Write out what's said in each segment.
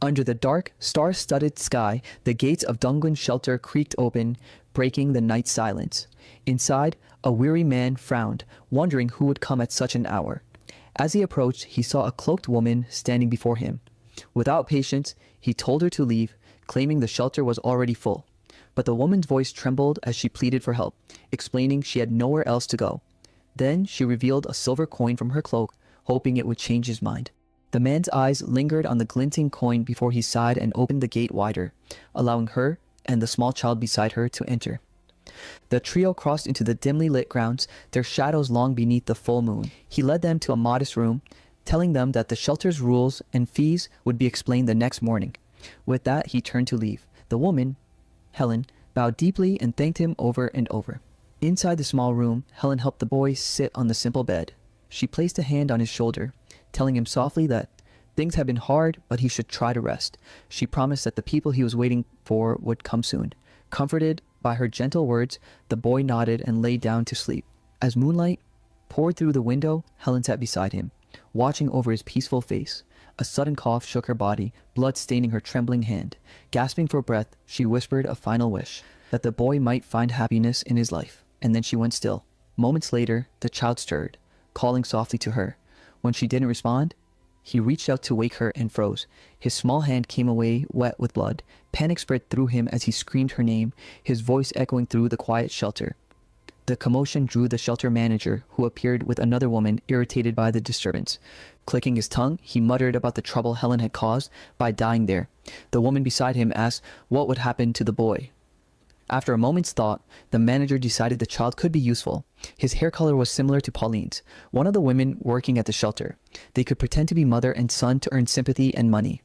Under the dark, star-studded sky, the gates of Donggun's shelter creaked open, breaking the night silence. Inside, a weary man frowned, wondering who would come at such an hour. As he approached, he saw a cloaked woman standing before him. Without patience, he told her to leave, claiming the shelter was already full. But the woman's voice trembled as she pleaded for help, explaining she had nowhere else to go. Then she revealed a silver coin from her cloak, hoping it would change his mind. The man's eyes lingered on the glinting coin before he sighed and opened the gate wider, allowing her and the small child beside her to enter. The trio crossed into the dimly lit grounds, their shadows long beneath the full moon. He led them to a modest room, telling them that the shelter's rules and fees would be explained the next morning. With that, he turned to leave. The woman, Helen, bowed deeply and thanked him over and over. Inside the small room, Helen helped the boy sit on the simple bed. She placed a hand on his shoulder, telling him softly that things had been hard, but he should try to rest. She promised that the people he was waiting for would come soon. Comforted by her gentle words, the boy nodded and lay down to sleep. As moonlight poured through the window, Helen sat beside him, watching over his peaceful face. A sudden cough shook her body, blood staining her trembling hand. Gasping for breath, she whispered a final wish, that the boy might find happiness in his life. And then she went still. Moments later, the child stirred, calling softly to her. When she didn't respond, he reached out to wake her and froze. His small hand came away wet with blood. Panic spread through him as he screamed her name, his voice echoing through the quiet shelter. The commotion drew the shelter manager, who appeared with another woman, irritated by the disturbance. Clicking his tongue, he muttered about the trouble Helen had caused by dying there. The woman beside him asked what would happen to the boy. After a moment's thought, the manager decided the child could be useful. His hair color was similar to Pauline's, one of the women working at the shelter. They could pretend to be mother and son to earn sympathy and money.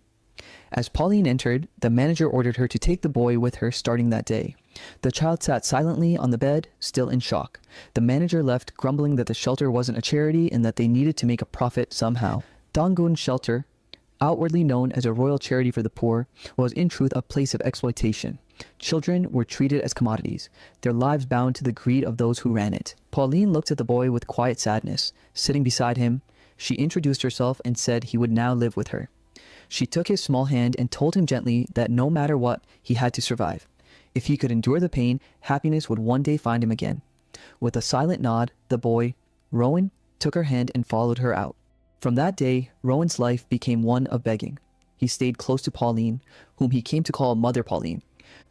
As Pauline entered, the manager ordered her to take the boy with her starting that day. The child sat silently on the bed, still in shock. The manager left, grumbling that the shelter wasn't a charity and that they needed to make a profit somehow. Donggun's shelter, outwardly known as a royal charity for the poor, was in truth a place of exploitation. Children were treated as commodities, their lives bound to the greed of those who ran it. Pauline looked at the boy with quiet sadness. Sitting beside him, she introduced herself and said he would now live with her. She took his small hand and told him gently that no matter what, he had to survive. If he could endure the pain, happiness would one day find him again. With a silent nod, the boy, Rowan, took her hand and followed her out. From that day, Rowan's life became one of begging. He stayed close to Pauline, whom he came to call Mother Pauline.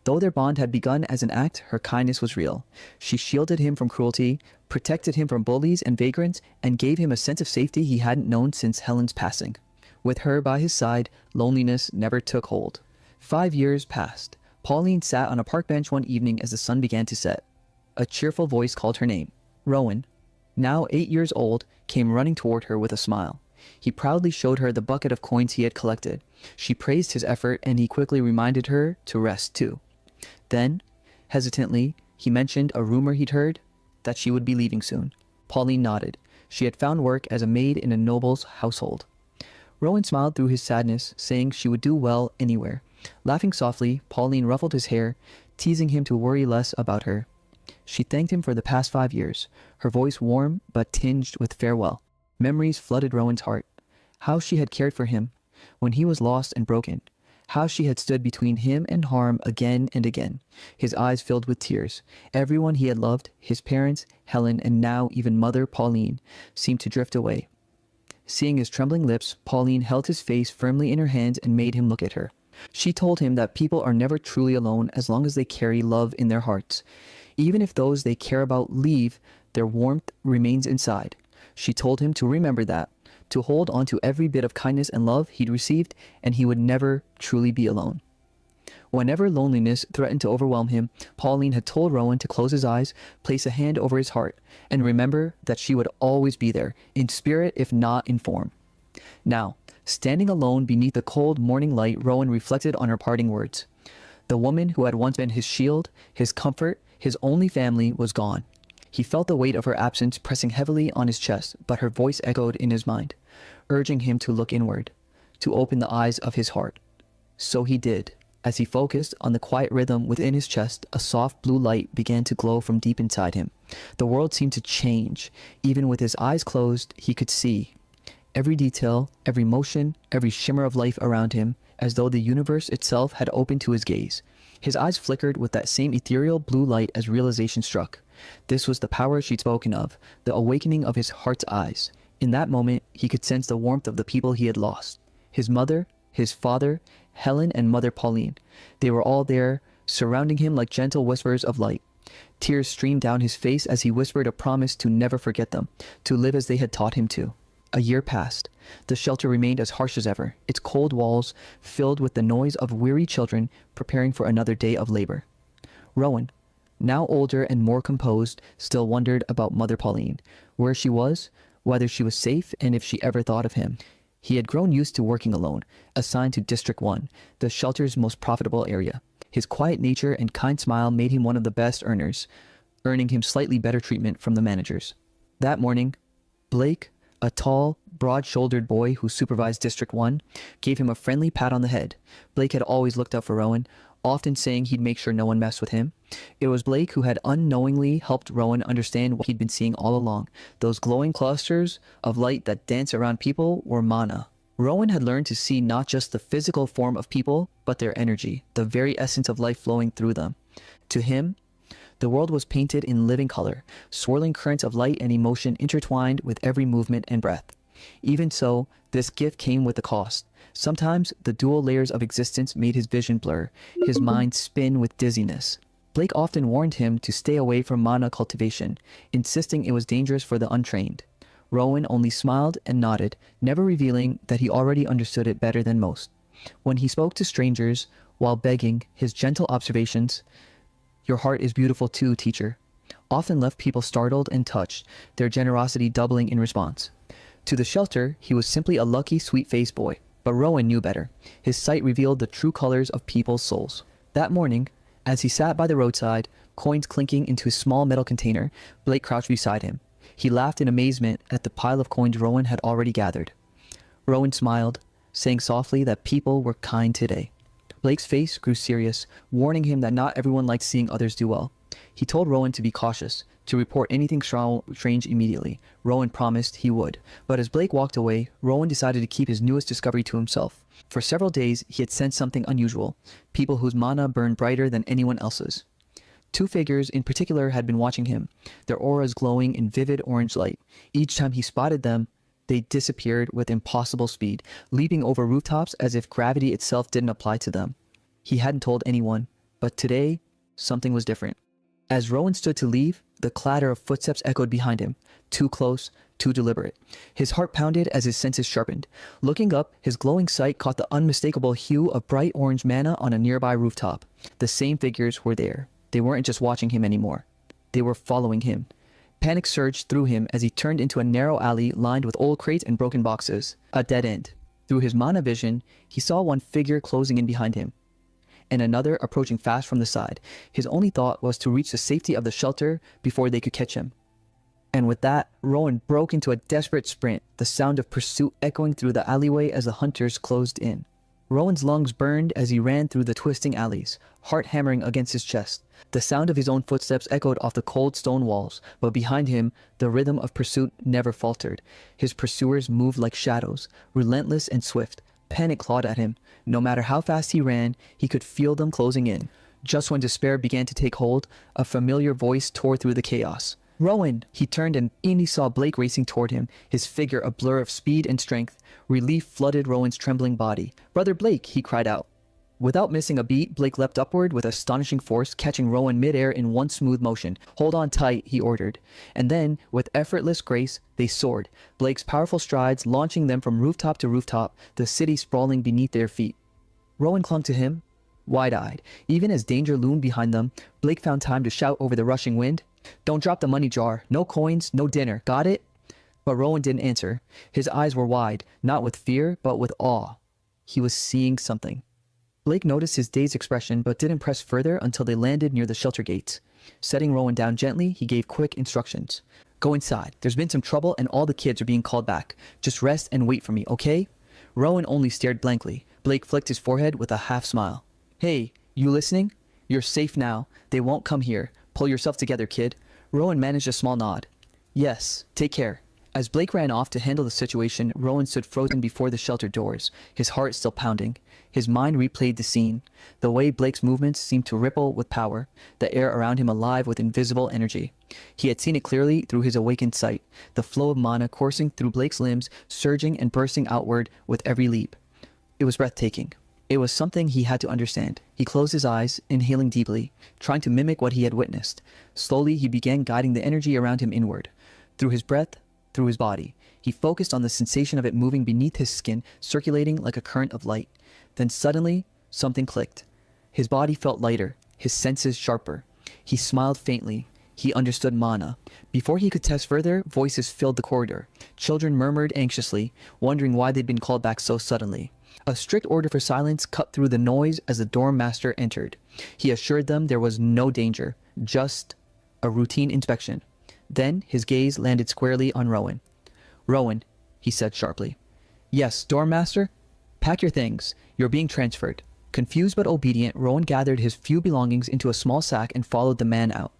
Though their bond had begun as an act, her kindness was real. She shielded him from cruelty, protected him from bullies and vagrants, and gave him a sense of safety he hadn't known since Helen's passing. With her by his side, loneliness never took hold. 5 years passed. Pauline sat on a park bench one evening as the sun began to set. A cheerful voice called her name. Rowan, now 8 years old, came running toward her with a smile. He proudly showed her the bucket of coins he had collected. She praised his effort, and he quickly reminded her to rest too. Then, hesitantly, he mentioned a rumor he'd heard, that she would be leaving soon. Pauline nodded. She had found work as a maid in a noble's household. Rowan smiled through his sadness, saying she would do well anywhere. Laughing softly, Pauline ruffled his hair, teasing him to worry less about her. She thanked him for the past 5 years, her voice warm but tinged with farewell. Memories flooded Rowan's heart. How she had cared for him when he was lost and broken. How she had stood between him and harm again and again. His eyes filled with tears. Everyone he had loved, his parents, Helen, and now even Mother Pauline, seemed to drift away. Seeing his trembling lips, Pauline held his face firmly in her hands and made him look at her. She told him that people are never truly alone as long as they carry love in their hearts. Even if those they care about leave, their warmth remains inside. She told him to remember that, to hold on to every bit of kindness and love he'd received, and he would never truly be alone. Whenever loneliness threatened to overwhelm him, Pauline had told Rowan to close his eyes, place a hand over his heart, and remember that she would always be there, in spirit if not in form. Now, standing alone beneath the cold morning light, Rowan reflected on her parting words. The woman who had once been his shield, his comfort, his only family, was gone. He felt the weight of her absence pressing heavily on his chest, but her voice echoed in his mind, urging him to look inward, to open the eyes of his heart. So he did. As he focused on the quiet rhythm within his chest, a soft blue light began to glow from deep inside him. The world seemed to change. Even with his eyes closed, he could see. Every detail, every motion, every shimmer of life around him, as though the universe itself had opened to his gaze. His eyes flickered with that same ethereal blue light as realization struck. This was the power she'd spoken of, the awakening of his heart's eyes. In that moment, he could sense the warmth of the people he had lost. His mother, his father, Helen and Mother Pauline. They were all there, surrounding him like gentle whispers of light. Tears streamed down his face as he whispered a promise to never forget them, to live as they had taught him to. A year passed. The shelter remained as harsh as ever, its cold walls filled with the noise of weary children preparing for another day of labor. Rowan, now older and more composed, still wondered about Mother Pauline, where she was, whether she was safe, and if she ever thought of him. He had grown used to working alone, assigned to District 1, the shelter's most profitable area. His quiet nature and kind smile made him one of the best earners, earning him slightly better treatment from the managers. That morning, Blake, a tall, broad-shouldered boy who supervised District 1, gave him a friendly pat on the head. Blake had always looked out for Rowan, often saying he'd make sure no one messed with him. It was Blake who had unknowingly helped Rowan understand what he'd been seeing all along. Those glowing clusters of light that dance around people were mana. Rowan had learned to see not just the physical form of people, but their energy, the very essence of life flowing through them. To him, the world was painted in living color, swirling currents of light and emotion intertwined with every movement and breath. Even so, this gift came with a cost. Sometimes the dual layers of existence made his vision blur, his mind spin with dizziness. Blake often warned him to stay away from mana cultivation, insisting it was dangerous for the untrained. Rowan only smiled and nodded, never revealing that he already understood it better than most. When he spoke to strangers, while begging, his gentle observations, "Your heart is beautiful too, teacher," often left people startled and touched, their generosity doubling in response. To the shelter, he was simply a lucky, sweet-faced boy, but Rowan knew better. His sight revealed the true colors of people's souls. That morning, as he sat by the roadside, coins clinking into a small metal container, Blake crouched beside him. He laughed in amazement at the pile of coins Rowan had already gathered. Rowan smiled, saying softly that people were kind today. Blake's face grew serious, warning him that not everyone liked seeing others do well. He told Rowan to be cautious, to report anything strange immediately. Rowan promised he would. But as Blake walked away, Rowan decided to keep his newest discovery to himself. For several days, he had sensed something unusual, people whose mana burned brighter than anyone else's. Two figures in particular had been watching him, their auras glowing in vivid orange light. Each time he spotted them, they disappeared with impossible speed, leaping over rooftops as if gravity itself didn't apply to them. He hadn't told anyone, but today, something was different. As Rowan stood to leave, the clatter of footsteps echoed behind him, too close, too deliberate. His heart pounded as his senses sharpened. Looking up, his glowing sight caught the unmistakable hue of bright orange mana on a nearby rooftop. The same figures were there. They weren't just watching him anymore. They were following him. Panic surged through him as he turned into a narrow alley lined with old crates and broken boxes. A dead end. Through his mana vision, he saw one figure closing in behind him, and another approaching fast from the side. His only thought was to reach the safety of the shelter before they could catch him. And with that, Rowan broke into a desperate sprint, the sound of pursuit echoing through the alleyway as the hunters closed in. Rowan's lungs burned as he ran through the twisting alleys, heart hammering against his chest. The sound of his own footsteps echoed off the cold stone walls, but behind him, the rhythm of pursuit never faltered. His pursuers moved like shadows, relentless and swift. Panic clawed at him. No matter how fast he ran, he could feel them closing in. Just when despair began to take hold, a familiar voice tore through the chaos. "Rowan!" He turned and instantly saw Blake racing toward him, his figure a blur of speed and strength. Relief flooded Rowan's trembling body. "Brother Blake!" he cried out. Without missing a beat, Blake leapt upward with astonishing force, catching Rowan midair in one smooth motion. "Hold on tight," he ordered. And then, with effortless grace, they soared, Blake's powerful strides launching them from rooftop to rooftop, the city sprawling beneath their feet. Rowan clung to him, wide-eyed. Even as danger loomed behind them, Blake found time to shout over the rushing wind, "Don't drop the money jar. No coins, no dinner. Got it?" But Rowan didn't answer. His eyes were wide, not with fear, but with awe. He was seeing something. Blake noticed his dazed expression, but didn't press further until they landed near the shelter gates. Setting Rowan down gently, he gave quick instructions. "Go inside. There's been some trouble and all the kids are being called back. Just rest and wait for me, okay?" Rowan only stared blankly. Blake flicked his forehead with a half smile. "Hey, you listening? You're safe now. They won't come here. Pull yourself together, kid." Rowan managed a small nod. "Yes, take care." As Blake ran off to handle the situation, Rowan stood frozen before the shelter doors, his heart still pounding. His mind replayed the scene. The way Blake's movements seemed to ripple with power, the air around him alive with invisible energy. He had seen it clearly through his awakened sight, the flow of mana coursing through Blake's limbs, surging and bursting outward with every leap. It was breathtaking. It was something he had to understand. He closed his eyes, inhaling deeply, trying to mimic what he had witnessed. Slowly, he began guiding the energy around him inward. Through his breath, through his body. He focused on the sensation of it moving beneath his skin, circulating like a current of light. Then suddenly, something clicked. His body felt lighter, his senses sharper. He smiled faintly. He understood mana. Before he could test further, voices filled the corridor. Children murmured anxiously, wondering why they'd been called back so suddenly. A strict order for silence cut through the noise as the dorm master entered. He assured them there was no danger, just a routine inspection. Then his gaze landed squarely on Rowan. "Rowan," he said sharply. "Yes, dorm master? Pack your things. You're being transferred." Confused but obedient, Rowan gathered his few belongings into a small sack and followed the man out.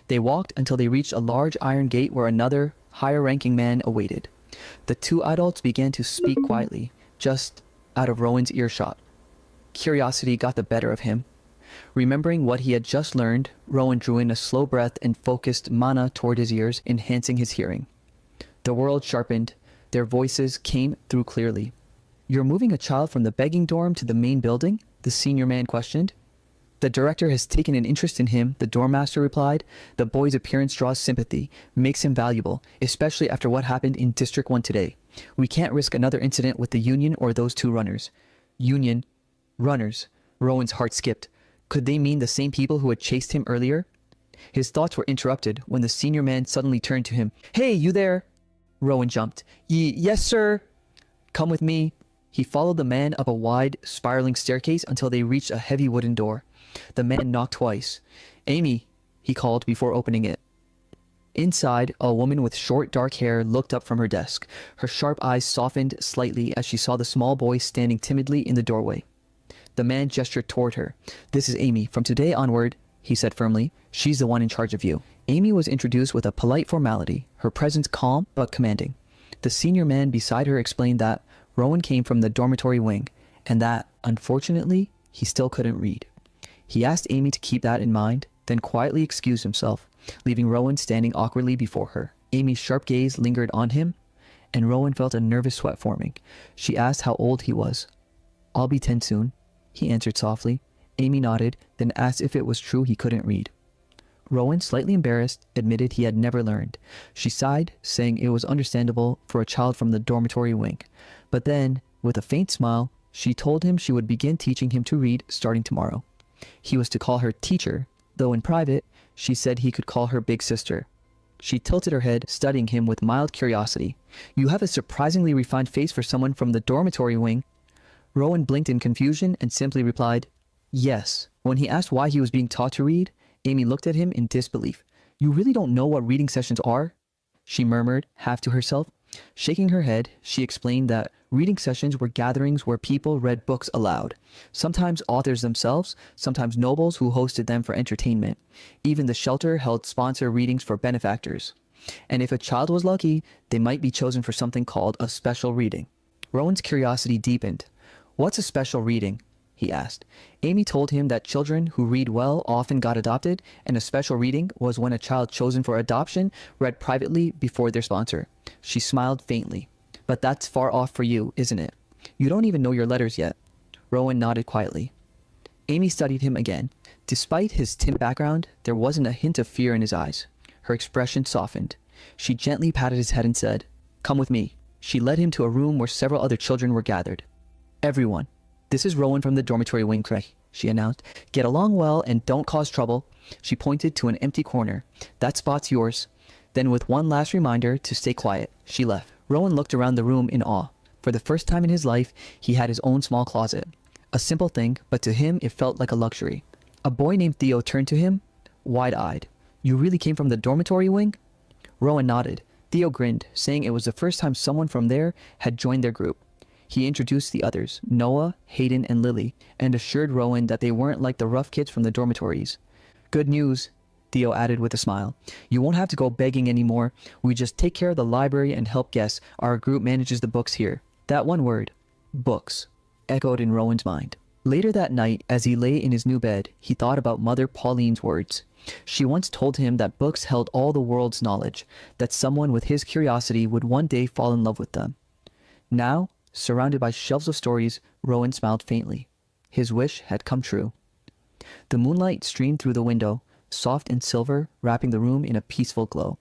They walked until they reached a large iron gate where another, higher-ranking man awaited. The two adults began to speak quietly, just out of Rowan's earshot. Curiosity got the better of him. Remembering what he had just learned, Rowan drew in a slow breath and focused mana toward his ears, enhancing his hearing. The world sharpened. Their voices came through clearly. "You're moving a child from the begging dorm to the main building?" the senior man questioned. "The director has taken an interest in him," the dorm master replied. "The boy's appearance draws sympathy, makes him valuable, especially after what happened in District 1 today. We can't risk another incident with the Union or those two runners." Union? Runners? Rowan's heart skipped. Could they mean the same people who had chased him earlier? His thoughts were interrupted when the senior man suddenly turned to him. "Hey, you there?" Rowan jumped. Yes, sir." "Come with me." He followed the man up a wide, spiraling staircase until they reached a heavy wooden door. The man knocked twice. "Amy," he called before opening it. Inside, a woman with short, dark hair looked up from her desk. Her sharp eyes softened slightly as she saw the small boy standing timidly in the doorway. The man gestured toward her. "This is Amy. From today onward," he said firmly, "she's the one in charge of you." Amy was introduced with a polite formality, her presence calm but commanding. The senior man beside her explained that Rowan came from the dormitory wing, and that, unfortunately, he still couldn't read. He asked Amy to keep that in mind, then quietly excused himself, leaving Rowan standing awkwardly before her. Amy's sharp gaze lingered on him, and Rowan felt a nervous sweat forming. She asked how old he was. "I'll be 10 soon," he answered softly. Amy nodded, then asked if it was true he couldn't read. Rowan, slightly embarrassed, admitted he had never learned. She sighed, saying it was understandable for a child from the dormitory wing. But then, with a faint smile, she told him she would begin teaching him to read starting tomorrow. He was to call her teacher, though in private, she said he could call her big sister. She tilted her head, studying him with mild curiosity. "You have a surprisingly refined face for someone from the dormitory wing." Rowan blinked in confusion and simply replied, "Yes." When he asked why he was being taught to read, Amy looked at him in disbelief. "You really don't know what reading sessions are?" she murmured, half to herself. Shaking her head, she explained that reading sessions were gatherings where people read books aloud. Sometimes authors themselves, sometimes nobles who hosted them for entertainment. Even the shelter held sponsor readings for benefactors. And if a child was lucky, they might be chosen for something called a special reading. Rowan's curiosity deepened. "What's a special reading?" he asked. Amy told him that children who read well often got adopted, and a special reading was when a child chosen for adoption read privately before their sponsor. She smiled faintly. "But that's far off for you, isn't it? You don't even know your letters yet." Rowan nodded quietly. Amy studied him again. Despite his timid background, there wasn't a hint of fear in his eyes. Her expression softened. She gently patted his head and said, "Come with me." She led him to a room where several other children were gathered. "Everyone, this is Rowan from the dormitory wing," she announced. "Get along well and don't cause trouble." She pointed to an empty corner. "That spot's yours." Then with one last reminder to stay quiet, she left. Rowan looked around the room in awe. For the first time in his life, he had his own small closet. A simple thing, but to him it felt like a luxury. A boy named Theo turned to him, wide-eyed. "You really came from the dormitory wing?" Rowan nodded. Theo grinned, saying it was the first time someone from there had joined their group. He introduced the others, Noah, Hayden, and Lily, and assured Rowan that they weren't like the rough kids from the dormitories. "Good news," Theo added with a smile. "You won't have to go begging anymore. We just take care of the library and help guests. Our group manages the books here." That one word, books, echoed in Rowan's mind. Later that night, as he lay in his new bed, he thought about Mother Pauline's words. She once told him that books held all the world's knowledge, that someone with his curiosity would one day fall in love with them. Now, surrounded by shelves of stories, Rowan smiled faintly. His wish had come true. The moonlight streamed through the window, soft and silver, wrapping the room in a peaceful glow.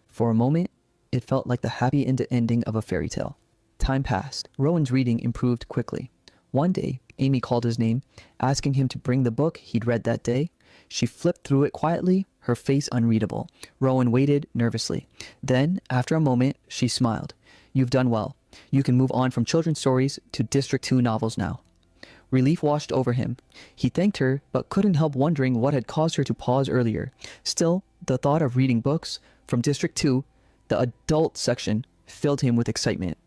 For a moment, it felt like the happy ending of a fairy tale. Time passed. Rowan's reading improved quickly. One day, Amy called his name, asking him to bring the book he'd read that day. She flipped through it quietly, her face unreadable. Rowan waited nervously. Then, after a moment, she smiled. "You've done well. You can move on from children's stories to District 2 novels now." Relief washed over him. He thanked her, but couldn't help wondering what had caused her to pause earlier. Still, the thought of reading books from District 2, the adult section, filled him with excitement.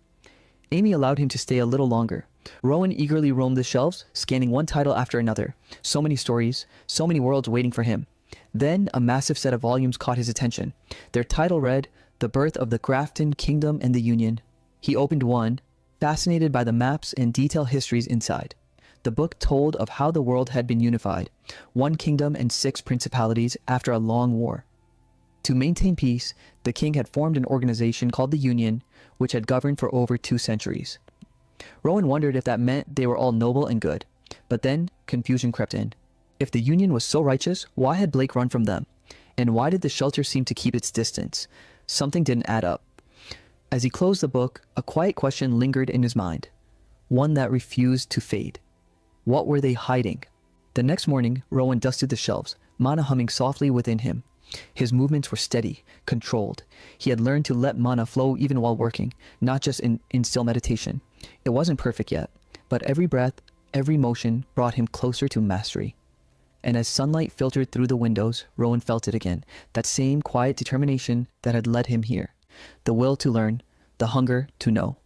Amy allowed him to stay a little longer. Rowan eagerly roamed the shelves, scanning one title after another. So many stories, so many worlds waiting for him. Then a massive set of volumes caught his attention. Their title read, "The Birth of the Grafton Kingdom and the Union." He opened one, fascinated by the maps and detailed histories inside. The book told of how the world had been unified, one kingdom and 6 principalities after a long war. To maintain peace, the king had formed an organization called the Union, which had governed for over 2 centuries. Rowan wondered if that meant they were all noble and good. But then, confusion crept in. If the Union was so righteous, why had Blake run from them? And why did the shelter seem to keep its distance? Something didn't add up. As he closed the book, a quiet question lingered in his mind. One that refused to fade. What were they hiding? The next morning, Rowan dusted the shelves, mana humming softly within him. His movements were steady, controlled. He had learned to let mana flow even while working, not just in still meditation. It wasn't perfect yet, but every breath, every motion brought him closer to mastery. And as sunlight filtered through the windows, Rowan felt it again, that same quiet determination that had led him here. The will to learn, the hunger to know,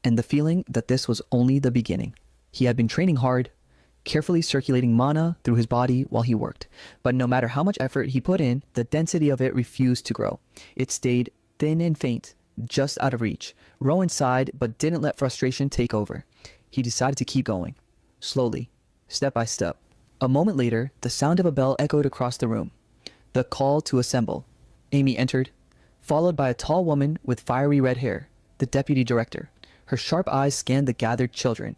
and the feeling that this was only the beginning. He had been training hard, carefully circulating mana through his body while he worked. But no matter how much effort he put in, the density of it refused to grow. It stayed thin and faint, just out of reach. Rowan sighed, but didn't let frustration take over. He decided to keep going, slowly, step by step. A moment later, the sound of a bell echoed across the room. The call to assemble. Amy entered, followed by a tall woman with fiery red hair, the deputy director. Her sharp eyes scanned the gathered children,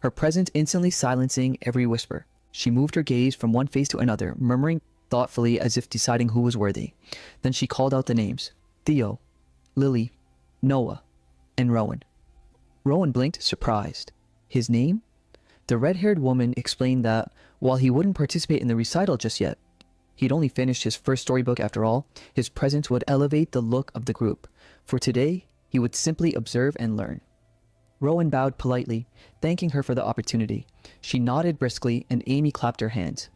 her presence instantly silencing every whisper. She moved her gaze from one face to another, murmuring thoughtfully as if deciding who was worthy. Then she called out the names: Theo, Lily, Noah, and Rowan. Rowan blinked, surprised. His name? The red-haired woman explained that, while he wouldn't participate in the recital just yet, he'd only finished his first storybook after all, his presence would elevate the look of the group. For today, he would simply observe and learn. Rowan bowed politely, thanking her for the opportunity. She nodded briskly, and Amy clapped her hands.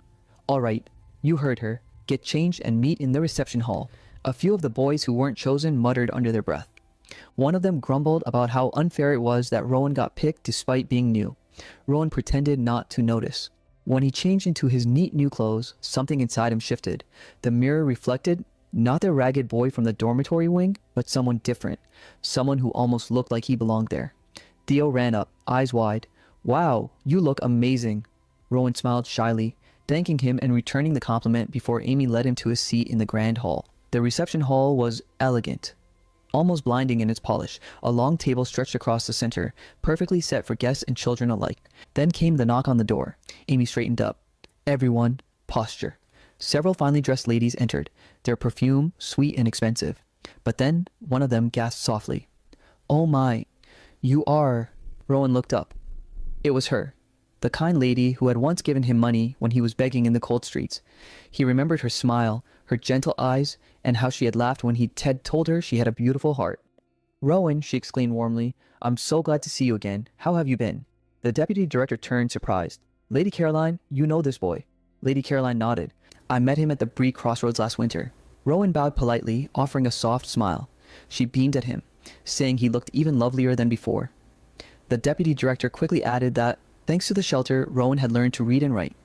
"All right, you heard her. Get changed and meet in the reception hall." A few of the boys who weren't chosen muttered under their breath. One of them grumbled about how unfair it was that Rowan got picked despite being new. Rowan pretended not to notice. When he changed into his neat new clothes, something inside him shifted. The mirror reflected not the ragged boy from the dormitory wing, but someone different, someone who almost looked like he belonged there. Theo ran up, eyes wide. "Wow, you look amazing." Rowan smiled shyly, thanking him and returning the compliment before Amy led him to his seat in the grand hall. The reception hall was elegant, almost blinding in its polish. A long table stretched across the center, perfectly set for guests and children alike. Then came the knock on the door. Amy straightened up. Everyone, posture. Several finely dressed ladies entered, their perfume sweet and expensive. But then one of them gasped softly. "Oh my, you are..." Rowan looked up. It was her, the kind lady who had once given him money when he was begging in the cold streets. He remembered her smile, her gentle eyes, and how she had laughed when he had told her she had a beautiful heart. "Rowan," she exclaimed warmly, "I'm so glad to see you again. How have you been?" The deputy director turned, surprised. "Lady Caroline, you know this boy." Lady Caroline nodded. "I met him at the Bree Crossroads last winter." Rowan bowed politely, offering a soft smile. She beamed at him, saying he looked even lovelier than before. The deputy director quickly added that, thanks to the shelter, Rowan had learned to read and write.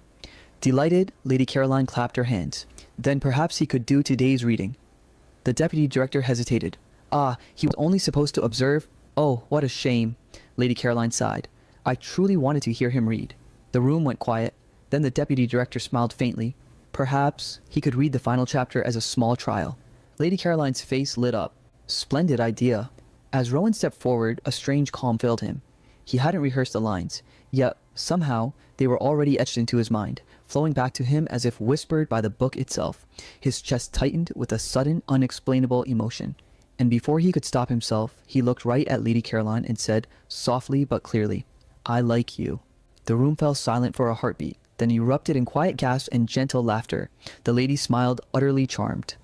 Delighted, Lady Caroline clapped her hands. Then perhaps he could do today's reading. The deputy director hesitated. He was only supposed to observe. Oh, what a shame, Lady Caroline sighed. I truly wanted to hear him read. The room went quiet. Then the deputy director smiled faintly. Perhaps he could read the final chapter as a small trial. Lady Caroline's face lit up. Splendid idea. As Rowan stepped forward, a strange calm filled him. He hadn't rehearsed the lines, yet somehow they were already etched into his mind, flowing back to him as if whispered by the book itself. His chest tightened with a sudden, unexplainable emotion. And before he could stop himself, he looked right at Lady Caroline and said, softly but clearly, "I like you." The room fell silent for a heartbeat, then erupted in quiet gasps and gentle laughter. The lady smiled, utterly charmed.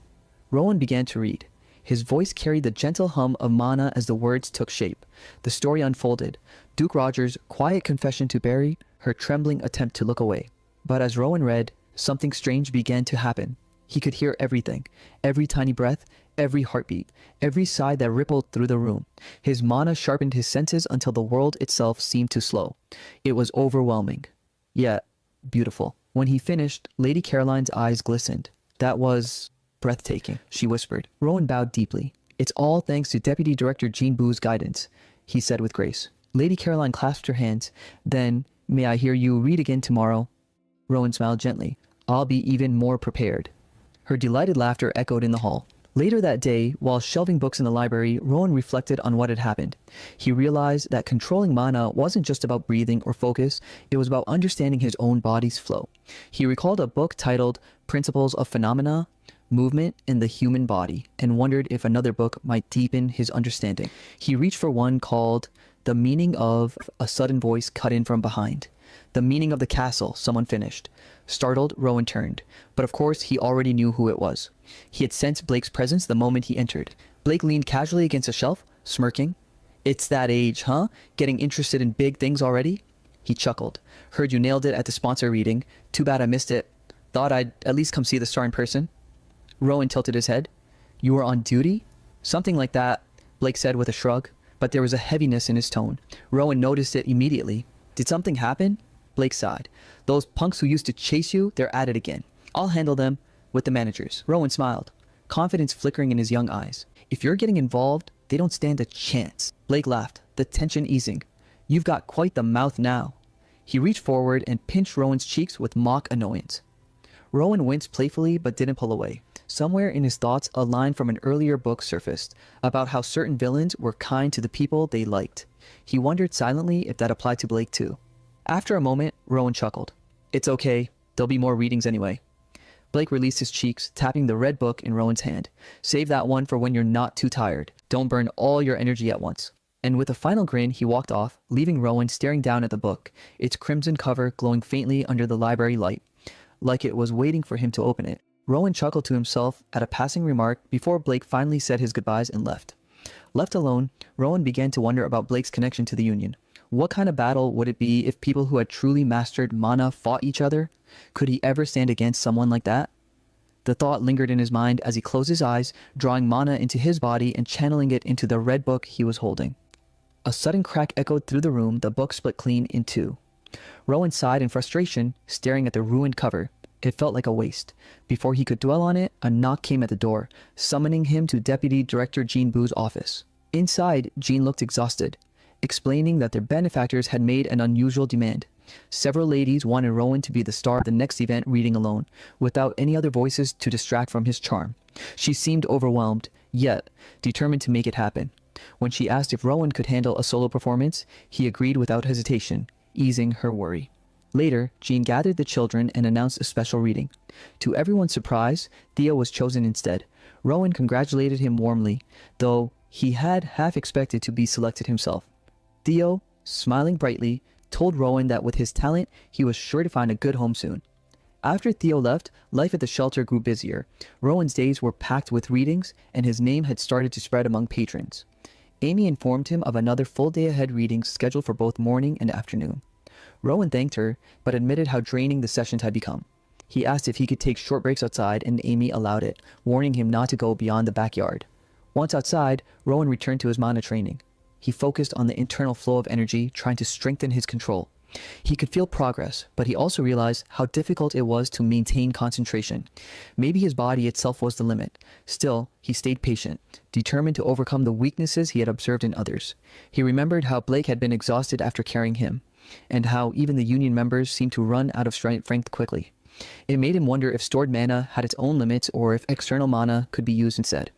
Rowan began to read. His voice carried the gentle hum of Mana as the words took shape. The story unfolded. Duke Roger's quiet confession to Barry, her trembling attempt to look away. But as Rowan read, something strange began to happen. He could hear everything, every tiny breath, every heartbeat, every sigh that rippled through the room. His mana sharpened his senses until the world itself seemed to slow. It was overwhelming, yet beautiful. When he finished, Lady Caroline's eyes glistened. "That was breathtaking," she whispered. Rowan bowed deeply. "It's all thanks to Deputy Director Jean Boo's guidance," he said with grace. Lady Caroline clasped her hands. "Then, may I hear you read again tomorrow?" Rowan smiled gently. "I'll be even more prepared." Her delighted laughter echoed in the hall. Later that day, while shelving books in the library, Rowan reflected on what had happened. He realized that controlling mana wasn't just about breathing or focus, it was about understanding his own body's flow. He recalled a book titled Principles of Phenomena, Movement in the Human Body, and wondered if another book might deepen his understanding. He reached for one called The Meaning of. A sudden voice cut in from behind. "The Meaning of the Castle," someone finished. Startled, Rowan turned, but of course he already knew who it was. He had sensed Blake's presence the moment he entered. Blake leaned casually against a shelf, smirking. "It's that age, huh? Getting interested in big things already?" He chuckled. "Heard you nailed it at the sponsor reading. Too bad I missed it. Thought I'd at least come see the star in person." Rowan tilted his head. "You were on duty?" "Something like that," Blake said with a shrug, but there was a heaviness in his tone. Rowan noticed it immediately. "Did something happen?" Blake sighed. "Those punks who used to chase you, they're at it again. I'll handle them with the managers." Rowan smiled, confidence flickering in his young eyes. "If you're getting involved, they don't stand a chance." Blake laughed, the tension easing. "You've got quite the mouth now." He reached forward and pinched Rowan's cheeks with mock annoyance. Rowan winced playfully but didn't pull away. Somewhere in his thoughts, a line from an earlier book surfaced about how certain villains were kind to the people they liked. He wondered silently if that applied to Blake too. After a moment, Rowan chuckled. "It's okay. There'll be more readings anyway." Blake released his cheeks, tapping the red book in Rowan's hand. "Save that one for when you're not too tired. Don't burn all your energy at once." And with a final grin, he walked off, leaving Rowan staring down at the book, its crimson cover glowing faintly under the library light, like it was waiting for him to open it. Rowan chuckled to himself at a passing remark before Blake finally said his goodbyes and left. Left alone, Rowan began to wonder about Blake's connection to the Union. What kind of battle would it be if people who had truly mastered mana fought each other? Could he ever stand against someone like that? The thought lingered in his mind as he closed his eyes, drawing mana into his body and channeling it into the red book he was holding. A sudden crack echoed through the room, the book split clean in two. Rowan sighed in frustration, staring at the ruined cover. It felt like a waste. Before he could dwell on it, a knock came at the door, summoning him to Deputy Director Jean Boo's office. Inside, Jean looked exhausted, explaining that their benefactors had made an unusual demand. Several ladies wanted Rowan to be the star of the next event reading alone, without any other voices to distract from his charm. She seemed overwhelmed, yet determined to make it happen. When she asked if Rowan could handle a solo performance, he agreed without hesitation, easing her worry. Later, Jean gathered the children and announced a special reading. To everyone's surprise, Theo was chosen instead. Rowan congratulated him warmly, though he had half expected to be selected himself. Theo, smiling brightly, told Rowan that with his talent, he was sure to find a good home soon. After Theo left, life at the shelter grew busier. Rowan's days were packed with readings, and his name had started to spread among patrons. Amy informed him of another full day ahead readings scheduled for both morning and afternoon. Rowan thanked her, but admitted how draining the sessions had become. He asked if he could take short breaks outside, and Amy allowed it, warning him not to go beyond the backyard. Once outside, Rowan returned to his mana training. He focused on the internal flow of energy, trying to strengthen his control. He could feel progress, but he also realized how difficult it was to maintain concentration. Maybe his body itself was the limit. Still, he stayed patient, determined to overcome the weaknesses he had observed in others. He remembered how Blake had been exhausted after carrying him. and how even the union members seemed to run out of strength quickly. It made him wonder if stored mana had its own limits or if external mana could be used instead.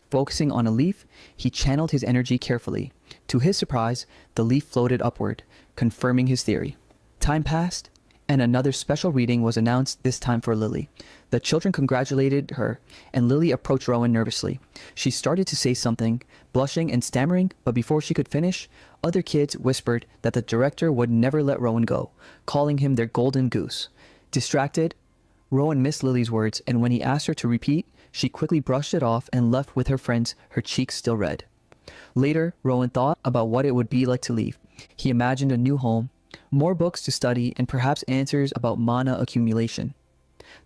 Focusing on a leaf, he channeled his energy carefully. To his surprise, the leaf floated upward, confirming his theory. Time passed, and another special reading was announced, this time for Lily. The children congratulated her, and Lily approached Rowan nervously. She started to say something, blushing and stammering, but before she could finish, other kids whispered that the director would never let Rowan go, calling him their golden goose. Distracted, Rowan missed Lily's words, and when he asked her to repeat, she quickly brushed it off and left with her friends, her cheeks still red. Later, Rowan thought about what it would be like to leave. He imagined a new home, more books to study, and perhaps answers about mana accumulation.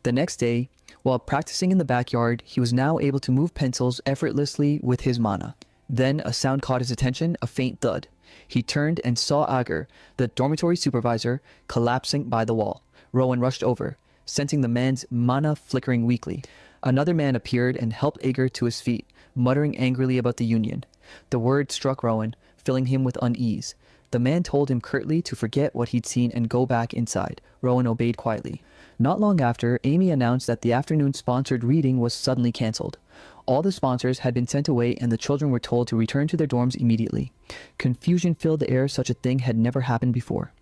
The next day, while practicing in the backyard, he was now able to move pencils effortlessly with his mana. Then a sound caught his attention, a faint thud. He turned and saw Agar, the dormitory supervisor, collapsing by the wall. Rowan rushed over, sensing the man's mana flickering weakly. Another man appeared and helped Agar to his feet, muttering angrily about the union. The word struck Rowan, filling him with unease. The man told him curtly to forget what he'd seen and go back inside. Rowan obeyed quietly. Not long after, Amy announced that the afternoon sponsored reading was suddenly cancelled. All the sponsors had been sent away and the children were told to return to their dorms immediately. Confusion filled the air. Such a thing had never happened before.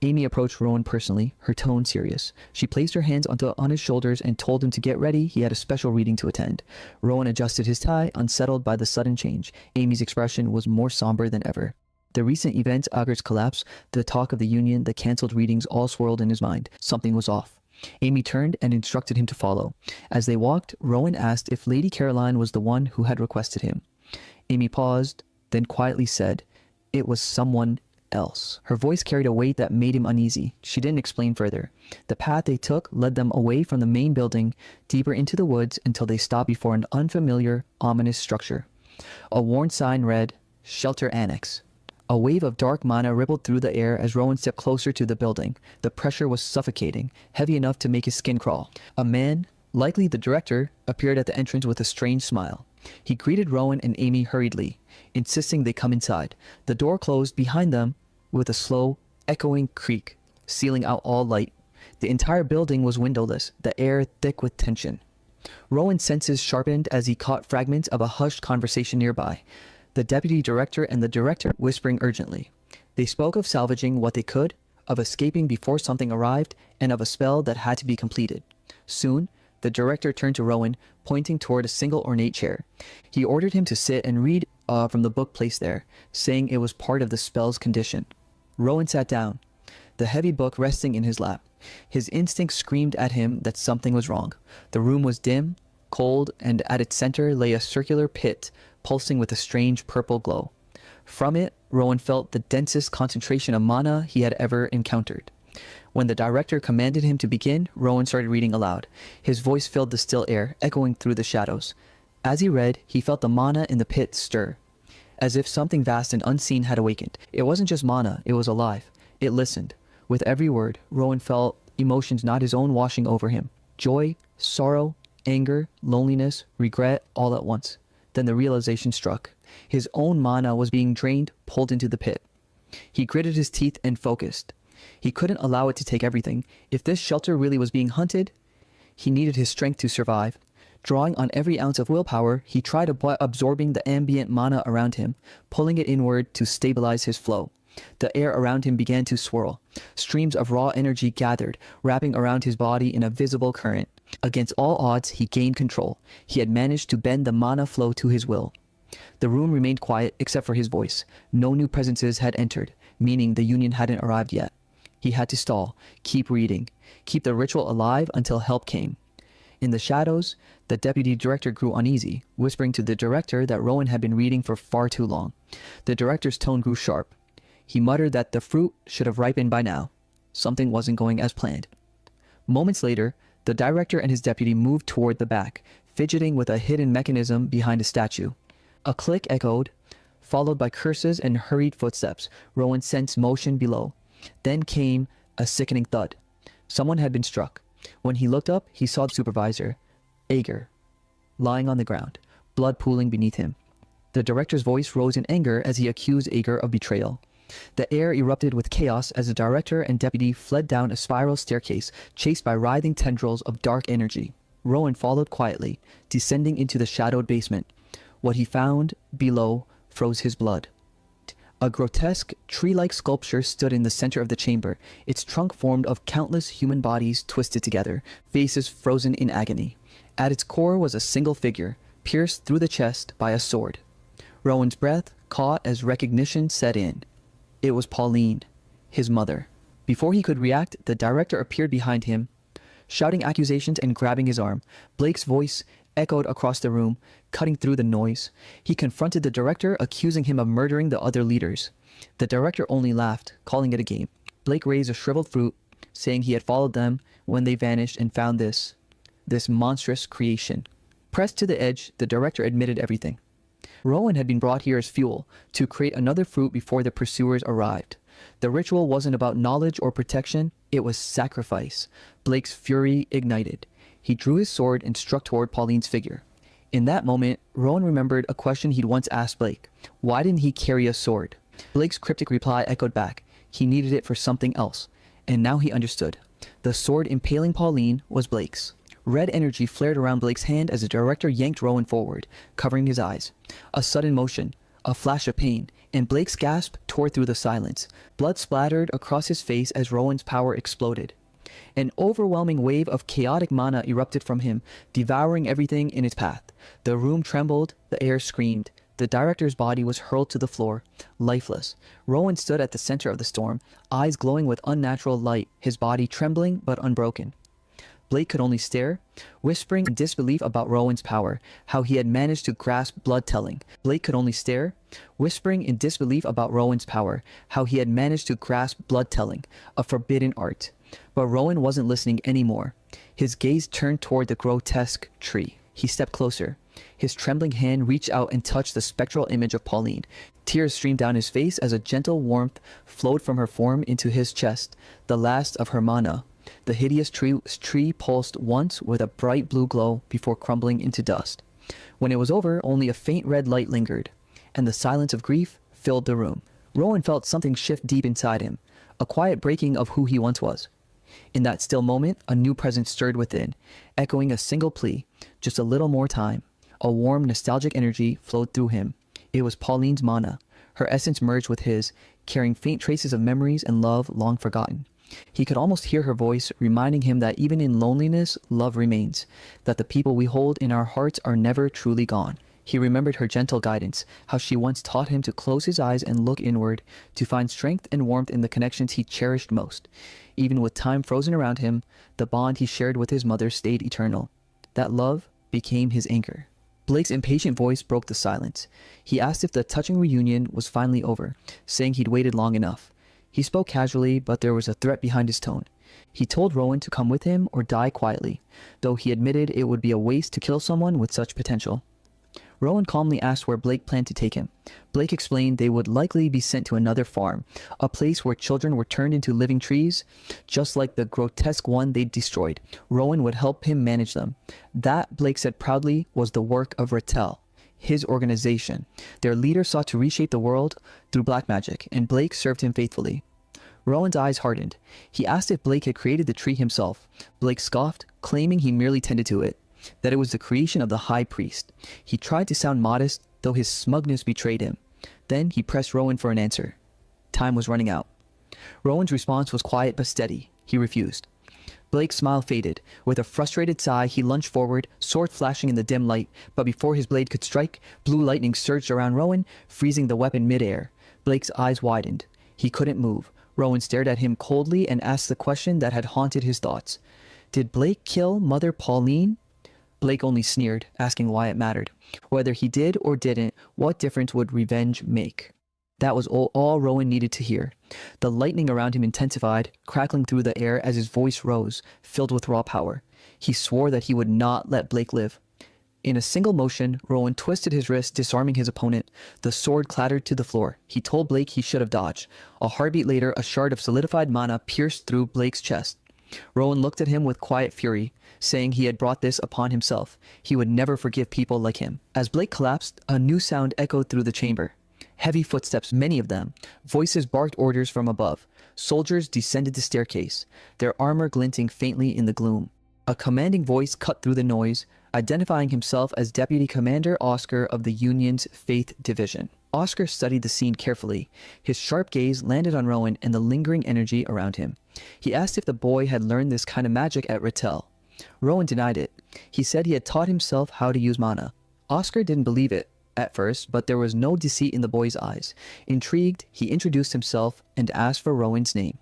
Amy approached Rowan personally, her tone serious. She placed her hands on his shoulders and told him to get ready. He had a special reading to attend. Rowan adjusted his tie, unsettled by the sudden change. Amy's expression was more somber than ever. The recent events, Agar's collapse, the talk of the union, the cancelled readings all swirled in his mind. Something was off. Amy turned and instructed him to follow. As they walked, Rowan asked if Lady Caroline was the one who had requested him. Amy paused, then quietly said, "It was someone else." Her voice carried a weight that made him uneasy. She didn't explain further. The path they took led them away from the main building, deeper into the woods, until they stopped before an unfamiliar, ominous structure. A worn sign read, "Shelter Annex." A wave of dark mana rippled through the air as Rowan stepped closer to the building. The pressure was suffocating, heavy enough to make his skin crawl. A man, likely the director, appeared at the entrance with a strange smile. He greeted Rowan and Amy hurriedly, insisting they come inside. The door closed behind them with a slow, echoing creak, sealing out all light. The entire building was windowless, the air thick with tension. Rowan's senses sharpened as he caught fragments of a hushed conversation nearby. The deputy director and the director whispering urgently. They spoke of salvaging what they could, of escaping before something arrived, and of a spell that had to be completed. Soon, the director turned to Rowan, pointing toward a single ornate chair. He ordered him to sit and read from the book placed there, saying it was part of the spell's condition. Rowan sat down, the heavy book resting in his lap. His instinct screamed at him that something was wrong. The room was dim, cold, and at its center lay a circular pit, pulsing with a strange purple glow. From it, Rowan felt the densest concentration of mana he had ever encountered. When the director commanded him to begin, Rowan started reading aloud. His voice filled the still air, echoing through the shadows. As he read, he felt the mana in the pit stir, as if something vast and unseen had awakened. It wasn't just mana, it was alive. It listened. With every word, Rowan felt emotions not his own washing over him. Joy, sorrow, anger, loneliness, regret, all at once. Then the realization struck. His own mana was being drained, pulled into the pit. He gritted his teeth and focused. He couldn't allow it to take everything. If this shelter really was being hunted, he needed his strength to survive. Drawing on every ounce of willpower, he tried absorbing the ambient mana around him, pulling it inward to stabilize his flow. The air around him began to swirl. Streams of raw energy gathered, wrapping around his body in a visible current. Against all odds, he gained control. He had managed to bend the mana flow to his will. The room remained quiet except for his voice. No new presences had entered, meaning the union hadn't arrived yet. He had to stall, keep reading, keep the ritual alive until help came. In the shadows, the deputy director grew uneasy, whispering to the director that Rowan had been reading for far too long. The director's tone grew sharp. He muttered that the fruit should have ripened by now. Something wasn't going as planned. Moments later, the director and his deputy moved toward the back, fidgeting with a hidden mechanism behind a statue. A click echoed, followed by curses and hurried footsteps. Rowan sensed motion below. Then came a sickening thud. Someone had been struck. When he looked up, he saw the supervisor, Agar, lying on the ground, blood pooling beneath him. The director's voice rose in anger as he accused Agar of betrayal. The air erupted with chaos as the director and deputy fled down a spiral staircase, chased by writhing tendrils of dark energy. Rowan followed quietly, descending into the shadowed basement. What he found below froze his blood. A grotesque, tree-like sculpture stood in the center of the chamber, its trunk formed of countless human bodies twisted together, faces frozen in agony. At its core was a single figure, pierced through the chest by a sword. Rowan's breath caught as recognition set in. It was Pauline, his mother. Before he could react, the director appeared behind him, shouting accusations and grabbing his arm. Blake's voice echoed across the room, cutting through the noise. He confronted the director, accusing him of murdering the other leaders. The director only laughed, calling it a game. Blake raised a shriveled fruit, saying he had followed them when they vanished and found this monstrous creation. Pressed to the edge, the director admitted everything. Rowan had been brought here as fuel, to create another fruit before the pursuers arrived. The ritual wasn't about knowledge or protection, it was sacrifice. Blake's fury ignited. He drew his sword and struck toward Pauline's figure. In that moment, Rowan remembered a question he'd once asked Blake. Why didn't he carry a sword? Blake's cryptic reply echoed back. He needed it for something else. And now he understood. The sword impaling Pauline was Blake's. Red energy flared around Blake's hand as the director yanked Rowan forward, covering his eyes. A sudden motion, a flash of pain, and Blake's gasp tore through the silence. Blood splattered across his face as Rowan's power exploded. An overwhelming wave of chaotic mana erupted from him, devouring everything in its path. The room trembled, the air screamed. The director's body was hurled to the floor, lifeless. Rowan stood at the center of the storm, eyes glowing with unnatural light, his body trembling but unbroken. Blake could only stare, whispering in disbelief about Rowan's power, how he had managed to grasp blood telling. Blake could only stare, whispering in disbelief about Rowan's power, how he had managed to grasp blood telling, a forbidden art. But Rowan wasn't listening anymore. His gaze turned toward the grotesque tree. He stepped closer. His trembling hand reached out and touched the spectral image of Pauline. Tears streamed down his face as a gentle warmth flowed from her form into his chest, the last of her mana. The hideous tree pulsed once with a bright blue glow before crumbling into dust. When it was over, only a faint red light lingered, and the silence of grief filled the room. Rowan felt something shift deep inside him, a quiet breaking of who he once was. In that still moment, a new presence stirred within, echoing a single plea, just a little more time. A warm, nostalgic energy flowed through him. It was Pauline's mana. Her essence merged with his, carrying faint traces of memories and love long forgotten. He could almost hear her voice, reminding him that even in loneliness, love remains, that the people we hold in our hearts are never truly gone. He remembered her gentle guidance, how she once taught him to close his eyes and look inward, to find strength and warmth in the connections he cherished most. Even with time frozen around him, the bond he shared with his mother stayed eternal. That love became his anchor. Blake's impatient voice broke the silence. He asked if the touching reunion was finally over, saying he'd waited long enough. He spoke casually, but there was a threat behind his tone. He told Rowan to come with him or die quietly, though he admitted it would be a waste to kill someone with such potential. Rowan calmly asked where Blake planned to take him. Blake explained they would likely be sent to another farm, a place where children were turned into living trees, just like the grotesque one they'd destroyed. Rowan would help him manage them. That, Blake said proudly, was the work of Rattel, his organization. Their leader sought to reshape the world through black magic, and Blake served him faithfully. Rowan's eyes hardened. He asked if Blake had created the tree himself. Blake scoffed, claiming he merely tended to it, that it was the creation of the high priest. He tried to sound modest, though his smugness betrayed him. Then he pressed Rowan for an answer. Time was running out. Rowan's response was quiet but steady. He refused. Blake's smile faded. With a frustrated sigh, he lunged forward, sword flashing in the dim light, but before his blade could strike, blue lightning surged around Rowan, freezing the weapon midair. Blake's eyes widened. He couldn't move. Rowan stared at him coldly and asked the question that had haunted his thoughts. Did Blake kill Mother Pauline? Blake only sneered, asking why it mattered. Whether he did or didn't, what difference would revenge make? That was all Rowan needed to hear. The lightning around him intensified, crackling through the air as his voice rose, filled with raw power. He swore that he would not let Blake live. In a single motion, Rowan twisted his wrist, disarming his opponent. The sword clattered to the floor. He told Blake he should have dodged. A heartbeat later, a shard of solidified mana pierced through Blake's chest. Rowan looked at him with quiet fury, saying he had brought this upon himself. He would never forgive people like him. As Blake collapsed, a new sound echoed through the chamber. Heavy footsteps, many of them. Voices barked orders from above. Soldiers descended the staircase, their armor glinting faintly in the gloom. A commanding voice cut through the noise, identifying himself as Deputy Commander Oscar of the Union's Faith Division. Oscar studied the scene carefully. His sharp gaze landed on Rowan and the lingering energy around him. He asked if the boy had learned this kind of magic at Rattel. Rowan denied it. He said he had taught himself how to use mana. Oscar didn't believe it at first, but there was no deceit in the boy's eyes. Intrigued, he introduced himself and asked for Rowan's name.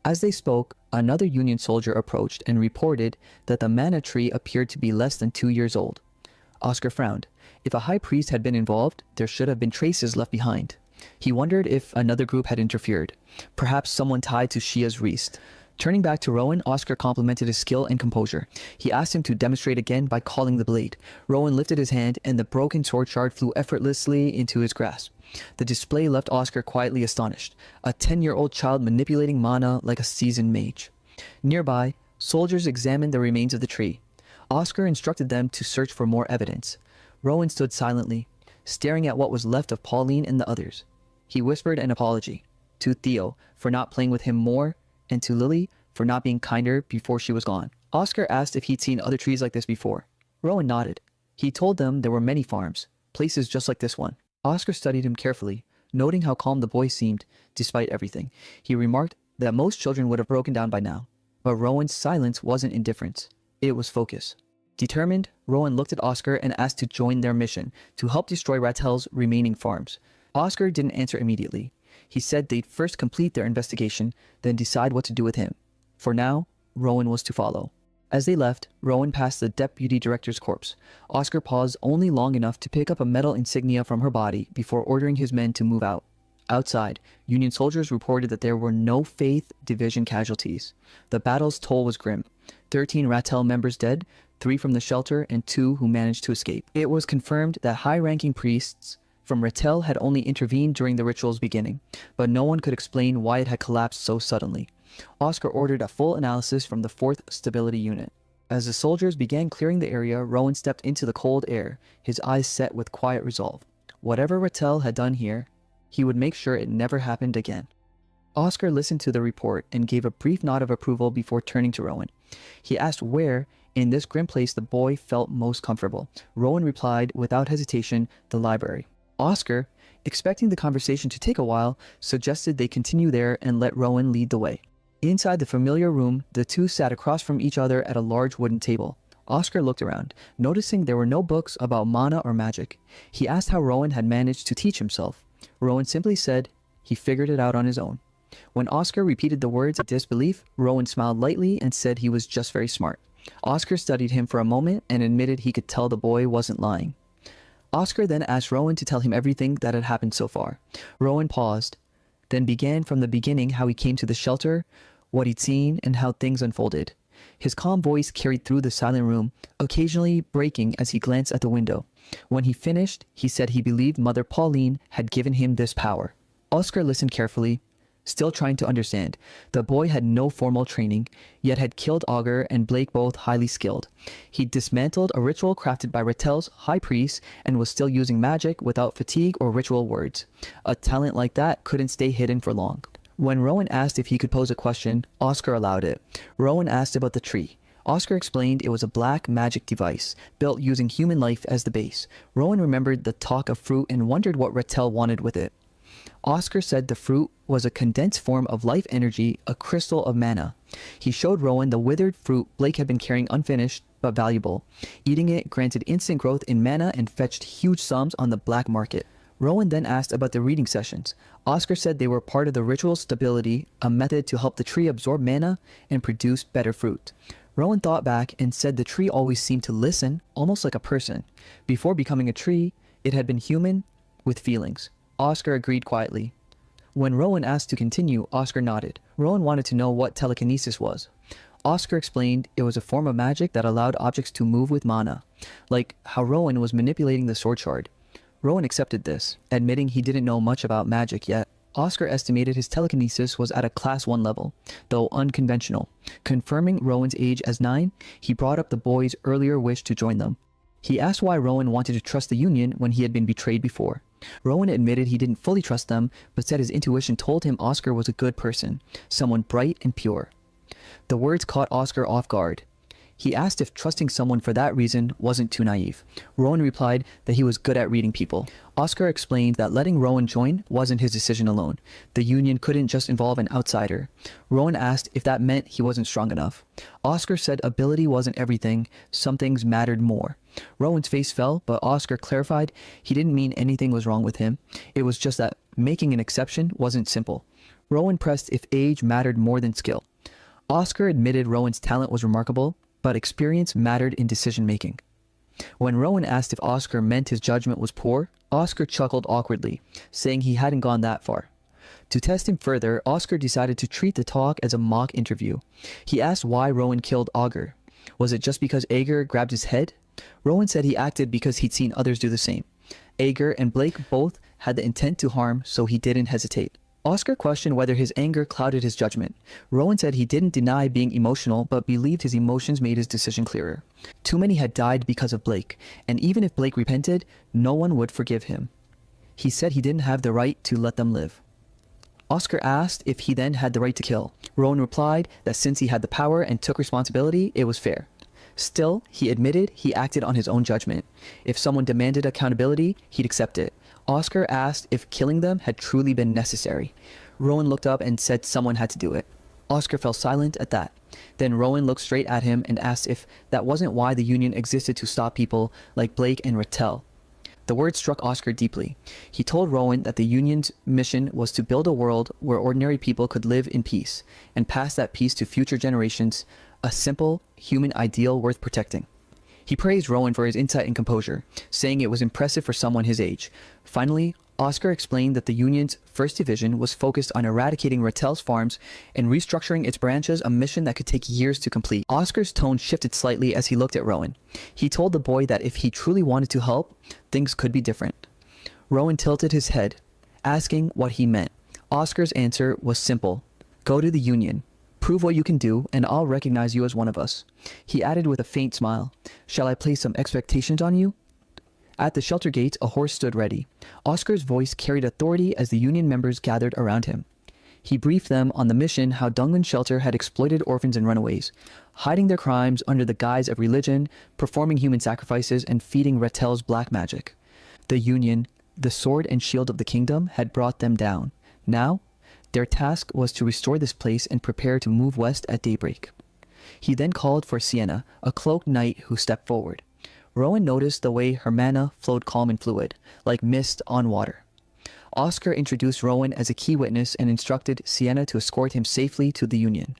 As they spoke, another Union soldier approached and reported that the mana tree appeared to be less than 2 years old. Oscar frowned. If a high priest had been involved, there should have been traces left behind. He wondered if another group had interfered, perhaps someone tied to Shia's Reist. Turning back to Rowan, Oscar complimented his skill and composure. He asked him to demonstrate again by calling the blade. Rowan lifted his hand and the broken sword shard flew effortlessly into his grasp. The display left Oscar quietly astonished, a 10-year-old child manipulating mana like a seasoned mage. Nearby, soldiers examined the remains of the tree. Oscar instructed them to search for more evidence. Rowan stood silently, staring at what was left of Pauline and the others. He whispered an apology to Theo for not playing with him more, and to Lily for not being kinder before she was gone. Oscar asked if he'd seen other trees like this before. Rowan nodded. He told them there were many farms, places just like this one. Oscar studied him carefully, noting how calm the boy seemed despite everything. He remarked that most children would have broken down by now, but Rowan's silence wasn't indifference. It was focus. Determined, Rowan looked at Oscar and asked to join their mission to help destroy Rattel's remaining farms. Oscar didn't answer immediately. He said they'd first complete their investigation, then decide what to do with him. For now, Rowan was to follow. As they left, Rowan passed the deputy director's corpse. Oscar paused only long enough to pick up a metal insignia from her body before ordering his men to move out. Outside, Union soldiers reported that there were no Faith Division casualties. The battle's toll was grim. 13 Rattel members dead, 3 from the shelter, and 2 who managed to escape. It was confirmed that high-ranking priests from Rattel had only intervened during the ritual's beginning, but no one could explain why it had collapsed so suddenly. Oscar ordered a full analysis from the 4th Stability Unit. As the soldiers began clearing the area, Rowan stepped into the cold air, his eyes set with quiet resolve. Whatever Rattel had done here, he would make sure it never happened again. Oscar listened to the report and gave a brief nod of approval before turning to Rowan. He asked where, in this grim place, the boy felt most comfortable. Rowan replied without hesitation, the library. Oscar, expecting the conversation to take a while, suggested they continue there and let Rowan lead the way. Inside the familiar room, the two sat across from each other at a large wooden table. Oscar looked around, noticing there were no books about mana or magic. He asked how Rowan had managed to teach himself. Rowan simply said he figured it out on his own. When Oscar repeated the words of disbelief, Rowan smiled lightly and said he was just very smart. Oscar studied him for a moment and admitted he could tell the boy wasn't lying. Oscar then asked Rowan to tell him everything that had happened so far. Rowan paused, then began from the beginning how he came to the shelter, what he'd seen, and how things unfolded. His calm voice carried through the silent room, occasionally breaking as he glanced at the window. When he finished, he said he believed Mother Pauline had given him this power. Oscar listened carefully, still trying to understand. The boy had no formal training, yet had killed Augur and Blake both highly skilled. He dismantled a ritual crafted by Rattel's high priest and was still using magic without fatigue or ritual words. A talent like that couldn't stay hidden for long. When Rowan asked if he could pose a question, Oscar allowed it. Rowan asked about the tree. Oscar explained it was a black magic device, built using human life as the base. Rowan remembered the talk of fruit and wondered what Rattel wanted with it. Oscar said the fruit was a condensed form of life energy, a crystal of mana. He showed Rowan the withered fruit Blake had been carrying unfinished, but valuable. Eating it granted instant growth in mana and fetched huge sums on the black market. Rowan then asked about the reading sessions. Oscar said they were part of the ritual stability, a method to help the tree absorb mana and produce better fruit. Rowan thought back and said the tree always seemed to listen, almost like a person. Before becoming a tree, it had been human with feelings. Oscar agreed quietly. When Rowan asked to continue, Oscar nodded. Rowan wanted to know what telekinesis was. Oscar explained it was a form of magic that allowed objects to move with mana, like how Rowan was manipulating the sword shard. Rowan accepted this, admitting he didn't know much about magic yet. Oscar estimated his telekinesis was at a Class 1 level, though unconventional. Confirming Rowan's age as 9, he brought up the boy's earlier wish to join them. He asked why Rowan wanted to trust the Union when he had been betrayed before. Rowan admitted he didn't fully trust them, but said his intuition told him Oscar was a good person, someone bright and pure. The words caught Oscar off guard. He asked if trusting someone for that reason wasn't too naive. Rowan replied that he was good at reading people. Oscar explained that letting Rowan join wasn't his decision alone. The Union couldn't just involve an outsider. Rowan asked if that meant he wasn't strong enough. Oscar said ability wasn't everything, some things mattered more. Rowan's face fell, but Oscar clarified he didn't mean anything was wrong with him. It was just that making an exception wasn't simple. Rowan pressed if age mattered more than skill. Oscar admitted Rowan's talent was remarkable, but experience mattered in decision-making. When Rowan asked if Oscar meant his judgment was poor, Oscar chuckled awkwardly, saying he hadn't gone that far. To test him further, Oscar decided to treat the talk as a mock interview. He asked why Rowan killed Augur. Was it just because Agur grabbed his head? Rowan said he acted because he'd seen others do the same. Agur and Blake both had the intent to harm, so he didn't hesitate. Oscar questioned whether his anger clouded his judgment. Rowan said he didn't deny being emotional, but believed his emotions made his decision clearer. Too many had died because of Blake, and even if Blake repented, no one would forgive him. He said he didn't have the right to let them live. Oscar asked if he then had the right to kill. Rowan replied that since he had the power and took responsibility, it was fair. Still, he admitted he acted on his own judgment. If someone demanded accountability, he'd accept it. Oscar asked if killing them had truly been necessary. Rowan looked up and said someone had to do it. Oscar fell silent at that. Then Rowan looked straight at him and asked if that wasn't why the Union existed to stop people like Blake and Rattel. The words struck Oscar deeply. He told Rowan that the Union's mission was to build a world where ordinary people could live in peace and pass that peace to future generations, a simple human ideal worth protecting. He praised Rowan for his insight and composure, saying it was impressive for someone his age. Finally, Oscar explained that the Union's 1st Division was focused on eradicating Rattel's farms and restructuring its branches, a mission that could take years to complete. Oscar's tone shifted slightly as he looked at Rowan. He told the boy that if he truly wanted to help, things could be different. Rowan tilted his head, asking what he meant. Oscar's answer was simple. Go to the Union. Prove what you can do, and I'll recognize you as one of us. He added with a faint smile, shall I place some expectations on you? At the shelter gate, a horse stood ready. Oscar's voice carried authority as the Union members gathered around him. He briefed them on the mission how Dungan's shelter had exploited orphans and runaways, hiding their crimes under the guise of religion, performing human sacrifices, and feeding Rattel's black magic. The Union, the sword and shield of the kingdom, had brought them down. Now, their task was to restore this place and prepare to move west at daybreak. He then called for Sienna, a cloaked knight who stepped forward. Rowan noticed the way her mana flowed calm and fluid, like mist on water. Oscar introduced Rowan as a key witness and instructed Sienna to escort him safely to the Union.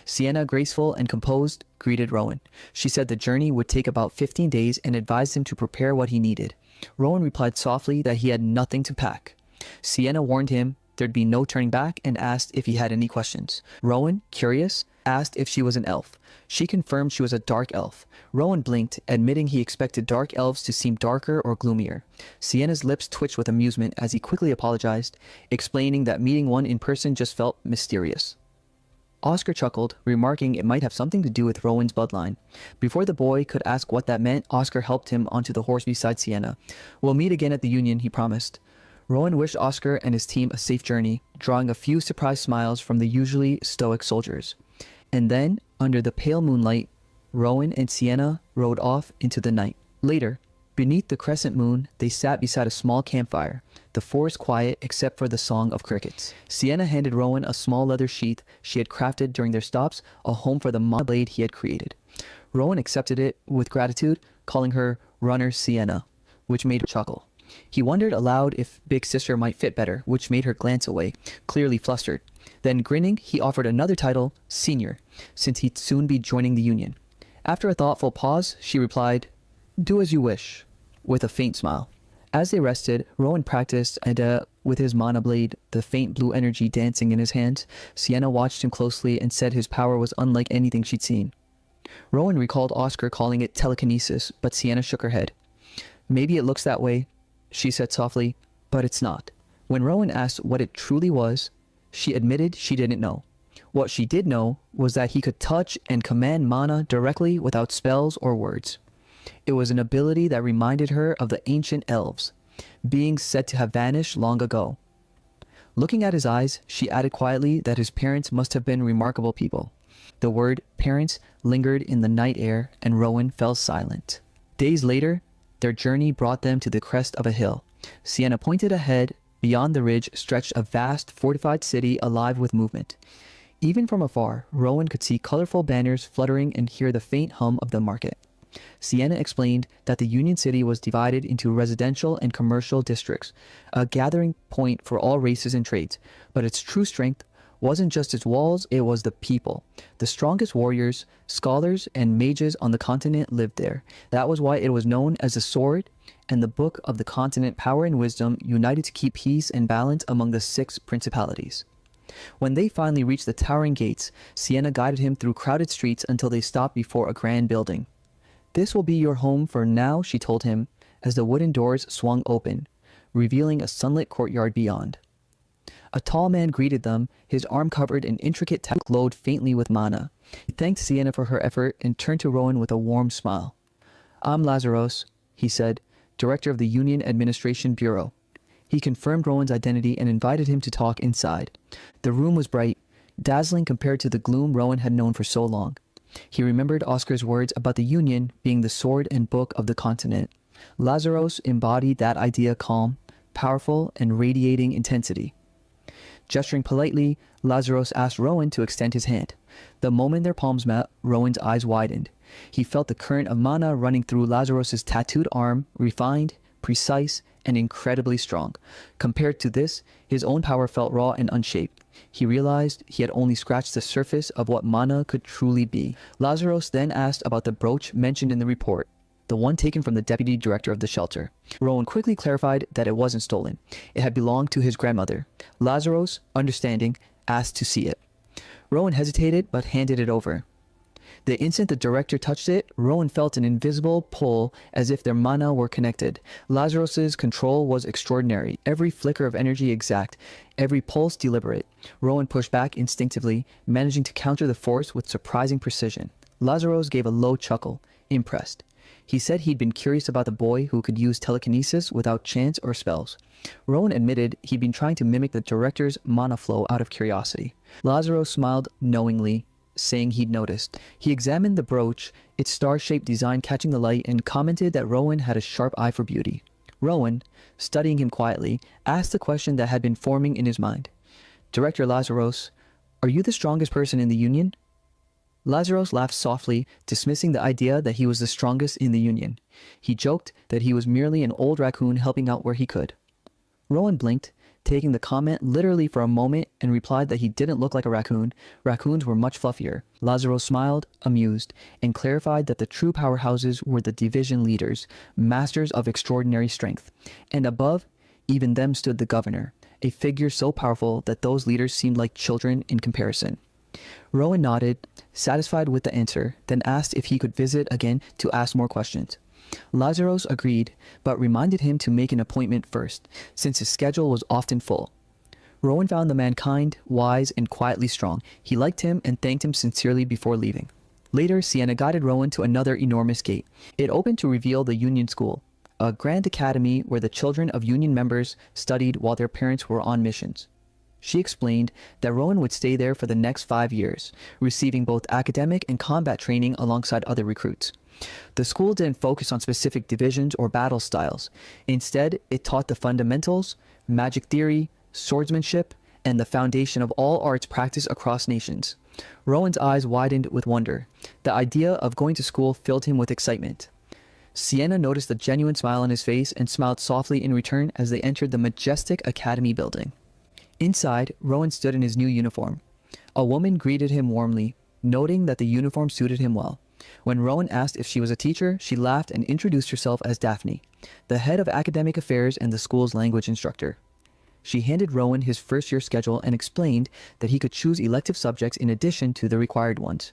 Sienna, graceful and composed, greeted Rowan. She said the journey would take about 15 days and advised him to prepare what he needed. Rowan replied softly that he had nothing to pack. Sienna warned him there'd be no turning back and asked if he had any questions. Rowan, curious, asked if she was an elf. She confirmed she was a dark elf. Rowan blinked, admitting he expected dark elves to seem darker or gloomier. Sienna's lips twitched with amusement as he quickly apologized, explaining that meeting one in person just felt mysterious. Oscar chuckled, remarking it might have something to do with Rowan's bloodline. Before the boy could ask what that meant, Oscar helped him onto the horse beside Sienna. We'll meet again at the Union, he promised. Rowan wished Oscar and his team a safe journey, drawing a few surprised smiles from the usually stoic soldiers. And then, under the pale moonlight, Rowan and Sienna rode off into the night. Later, beneath the crescent moon, they sat beside a small campfire, the forest quiet except for the song of crickets. Sienna handed Rowan a small leather sheath she had crafted during their stops, a home for the mana blade he had created. Rowan accepted it with gratitude, calling her Runner Sienna, which made her chuckle. He wondered aloud if Big Sister might fit better, which made her glance away, clearly flustered. Then, grinning, he offered another title, Senior, since he'd soon be joining the Union. After a thoughtful pause, she replied, Do as you wish, with a faint smile. As they rested, Rowan practiced, and with his mana blade, the faint blue energy dancing in his hands, Sienna watched him closely and said his power was unlike anything she'd seen. Rowan recalled Oscar calling it telekinesis, but Sienna shook her head. Maybe it looks that way, she said softly, but it's not. When Rowan asked what it truly was, she admitted she didn't know. What she did know was that he could touch and command mana directly without spells or words. It was an ability that reminded her of the ancient elves, beings said to have vanished long ago. Looking at his eyes, she added quietly that his parents must have been remarkable people. The word parents lingered in the night air, and Rowan fell silent. Days later, their journey brought them to the crest of a hill. Sienna pointed ahead. Beyond the ridge stretched a vast, fortified city alive with movement. Even from afar, Rowan could see colorful banners fluttering and hear the faint hum of the market. Sienna explained that the Union City was divided into residential and commercial districts, a gathering point for all races and trades, but its true strength wasn't just its walls, it was the people. The strongest warriors, scholars, and mages on the continent lived there. That was why it was known as the Sword and the Book of the Continent. Power and wisdom united to keep peace and balance among the 6 principalities. When they finally reached the towering gates, Sienna guided him through crowded streets until they stopped before a grand building. "This will be your home for now," she told him, as the wooden doors swung open, revealing a sunlit courtyard beyond. A tall man greeted them, his arm covered in intricate tattoos glowed faintly with mana. He thanked Sienna for her effort and turned to Rowan with a warm smile. "I'm Lazarus," he said, director of the Union Administration Bureau. He confirmed Rowan's identity and invited him to talk inside. The room was bright, dazzling compared to the gloom Rowan had known for so long. He remembered Oscar's words about the Union being the sword and book of the continent. Lazarus embodied that idea, calm, powerful, and radiating intensity. Gesturing politely, Lazarus asked Rowan to extend his hand. The moment their palms met, Rowan's eyes widened. He felt the current of mana running through Lazarus's tattooed arm, refined, precise, and incredibly strong. Compared to this, his own power felt raw and unshaped. He realized he had only scratched the surface of what mana could truly be. Lazarus then asked about the brooch mentioned in the report, the one taken from the deputy director of the shelter. Rowan quickly clarified that it wasn't stolen. It had belonged to his grandmother. Lazarus, understanding, asked to see it. Rowan hesitated but handed it over. The instant the director touched it, Rowan felt an invisible pull as if their mana were connected. Lazarus's control was extraordinary, every flicker of energy exact, every pulse deliberate. Rowan pushed back instinctively, managing to counter the force with surprising precision. Lazarus gave a low chuckle, impressed. He said he'd been curious about the boy who could use telekinesis without chants or spells. Rowan admitted he'd been trying to mimic the director's mana flow out of curiosity. Lazarus smiled knowingly, saying he'd noticed. He examined the brooch, its star-shaped design catching the light, and commented that Rowan had a sharp eye for beauty. Rowan, studying him quietly, asked the question that had been forming in his mind. "Director Lazarus, are you the strongest person in the Union?" Lazarus laughed softly, dismissing the idea that he was the strongest in the Union. He joked that he was merely an old raccoon helping out where he could. Rowan blinked, taking the comment literally for a moment, and replied that he didn't look like a raccoon. Raccoons were much fluffier. Lazarus smiled, amused, and clarified that the true powerhouses were the division leaders, masters of extraordinary strength. And above, even them stood the governor, a figure so powerful that those leaders seemed like children in comparison. Rowan nodded, satisfied with the answer, then asked if he could visit again to ask more questions. Lazarus agreed, but reminded him to make an appointment first, since his schedule was often full. Rowan found the man kind, wise, and quietly strong. He liked him and thanked him sincerely before leaving. Later, Sienna guided Rowan to another enormous gate. It opened to reveal the Union School, a grand academy where the children of Union members studied while their parents were on missions. She explained that Rowan would stay there for the next 5 years, receiving both academic and combat training alongside other recruits. The school didn't focus on specific divisions or battle styles. Instead, it taught the fundamentals, magic theory, swordsmanship, and the foundation of all arts practiced across nations. Rowan's eyes widened with wonder. The idea of going to school filled him with excitement. Sienna noticed a genuine smile on his face and smiled softly in return as they entered the majestic academy building. Inside, Rowan stood in his new uniform. A woman greeted him warmly, noting that the uniform suited him well. When Rowan asked if she was a teacher, she laughed and introduced herself as Daphne, the head of academic affairs and the school's language instructor. She handed Rowan his first-year schedule and explained that he could choose elective subjects in addition to the required ones.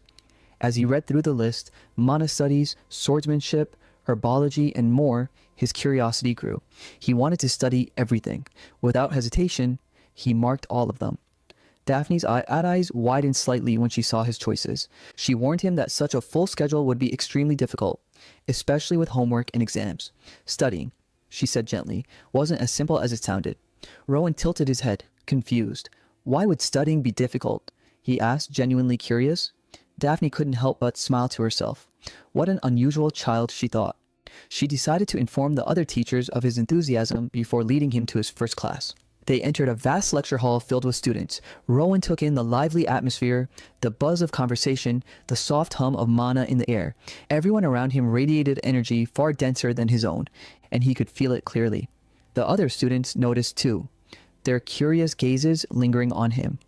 As he read through the list, mana studies, swordsmanship, herbology, and more, his curiosity grew. He wanted to study everything. Without hesitation, he marked all of them. Daphne's eyes widened slightly when she saw his choices. She warned him that such a full schedule would be extremely difficult, especially with homework and exams. Studying, she said gently, wasn't as simple as it sounded. Rowan tilted his head, confused. Why would studying be difficult? He asked, genuinely curious. Daphne couldn't help but smile to herself. What an unusual child, she thought. She decided to inform the other teachers of his enthusiasm before leading him to his first class. They entered a vast lecture hall filled with students. Rowan took in the lively atmosphere, the buzz of conversation, the soft hum of mana in the air. Everyone around him radiated energy far denser than his own, and he could feel it clearly. The other students noticed too, their curious gazes lingering on him.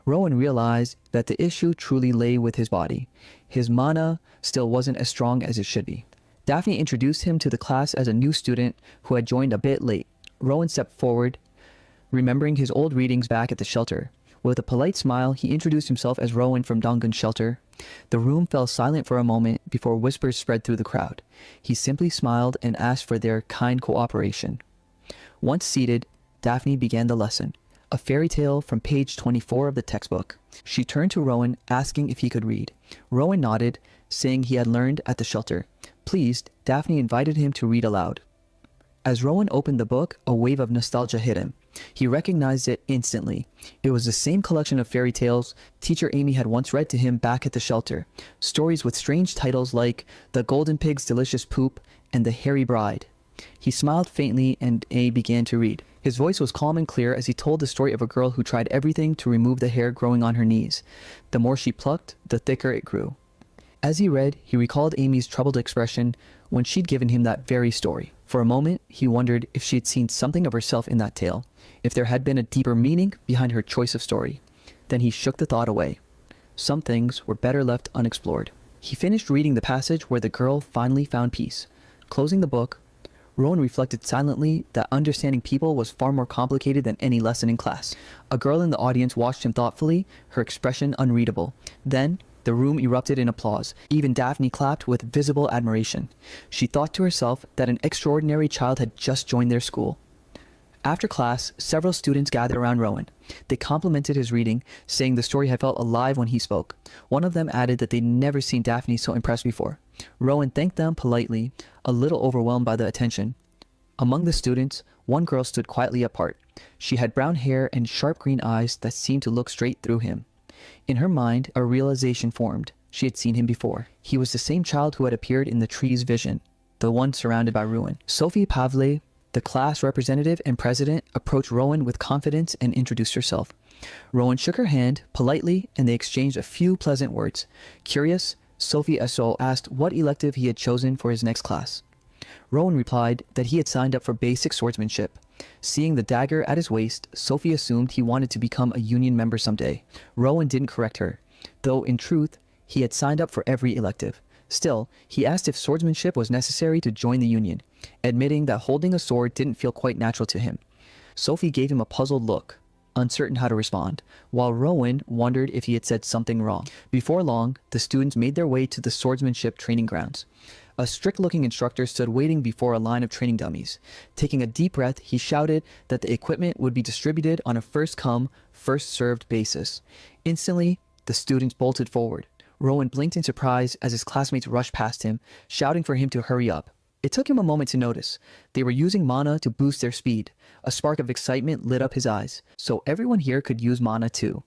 Rowan realized that the issue truly lay with his body. His mana still wasn't as strong as it should be. Daphne introduced him to the class as a new student who had joined a bit late. Rowan stepped forward, remembering his old readings back at the shelter. With a polite smile, he introduced himself as Rowan from Donggun's shelter. The room fell silent for a moment before whispers spread through the crowd. He simply smiled and asked for their kind cooperation. Once seated, Daphne began the lesson, a fairy tale from page 24 of the textbook. She turned to Rowan, asking if he could read. Rowan nodded, saying he had learned at the shelter. Pleased, Daphne invited him to read aloud. As Rowan opened the book, a wave of nostalgia hit him. He recognized it instantly. It was the same collection of fairy tales teacher Amy had once read to him back at the shelter. Stories with strange titles like The Golden Pig's Delicious Poop and The Hairy Bride. He smiled faintly and A began to read. His voice was calm and clear as he told the story of a girl who tried everything to remove the hair growing on her knees. The more she plucked, the thicker it grew. As he read, he recalled Amy's troubled expression when she'd given him that very story. For a moment, he wondered if she had seen something of herself in that tale, if there had been a deeper meaning behind her choice of story. Then he shook the thought away. Some things were better left unexplored. He finished reading the passage where the girl finally found peace. Closing the book, Rowan reflected silently that understanding people was far more complicated than any lesson in class. A girl in the audience watched him thoughtfully, her expression unreadable. Then, the room erupted in applause. Even Daphne clapped with visible admiration. She thought to herself that an extraordinary child had just joined their school. After class, several students gathered around Rowan. They complimented his reading, saying the story had felt alive when he spoke. One of them added that they'd never seen Daphne so impressed before. Rowan thanked them politely, a little overwhelmed by the attention. Among the students, one girl stood quietly apart. She had brown hair and sharp green eyes that seemed to look straight through him. In her mind, a realization formed. She had seen him before. He was the same child who had appeared in the tree's vision, the one surrounded by ruin. Sophie Pavle, the class representative and president, approached Rowan with confidence and introduced herself. Rowan shook her hand politely, and they exchanged a few pleasant words. Curious, Sophie Esso asked what elective he had chosen for his next class. Rowan replied that he had signed up for basic swordsmanship. Seeing the dagger at his waist, Sophie assumed he wanted to become a union member someday. Rowan didn't correct her, though in truth, he had signed up for every elective. Still, he asked if swordsmanship was necessary to join the union, admitting that holding a sword didn't feel quite natural to him. Sophie gave him a puzzled look, uncertain how to respond, while Rowan wondered if he had said something wrong. Before long, the students made their way to the swordsmanship training grounds. A strict-looking instructor stood waiting before a line of training dummies. Taking a deep breath, he shouted that the equipment would be distributed on a first-come, first-served basis. Instantly, the students bolted forward. Rowan blinked in surprise as his classmates rushed past him, shouting for him to hurry up. It took him a moment to notice. They were using mana to boost their speed. A spark of excitement lit up his eyes. So everyone here could use mana too.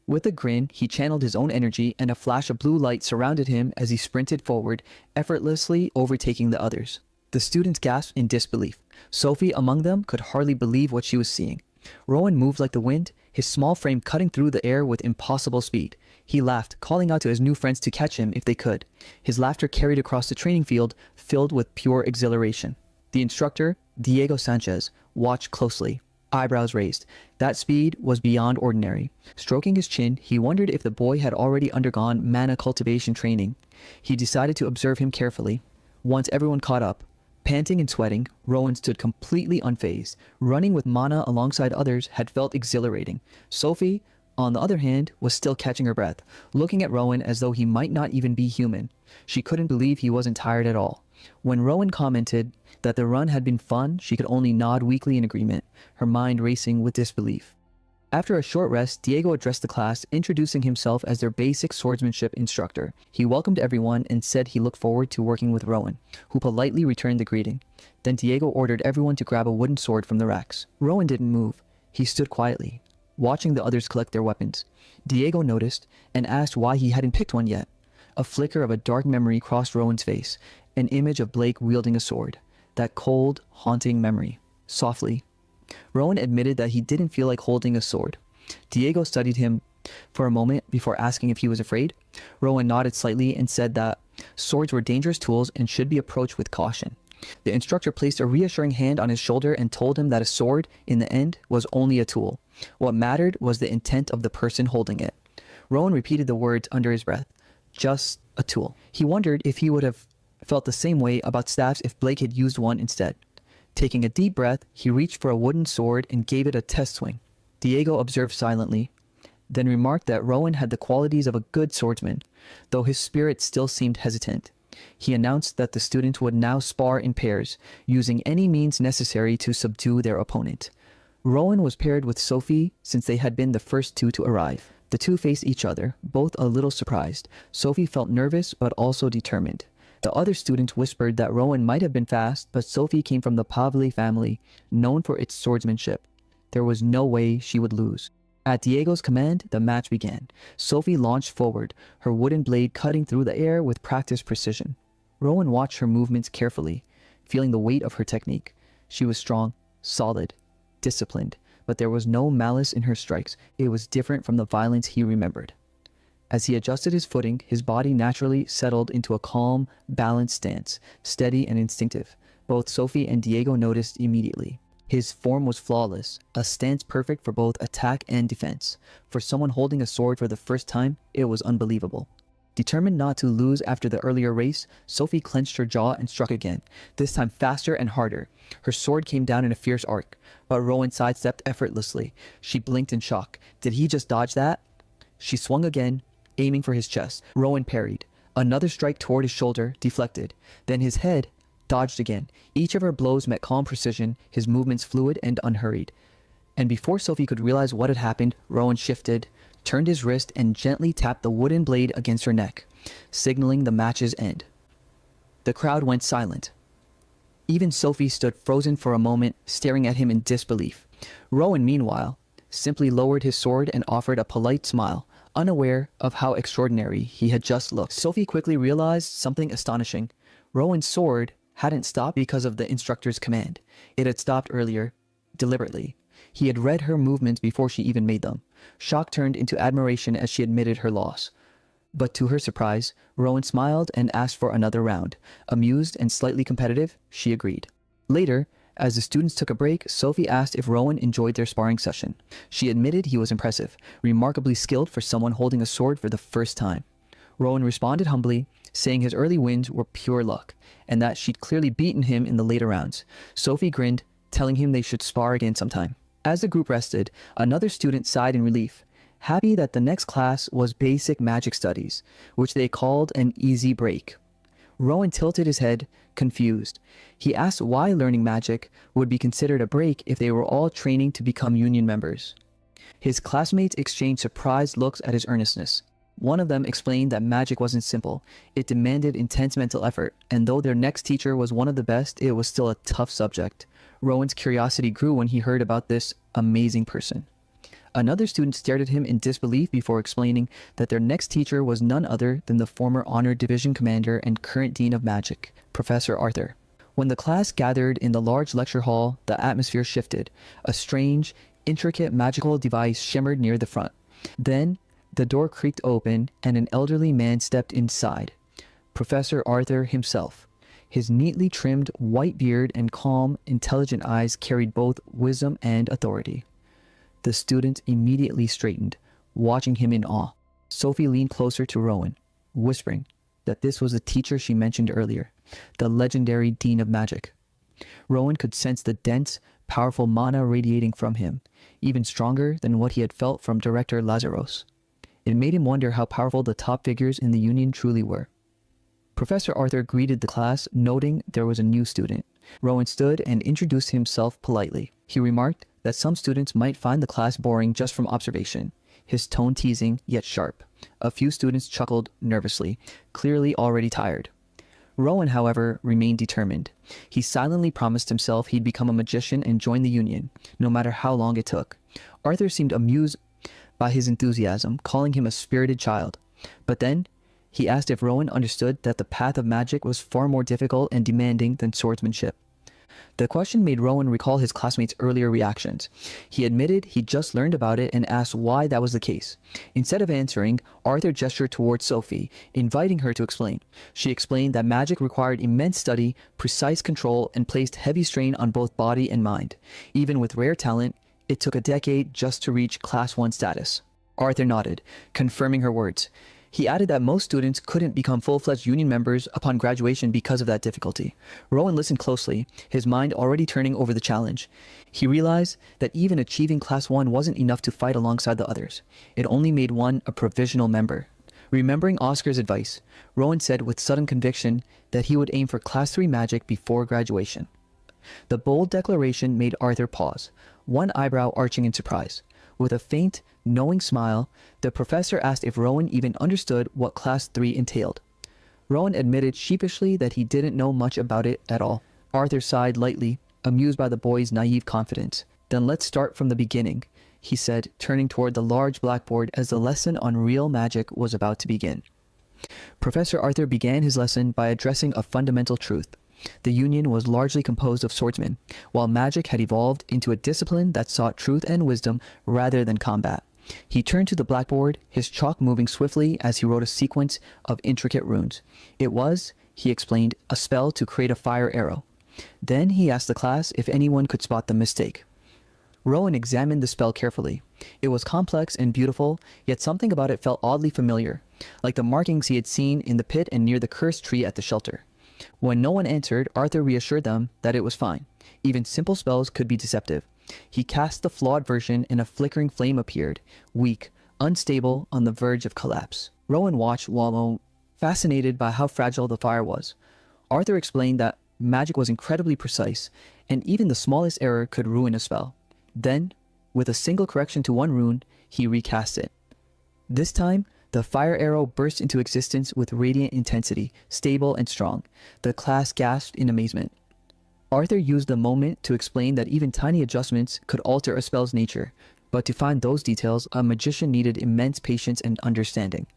With a grin, he channeled his own energy, and a flash of blue light surrounded him as he sprinted forward, effortlessly overtaking the others. The students gasped in disbelief. Sophie, among them, could hardly believe what she was seeing. Rowan moved like the wind, his small frame cutting through the air with impossible speed. He laughed, calling out to his new friends to catch him if they could. His laughter carried across the training field, filled with pure exhilaration. The instructor, Diego Sanchez, watched closely, eyebrows raised. That speed was beyond ordinary. Stroking his chin, he wondered if the boy had already undergone mana cultivation training. He decided to observe him carefully. Once everyone caught up, panting and sweating, Rowan stood completely unfazed. Running with mana alongside others had felt exhilarating. Sophie, on the other hand, was still catching her breath, looking at Rowan as though he might not even be human. She couldn't believe he wasn't tired at all. When Rowan commented that the run had been fun, she could only nod weakly in agreement, her mind racing with disbelief. After a short rest, Diego addressed the class, introducing himself as their basic swordsmanship instructor. He welcomed everyone and said he looked forward to working with Rowan, who politely returned the greeting. Then Diego ordered everyone to grab a wooden sword from the racks. Rowan didn't move. He stood quietly, watching the others collect their weapons. Diego noticed and asked why he hadn't picked one yet. A flicker of a dark memory crossed Rowan's face, an image of Blake wielding a sword. That cold, haunting memory. Softly, Rowan admitted that he didn't feel like holding a sword. Diego studied him for a moment before asking if he was afraid. Rowan nodded slightly and said that swords were dangerous tools and should be approached with caution. The instructor placed a reassuring hand on his shoulder and told him that a sword, in the end, was only a tool. What mattered was the intent of the person holding it. Rowan repeated the words under his breath. Just a tool. He wondered if he would have felt the same way about staffs if Blake had used one instead. Taking a deep breath, he reached for a wooden sword and gave it a test swing. Diego observed silently, then remarked that Rowan had the qualities of a good swordsman, though his spirit still seemed hesitant. He announced that the students would now spar in pairs, using any means necessary to subdue their opponent. Rowan was paired with Sophie since they had been the first two to arrive. The two faced each other, both a little surprised. Sophie felt nervous but also determined. The other students whispered that Rowan might have been fast, but Sophie came from the Pavley family, known for its swordsmanship. There was no way she would lose. At Diego's command, the match began. Sophie launched forward, her wooden blade cutting through the air with practiced precision. Rowan watched her movements carefully, feeling the weight of her technique. She was strong, solid, disciplined, but there was no malice in her strikes. It was different from the violence he remembered. As he adjusted his footing, his body naturally settled into a calm, balanced stance, steady and instinctive. Both Sophie and Diego noticed immediately. His form was flawless, a stance perfect for both attack and defense. For someone holding a sword for the first time, it was unbelievable. Determined not to lose after the earlier race, Sophie clenched her jaw and struck again, this time faster and harder. Her sword came down in a fierce arc, but Rowan sidestepped effortlessly. She blinked in shock. Did he just dodge that? She swung again, aiming for his chest. Rowan parried. Another strike toward his shoulder, deflected. Then his head dodged again. Each of her blows met calm precision, his movements fluid and unhurried. And before Sophie could realize what had happened, Rowan shifted, turned his wrist, and gently tapped the wooden blade against her neck, signaling the match's end. The crowd went silent. Even Sophie stood frozen for a moment, staring at him in disbelief. Rowan, meanwhile, simply lowered his sword and offered a polite smile, unaware of how extraordinary he had just looked. Sophie quickly realized something astonishing. Rowan's sword hadn't stopped because of the instructor's command. It had stopped earlier, deliberately. He had read her movements before she even made them. Shock turned into admiration as she admitted her loss. But to her surprise, Rowan smiled and asked for another round. Amused and slightly competitive, she agreed. Later, as the students took a break, Sophie asked if Rowan enjoyed their sparring session. She admitted he was impressive, remarkably skilled for someone holding a sword for the first time. Rowan responded humbly, saying his early wins were pure luck, and that she'd clearly beaten him in the later rounds. Sophie grinned, telling him they should spar again sometime. As the group rested, another student sighed in relief, happy that the next class was basic magic studies, which they called an easy break. Rowan tilted his head, confused. He asked why learning magic would be considered a break if they were all training to become union members. His classmates exchanged surprised looks at his earnestness. One of them explained that magic wasn't simple. It demanded intense mental effort, and though their next teacher was one of the best, it was still a tough subject. Rowan's curiosity grew when he heard about this amazing person. Another student stared at him in disbelief before explaining that their next teacher was none other than the former Honored Division Commander and current Dean of Magic, Professor Arthur. When the class gathered in the large lecture hall, the atmosphere shifted. A strange, intricate magical device shimmered near the front. Then, the door creaked open and an elderly man stepped inside. Professor Arthur himself. His neatly trimmed white beard and calm, intelligent eyes carried both wisdom and authority. The students immediately straightened, watching him in awe. Sophie leaned closer to Rowan, whispering that this was the teacher she mentioned earlier, the legendary Dean of Magic. Rowan could sense the dense, powerful mana radiating from him, even stronger than what he had felt from Director Lazaros. It made him wonder how powerful the top figures in the Union truly were. Professor Arthur greeted the class, noting there was a new student. Rowan stood and introduced himself politely. He remarked that some students might find the class boring just from observation, his tone teasing yet sharp. A few students chuckled nervously, clearly already tired. Rowan, however, remained determined. He silently promised himself he'd become a magician and join the union, no matter how long it took. Arthur seemed amused by his enthusiasm, calling him a spirited child. But then, he asked if Rowan understood that the path of magic was far more difficult and demanding than swordsmanship. The question made Rowan recall his classmates' earlier reactions. He admitted he'd just learned about it and asked why that was the case. Instead of answering, Arthur gestured towards Sophie, inviting her to explain. She explained that magic required immense study, precise control, and placed heavy strain on both body and mind. Even with rare talent, it took a decade just to reach Class 1 status. Arthur nodded, confirming her words. He added that most students couldn't become full-fledged union members upon graduation because of that difficulty. Rowan listened closely, his mind already turning over the challenge. He realized that even achieving Class 1 wasn't enough to fight alongside the others. It only made one a provisional member. Remembering Oscar's advice, Rowan said with sudden conviction that he would aim for Class 3 magic before graduation. The bold declaration made Arthur pause, one eyebrow arching in surprise. With a faint, knowing smile, the professor asked if Rowan even understood what Class 3 entailed. Rowan admitted sheepishly that he didn't know much about it at all. Arthur sighed lightly, amused by the boy's naive confidence. Then let's start from the beginning, he said, turning toward the large blackboard as the lesson on real magic was about to begin. Professor Arthur began his lesson by addressing a fundamental truth. The Union was largely composed of swordsmen, while magic had evolved into a discipline that sought truth and wisdom rather than combat. He turned to the blackboard, his chalk moving swiftly as he wrote a sequence of intricate runes. It was, he explained, a spell to create a fire arrow. Then he asked the class if anyone could spot the mistake. Rowan examined the spell carefully. It was complex and beautiful, yet something about it felt oddly familiar, like the markings he had seen in the pit and near the cursed tree at the shelter. When no one answered, Arthur reassured them that it was fine. Even simple spells could be deceptive. He cast the flawed version and a flickering flame appeared, weak, unstable, on the verge of collapse. Rowan watched while fascinated by how fragile the fire was. Arthur explained that magic was incredibly precise, and even the smallest error could ruin a spell. Then, with a single correction to one rune, he recast it. This time, the fire arrow burst into existence with radiant intensity, stable and strong. The class gasped in amazement. Arthur used the moment to explain that even tiny adjustments could alter a spell's nature, but to find those details, a magician needed immense patience and understanding.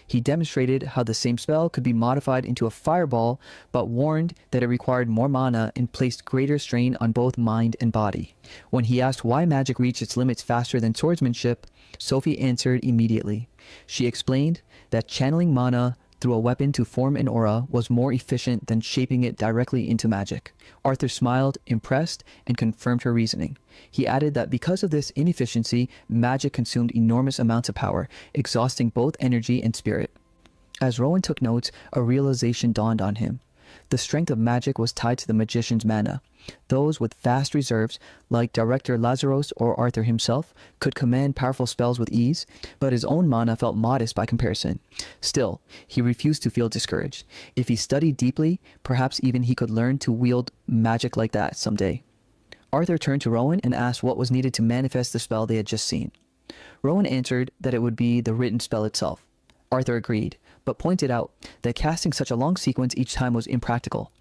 He demonstrated how the same spell could be modified into a fireball, but warned that it required more mana and placed greater strain on both mind and body. When he asked why magic reached its limits faster than swordsmanship, Sophie answered immediately. She explained that channeling mana through a weapon to form an aura was more efficient than shaping it directly into magic. Arthur smiled, impressed, and confirmed her reasoning. He added that because of this inefficiency, magic consumed enormous amounts of power, exhausting both energy and spirit. As Rowan took notes, a realization dawned on him. The strength of magic was tied to the magician's mana. Those with vast reserves, like Director Lazarus or Arthur himself, could command powerful spells with ease, but his own mana felt modest by comparison. Still, he refused to feel discouraged. If he studied deeply, perhaps even he could learn to wield magic like that someday. Arthur turned to Rowan and asked what was needed to manifest the spell they had just seen. Rowan answered that it would be the written spell itself. Arthur agreed, but pointed out that casting such a long sequence each time was impractical.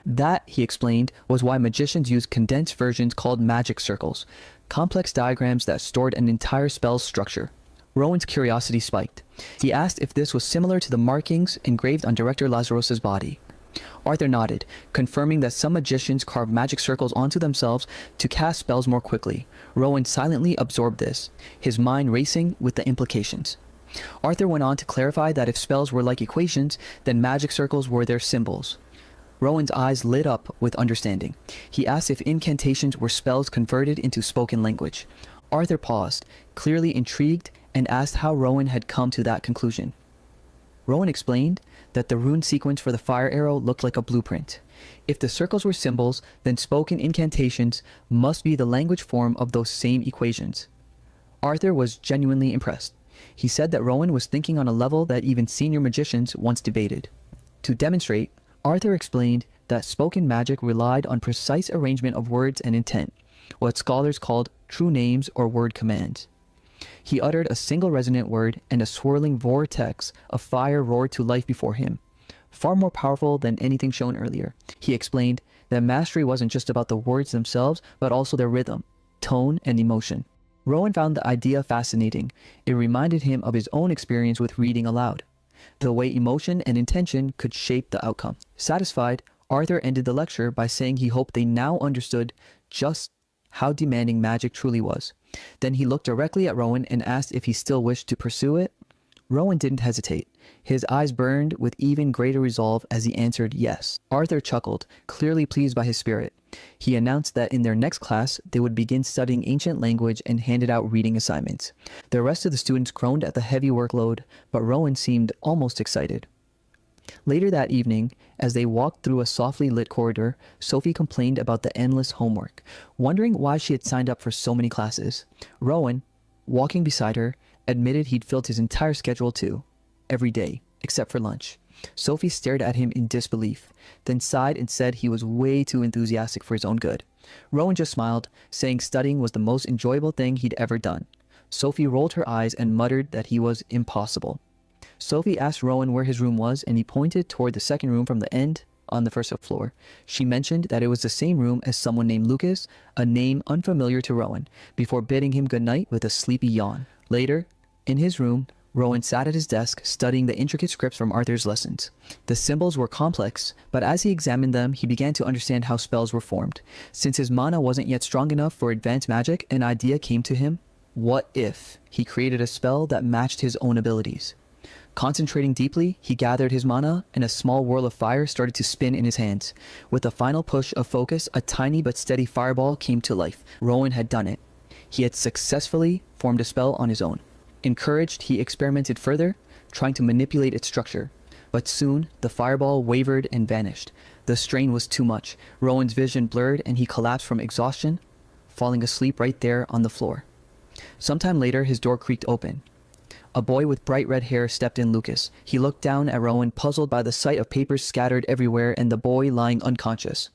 That, he explained, was why magicians used condensed versions called magic circles, complex diagrams that stored an entire spell's structure. Rowan's curiosity spiked. He asked if this was similar to the markings engraved on Director Lazarus's body. Arthur nodded, confirming that some magicians carved magic circles onto themselves to cast spells more quickly. Rowan silently absorbed this, his mind racing with the implications. Arthur went on to clarify that if spells were like equations, then magic circles were their symbols. Rowan's eyes lit up with understanding. He asked if incantations were spells converted into spoken language. Arthur paused, clearly intrigued, and asked how Rowan had come to that conclusion. Rowan explained that the rune sequence for the fire arrow looked like a blueprint. If the circles were symbols, then spoken incantations must be the language form of those same equations. Arthur was genuinely impressed. He said that Rowan was thinking on a level that even senior magicians once debated. To demonstrate, Arthur explained that spoken magic relied on precise arrangement of words and intent, what scholars called true names or word commands. He uttered a single resonant word, and a swirling vortex of fire roared to life before him, far more powerful than anything shown earlier. He explained that mastery wasn't just about the words themselves, but also their rhythm, tone, and emotion. Rowan found the idea fascinating. It reminded him of his own experience with reading aloud, the way emotion and intention could shape the outcome. Satisfied, Arthur ended the lecture by saying he hoped they now understood just how demanding magic truly was. Then he looked directly at Rowan and asked if he still wished to pursue it. Rowan didn't hesitate. His eyes burned with even greater resolve as he answered yes. Arthur chuckled, clearly pleased by his spirit. He announced that in their next class, they would begin studying ancient language and handed out reading assignments. The rest of the students groaned at the heavy workload, but Rowan seemed almost excited. Later that evening, as they walked through a softly lit corridor, Sophie complained about the endless homework, wondering why she had signed up for so many classes. Rowan, walking beside her, admitted he'd filled his entire schedule too, every day, except for lunch. Sophie stared at him in disbelief, then sighed and said he was way too enthusiastic for his own good. Rowan just smiled, saying studying was the most enjoyable thing he'd ever done. Sophie rolled her eyes and muttered that he was impossible. Sophie asked Rowan where his room was, and he pointed toward the second room from the end on the first floor. She mentioned that it was the same room as someone named Lucas, a name unfamiliar to Rowan, before bidding him good night with a sleepy yawn. Later, in his room, Rowan sat at his desk studying the intricate scripts from Arthur's lessons. The symbols were complex, but as he examined them, he began to understand how spells were formed. Since his mana wasn't yet strong enough for advanced magic, an idea came to him. What if he created a spell that matched his own abilities? Concentrating deeply, he gathered his mana, and a small whirl of fire started to spin in his hands. With a final push of focus, a tiny but steady fireball came to life. Rowan had done it. He had successfully formed a spell on his own. Encouraged, he experimented further, trying to manipulate its structure. But soon, the fireball wavered and vanished. The strain was too much. Rowan's vision blurred, and he collapsed from exhaustion, falling asleep right there on the floor. Sometime later, his door creaked open. A boy with bright red hair stepped in. Lucas. He looked down at Rowan, puzzled by the sight of papers scattered everywhere and the boy lying unconscious.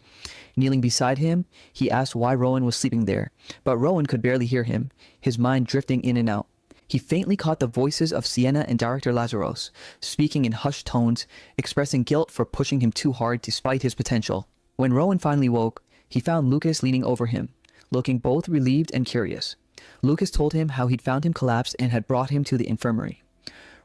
Kneeling beside him, he asked why Rowan was sleeping there, but Rowan could barely hear him, his mind drifting in and out. He faintly caught the voices of Sienna and Director Lazaros, speaking in hushed tones, expressing guilt for pushing him too hard despite his potential. When Rowan finally woke, he found Lucas leaning over him, looking both relieved and curious. Lucas told him how he'd found him collapsed and had brought him to the infirmary.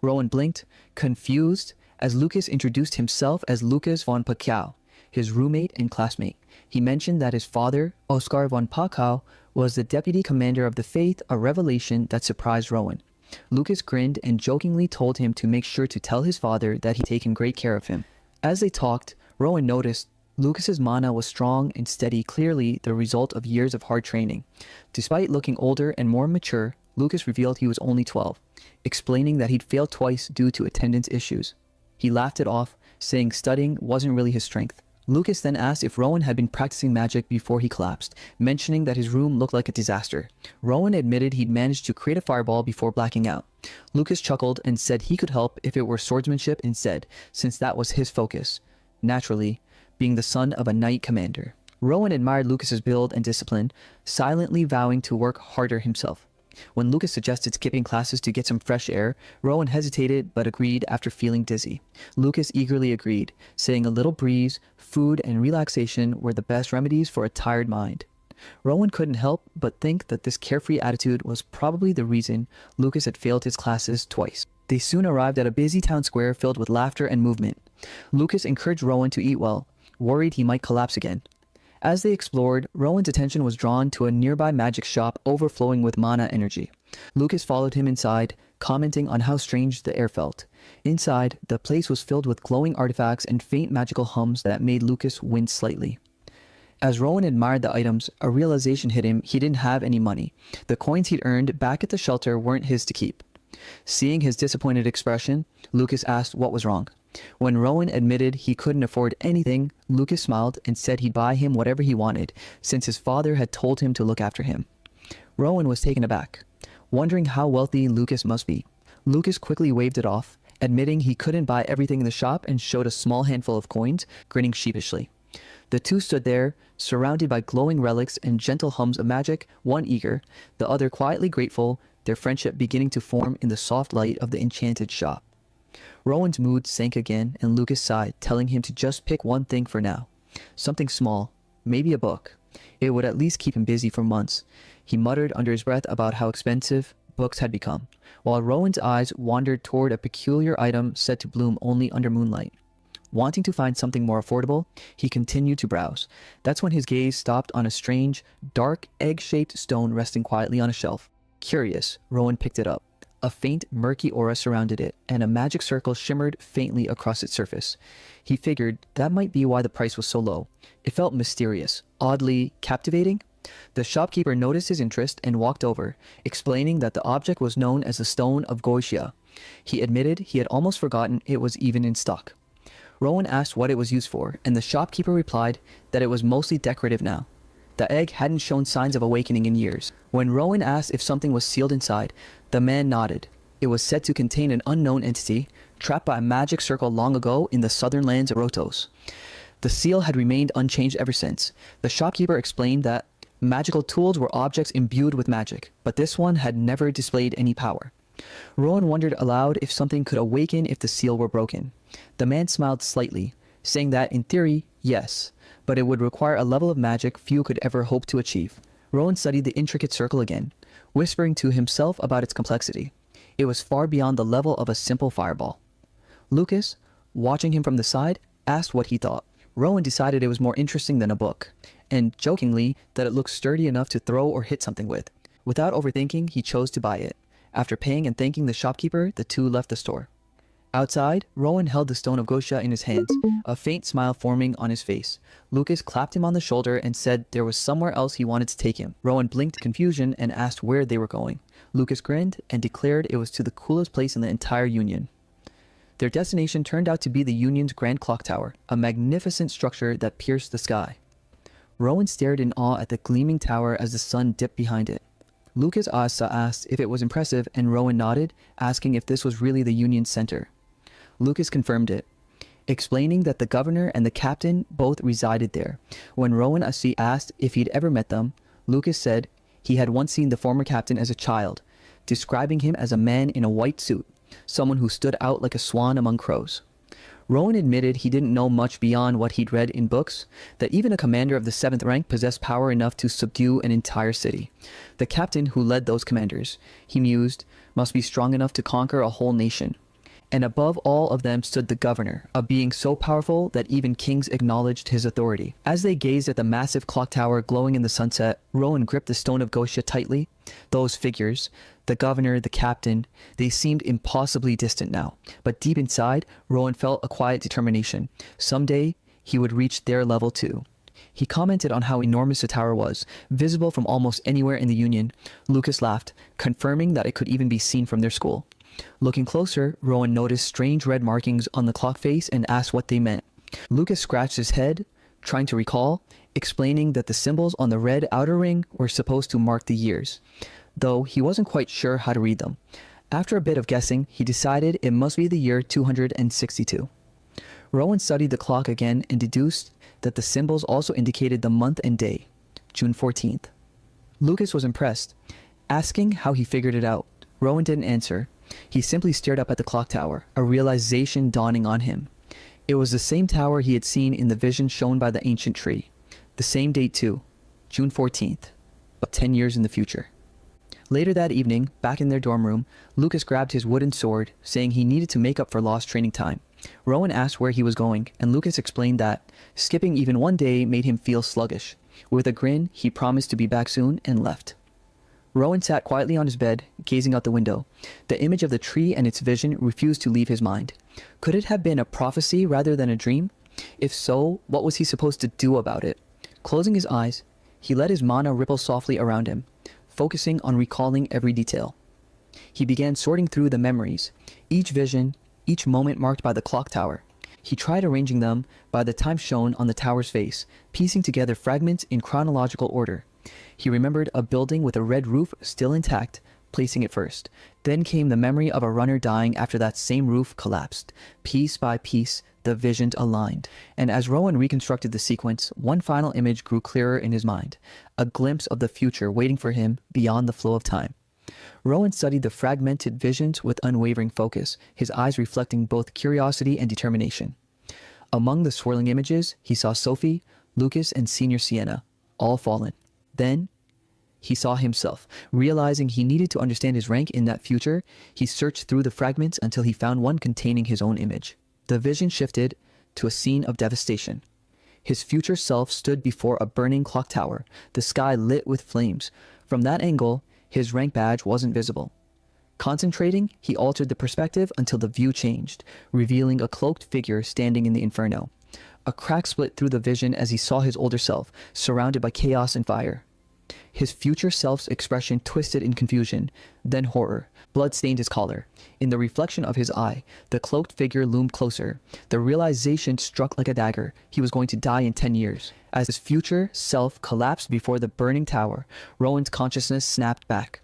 Rowan blinked, confused, as Lucas introduced himself as Lucas von Pacau, his roommate and classmate. He mentioned that his father, Oskar von Pacau, was the deputy commander of the faith, a revelation that surprised Rowan. Lucas grinned and jokingly told him to make sure to tell his father that he'd taken great care of him. As they talked, Rowan noticed Lucas's mana was strong and steady, clearly the result of years of hard training. Despite looking older and more mature, Lucas revealed he was only 12, explaining that he'd failed twice due to attendance issues. He laughed it off, saying studying wasn't really his strength. Lucas then asked if Rowan had been practicing magic before he collapsed, mentioning that his room looked like a disaster. Rowan admitted he'd managed to create a fireball before blacking out. Lucas chuckled and said he could help if it were swordsmanship instead, since that was his focus. Naturally, being the son of a knight commander. Rowan admired Lucas's build and discipline, silently vowing to work harder himself. When Lucas suggested skipping classes to get some fresh air, Rowan hesitated but agreed after feeling dizzy. Lucas eagerly agreed, saying a little breeze, food, and relaxation were the best remedies for a tired mind. Rowan couldn't help but think that this carefree attitude was probably the reason Lucas had failed his classes twice. They soon arrived at a busy town square filled with laughter and movement. Lucas encouraged Rowan to eat well, worried he might collapse again. As they explored, Rowan's attention was drawn to a nearby magic shop overflowing with mana energy. Lucas followed him inside, commenting on how strange the air felt. Inside, the place was filled with glowing artifacts and faint magical hums that made Lucas wince slightly. As Rowan admired the items, a realization hit him he didn't have any money. The coins he'd earned back at the shelter weren't his to keep. Seeing his disappointed expression, Lucas asked what was wrong. When Rowan admitted he couldn't afford anything, Lucas smiled and said he'd buy him whatever he wanted, since his father had told him to look after him. Rowan was taken aback, wondering how wealthy Lucas must be. Lucas quickly waved it off, admitting he couldn't buy everything in the shop and showed a small handful of coins, grinning sheepishly. The two stood there, surrounded by glowing relics and gentle hums of magic, one eager, the other quietly grateful, their friendship beginning to form in the soft light of the enchanted shop. Rowan's mood sank again, and Lucas sighed, telling him to just pick one thing for now. Something small, maybe a book. It would at least keep him busy for months. He muttered under his breath about how expensive books had become, while Rowan's eyes wandered toward a peculiar item said to bloom only under moonlight. Wanting to find something more affordable, he continued to browse. That's when his gaze stopped on a strange, dark, egg-shaped stone resting quietly on a shelf. Curious, Rowan picked it up. A faint, murky aura surrounded it, and a magic circle shimmered faintly across its surface. He figured that might be why the price was so low. It felt mysterious, oddly captivating. The shopkeeper noticed his interest and walked over, explaining that the object was known as the Stone of Goetia. He admitted he had almost forgotten it was even in stock. Rowan asked what it was used for, and the shopkeeper replied that it was mostly decorative now. The egg hadn't shown signs of awakening in years. When Rowan asked if something was sealed inside, the man nodded. It was said to contain an unknown entity, trapped by a magic circle long ago in the southern lands of Rotos. The seal had remained unchanged ever since. The shopkeeper explained that magical tools were objects imbued with magic, but this one had never displayed any power. Rowan wondered aloud if something could awaken if the seal were broken. The man smiled slightly, saying that in theory, yes, but it would require a level of magic few could ever hope to achieve. Rowan studied the intricate circle again, whispering to himself about its complexity. It was far beyond the level of a simple fireball. Lucas, watching him from the side, asked what he thought. Rowan decided it was more interesting than a book, and jokingly that it looked sturdy enough to throw or hit something with. Without overthinking, he chose to buy it. After paying and thanking the shopkeeper, the two left the store. Outside, Rowan held the Stone of Goetia in his hands, a faint smile forming on his face. Lucas clapped him on the shoulder and said there was somewhere else he wanted to take him. Rowan blinked confusion and asked where they were going. Lucas grinned and declared it was to the coolest place in the entire Union. Their destination turned out to be the Union's Grand Clock Tower, a magnificent structure that pierced the sky. Rowan stared in awe at the gleaming tower as the sun dipped behind it. Lucas asked if it was impressive, and Rowan nodded, asking if this was really the Union's center. Lucas confirmed it, explaining that the governor and the captain both resided there. When Rowan asked if he'd ever met them, Lucas said he had once seen the former captain as a child, describing him as a man in a white suit, someone who stood out like a swan among crows. Rowan admitted he didn't know much beyond what he'd read in books, that even a commander of the 7th rank possessed power enough to subdue an entire city. The captain who led those commanders, he mused, must be strong enough to conquer a whole nation. And above all of them stood the governor, a being so powerful that even kings acknowledged his authority. As they gazed at the massive clock tower glowing in the sunset, Rowan gripped the Stone of Goetia tightly. Those figures, the governor, the captain, they seemed impossibly distant now. But deep inside, Rowan felt a quiet determination. Someday, he would reach their level too. He commented on how enormous the tower was, visible from almost anywhere in the Union. Lucas laughed, confirming that it could even be seen from their school. Looking closer, Rowan noticed strange red markings on the clock face and asked what they meant. Lucas scratched his head, trying to recall, explaining that the symbols on the red outer ring were supposed to mark the years, though he wasn't quite sure how to read them. After a bit of guessing, he decided it must be the year 262. Rowan studied the clock again and deduced that the symbols also indicated the month and day, June 14th. Lucas was impressed, asking how he figured it out. Rowan didn't answer. He simply stared up at the clock tower, a realization dawning on him. It was the same tower he had seen in the vision shown by the ancient tree. The same date too, June 14th, but 10 years in the future. Later that evening, back in their dorm room, Lucas grabbed his wooden sword, saying he needed to make up for lost training time. Rowan asked where he was going, and Lucas explained that skipping even one day made him feel sluggish. With a grin, he promised to be back soon and left. Rowan sat quietly on his bed, gazing out the window. The image of the tree and its vision refused to leave his mind. Could it have been a prophecy rather than a dream? If so, what was he supposed to do about it? Closing his eyes, he let his mana ripple softly around him, focusing on recalling every detail. He began sorting through the memories, each vision, each moment marked by the clock tower. He tried arranging them by the time shown on the tower's face, piecing together fragments in chronological order. He remembered a building with a red roof still intact, placing it first. Then came the memory of a runner dying after that same roof collapsed. Piece by piece, the visions aligned. And as Rowan reconstructed the sequence, one final image grew clearer in his mind, a glimpse of the future waiting for him beyond the flow of time. Rowan studied the fragmented visions with unwavering focus, his eyes reflecting both curiosity and determination. Among the swirling images, he saw Sophie, Lucas, and Senior Sienna, all fallen. Then he saw himself. Realizing he needed to understand his rank in that future, he searched through the fragments until he found one containing his own image. The vision shifted to a scene of devastation. His future self stood before a burning clock tower, the sky lit with flames. From that angle, his rank badge wasn't visible. Concentrating, he altered the perspective until the view changed, revealing a cloaked figure standing in the inferno. A crack split through the vision as he saw his older self, surrounded by chaos and fire. His future self's expression twisted in confusion, then horror. Blood stained his collar. In the reflection of his eye, the cloaked figure loomed closer. The realization struck like a dagger. He was going to die in 10 years. As his future self collapsed before the burning tower, Rowan's consciousness snapped back.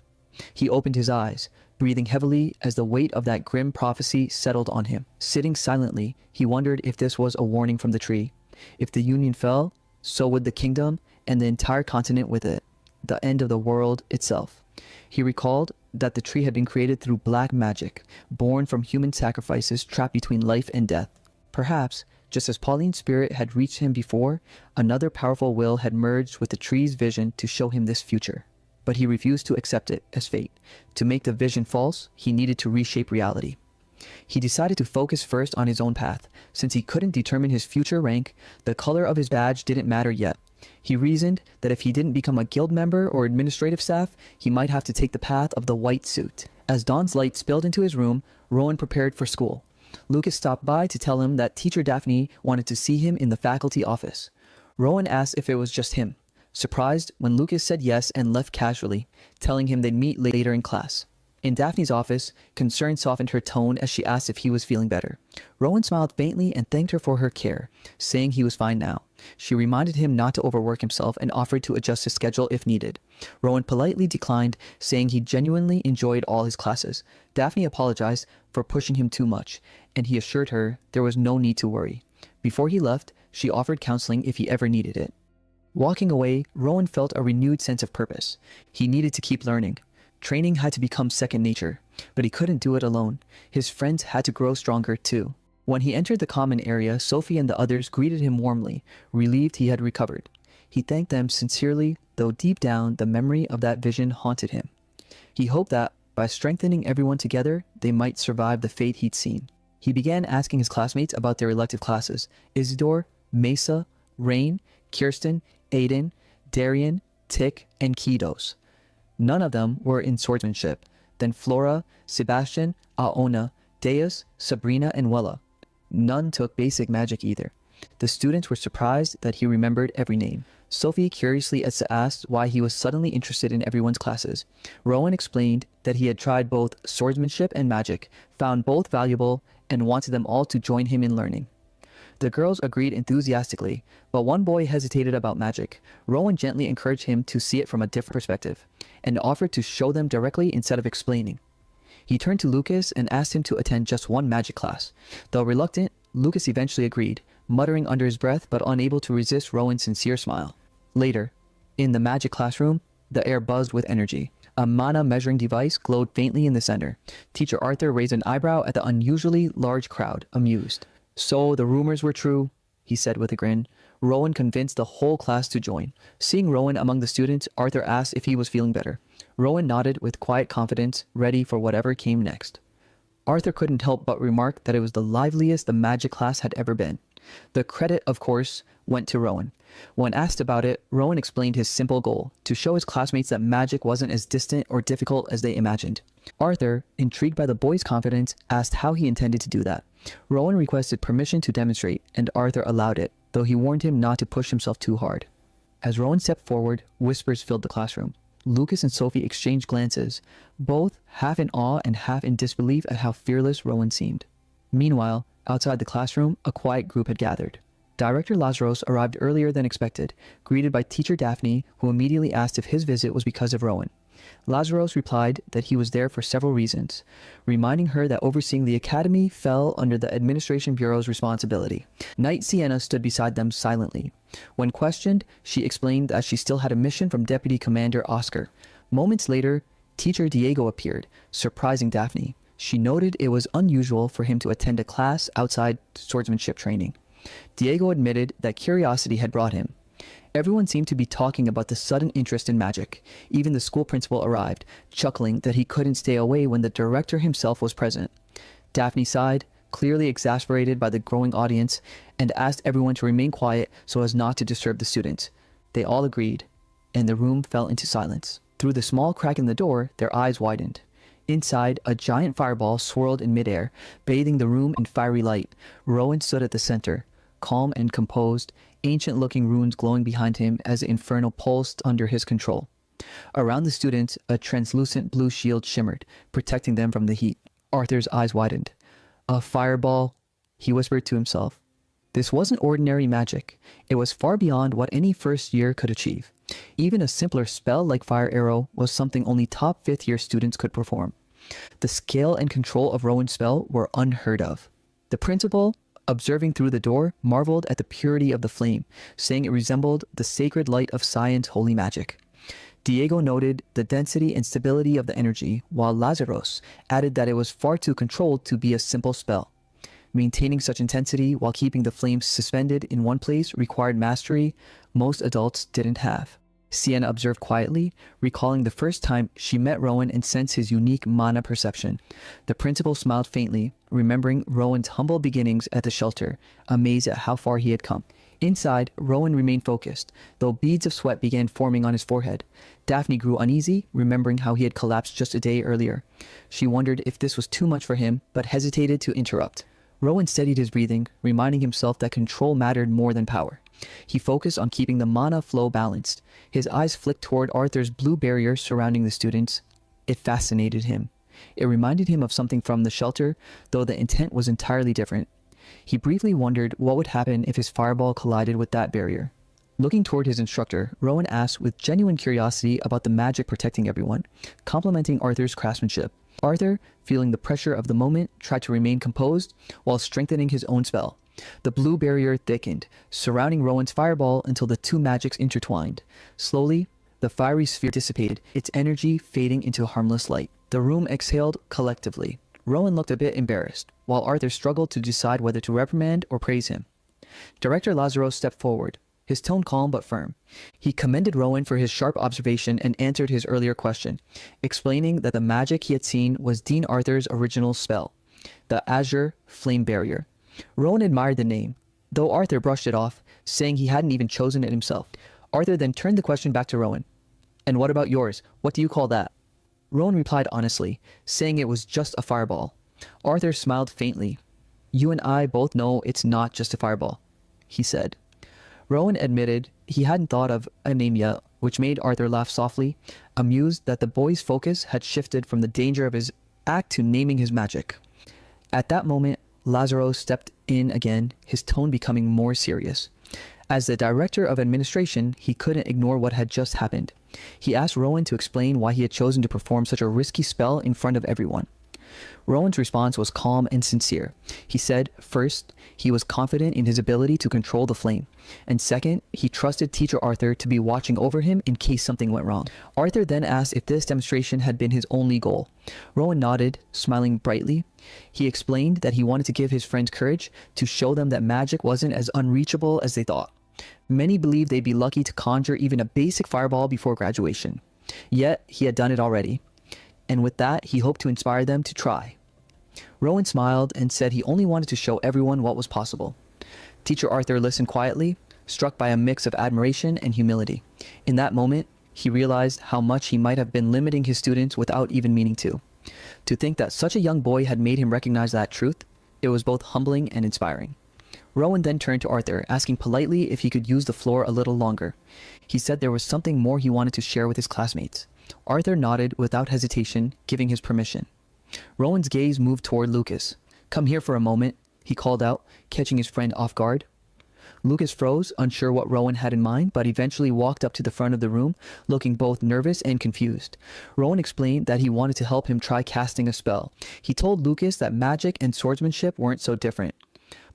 He opened his eyes, breathing heavily as the weight of that grim prophecy settled on him. Sitting silently, he wondered if this was a warning from the tree. If the Union fell, so would the kingdom and the entire continent with it. The end of the world itself. He recalled that the tree had been created through black magic, born from human sacrifices trapped between life and death. Perhaps, just as Pauline's spirit had reached him before, another powerful will had merged with the tree's vision to show him this future. But he refused to accept it as fate. To make the vision false, he needed to reshape reality. He decided to focus first on his own path. Since he couldn't determine his future rank, the color of his badge didn't matter yet. He reasoned that if he didn't become a guild member or administrative staff, he might have to take the path of the white suit. As dawn's light spilled into his room, Rowan prepared for school. Lucas stopped by to tell him that teacher Daphne wanted to see him in the faculty office. Rowan asked if it was just him, surprised when Lucas said yes and left casually, telling him they'd meet later in class. In Daphne's office, concern softened her tone as she asked if he was feeling better. Rowan smiled faintly and thanked her for her care, saying he was fine now. She reminded him not to overwork himself and offered to adjust his schedule if needed. Rowan politely declined, saying he genuinely enjoyed all his classes. Daphne apologized for pushing him too much, and he assured her there was no need to worry. Before he left, she offered counseling if he ever needed it. Walking away, Rowan felt a renewed sense of purpose. He needed to keep learning. Training had to become second nature, but he couldn't do it alone. His friends had to grow stronger too. When he entered the common area, Sophie and the others greeted him warmly, relieved he had recovered. He thanked them sincerely, though deep down the memory of that vision haunted him. He hoped that, by strengthening everyone together, they might survive the fate he'd seen. He began asking his classmates about their elective classes. Isidore, Mesa, Rain, Kirsten, Aiden, Darian, Tick, and Kidos. None of them were in swordsmanship. Then Flora, Sebastian, Aona, Deus, Sabrina, and Wella. None took basic magic either. The students were surprised that he remembered every name. Sophie curiously asked why he was suddenly interested in everyone's classes. Rowan explained that he had tried both swordsmanship and magic, found both valuable, and wanted them all to join him in learning. The girls agreed enthusiastically, but one boy hesitated about magic. Rowan gently encouraged him to see it from a different perspective, and offered to show them directly instead of explaining. He turned to Lucas and asked him to attend just one magic class. Though reluctant, Lucas eventually agreed, muttering under his breath but unable to resist Rowan's sincere smile. Later, in the magic classroom, the air buzzed with energy. A mana measuring device glowed faintly in the center. Teacher Arthur raised an eyebrow at the unusually large crowd, amused. "So the rumors were true," he said with a grin. Rowan convinced the whole class to join. Seeing Rowan among the students, Arthur asked if he was feeling better. Rowan nodded with quiet confidence, ready for whatever came next. Arthur couldn't help but remark that it was the liveliest the magic class had ever been. The credit, of course, went to Rowan. When asked about it, Rowan explained his simple goal, to show his classmates that magic wasn't as distant or difficult as they imagined. Arthur, intrigued by the boy's confidence, asked how he intended to do that. Rowan requested permission to demonstrate, and Arthur allowed it, though he warned him not to push himself too hard. As Rowan stepped forward, whispers filled the classroom. Lucas and Sophie exchanged glances, both half in awe and half in disbelief at how fearless Rowan seemed. Meanwhile, outside the classroom, a quiet group had gathered. Director Lazarus arrived earlier than expected, greeted by teacher Daphne, who immediately asked if his visit was because of Rowan. Lazaros replied that he was there for several reasons, reminding her that overseeing the academy fell under the Administration Bureau's responsibility. Knight Sienna stood beside them silently. When questioned, she explained that she still had a mission from Deputy Commander Oscar. Moments later, Teacher Diego appeared, surprising Daphne. She noted it was unusual for him to attend a class outside swordsmanship training. Diego admitted that curiosity had brought him. Everyone seemed to be talking about the sudden interest in magic. Even the school principal arrived, chuckling that he couldn't stay away when the director himself was present. Daphne sighed, clearly exasperated by the growing audience, and asked everyone to remain quiet so as not to disturb the students. They all agreed, and the room fell into silence. Through the small crack in the door, their eyes widened. Inside, a giant fireball swirled in midair, bathing the room in fiery light. Rowan stood at the center, calm and composed, ancient-looking runes glowing behind him as the inferno pulsed under his control. Around the students, a translucent blue shield shimmered, protecting them from the heat. Arthur's eyes widened. A fireball, he whispered to himself. This wasn't ordinary magic. It was far beyond what any first year could achieve. Even a simpler spell like Fire Arrow was something only top 5th year students could perform. The scale and control of Rowan's spell were unheard of. The principal, observing through the door, marveled at the purity of the flame, saying it resembled the sacred light of science holy magic. Diego noted the density and stability of the energy, while Lazaros added that it was far too controlled to be a simple spell. Maintaining such intensity while keeping the flames suspended in one place required mastery most adults didn't have. Sienna observed quietly, recalling the first time she met Rowan and sensed his unique mana perception. The principal smiled faintly, remembering Rowan's humble beginnings at the shelter, amazed at how far he had come. Inside, Rowan remained focused, though beads of sweat began forming on his forehead. Daphne grew uneasy, remembering how he had collapsed just a day earlier. She wondered if this was too much for him, but hesitated to interrupt. Rowan steadied his breathing, reminding himself that control mattered more than power. He focused on keeping the mana flow balanced. His eyes flicked toward Arthur's blue barrier surrounding the students. It fascinated him. It reminded him of something from the shelter, though the intent was entirely different. He briefly wondered what would happen if his fireball collided with that barrier. Looking toward his instructor, Rowan asked with genuine curiosity about the magic protecting everyone, complimenting Arthur's craftsmanship. Arthur, feeling the pressure of the moment, tried to remain composed while strengthening his own spell. The blue barrier thickened, surrounding Rowan's fireball until the two magics intertwined. Slowly, the fiery sphere dissipated, its energy fading into harmless light. The room exhaled collectively. Rowan looked a bit embarrassed, while Arthur struggled to decide whether to reprimand or praise him. Director Lazaros stepped forward, his tone calm but firm. He commended Rowan for his sharp observation and answered his earlier question, explaining that the magic he had seen was Dean Arthur's original spell, the Azure Flame Barrier. Rowan admired the name, though Arthur brushed it off, saying he hadn't even chosen it himself. Arthur then turned the question back to Rowan. "And what about yours? What do you call that?" Rowan replied honestly, saying it was just a fireball. Arthur smiled faintly. "You and I both know it's not just a fireball," he said. Rowan admitted he hadn't thought of a name yet, which made Arthur laugh softly, amused that the boy's focus had shifted from the danger of his act to naming his magic. At that moment, Lazaros stepped in again, his tone becoming more serious. As the director of administration, he couldn't ignore what had just happened. He asked Rowan to explain why he had chosen to perform such a risky spell in front of everyone. Rowan's response was calm and sincere. He said, first, he was confident in his ability to control the flame, and second, he trusted Teacher Arthur to be watching over him in case something went wrong. Arthur then asked if this demonstration had been his only goal. Rowan nodded, smiling brightly. He explained that he wanted to give his friends courage, to show them that magic wasn't as unreachable as they thought. Many believed they'd be lucky to conjure even a basic fireball before graduation. Yet, he had done it already. And with that, he hoped to inspire them to try. Rowan smiled and said he only wanted to show everyone what was possible. Teacher Arthur listened quietly, struck by a mix of admiration and humility. In that moment, he realized how much he might have been limiting his students without even meaning to. To think that such a young boy had made him recognize that truth, it was both humbling and inspiring. Rowan then turned to Arthur, asking politely if he could use the floor a little longer. He said there was something more he wanted to share with his classmates. Arthur nodded without hesitation, giving his permission. Rowan's gaze moved toward Lucas. "Come here for a moment," he called out, catching his friend off guard. Lucas froze, unsure what Rowan had in mind, but eventually walked up to the front of the room, looking both nervous and confused. Rowan explained that he wanted to help him try casting a spell. He told Lucas that magic and swordsmanship weren't so different.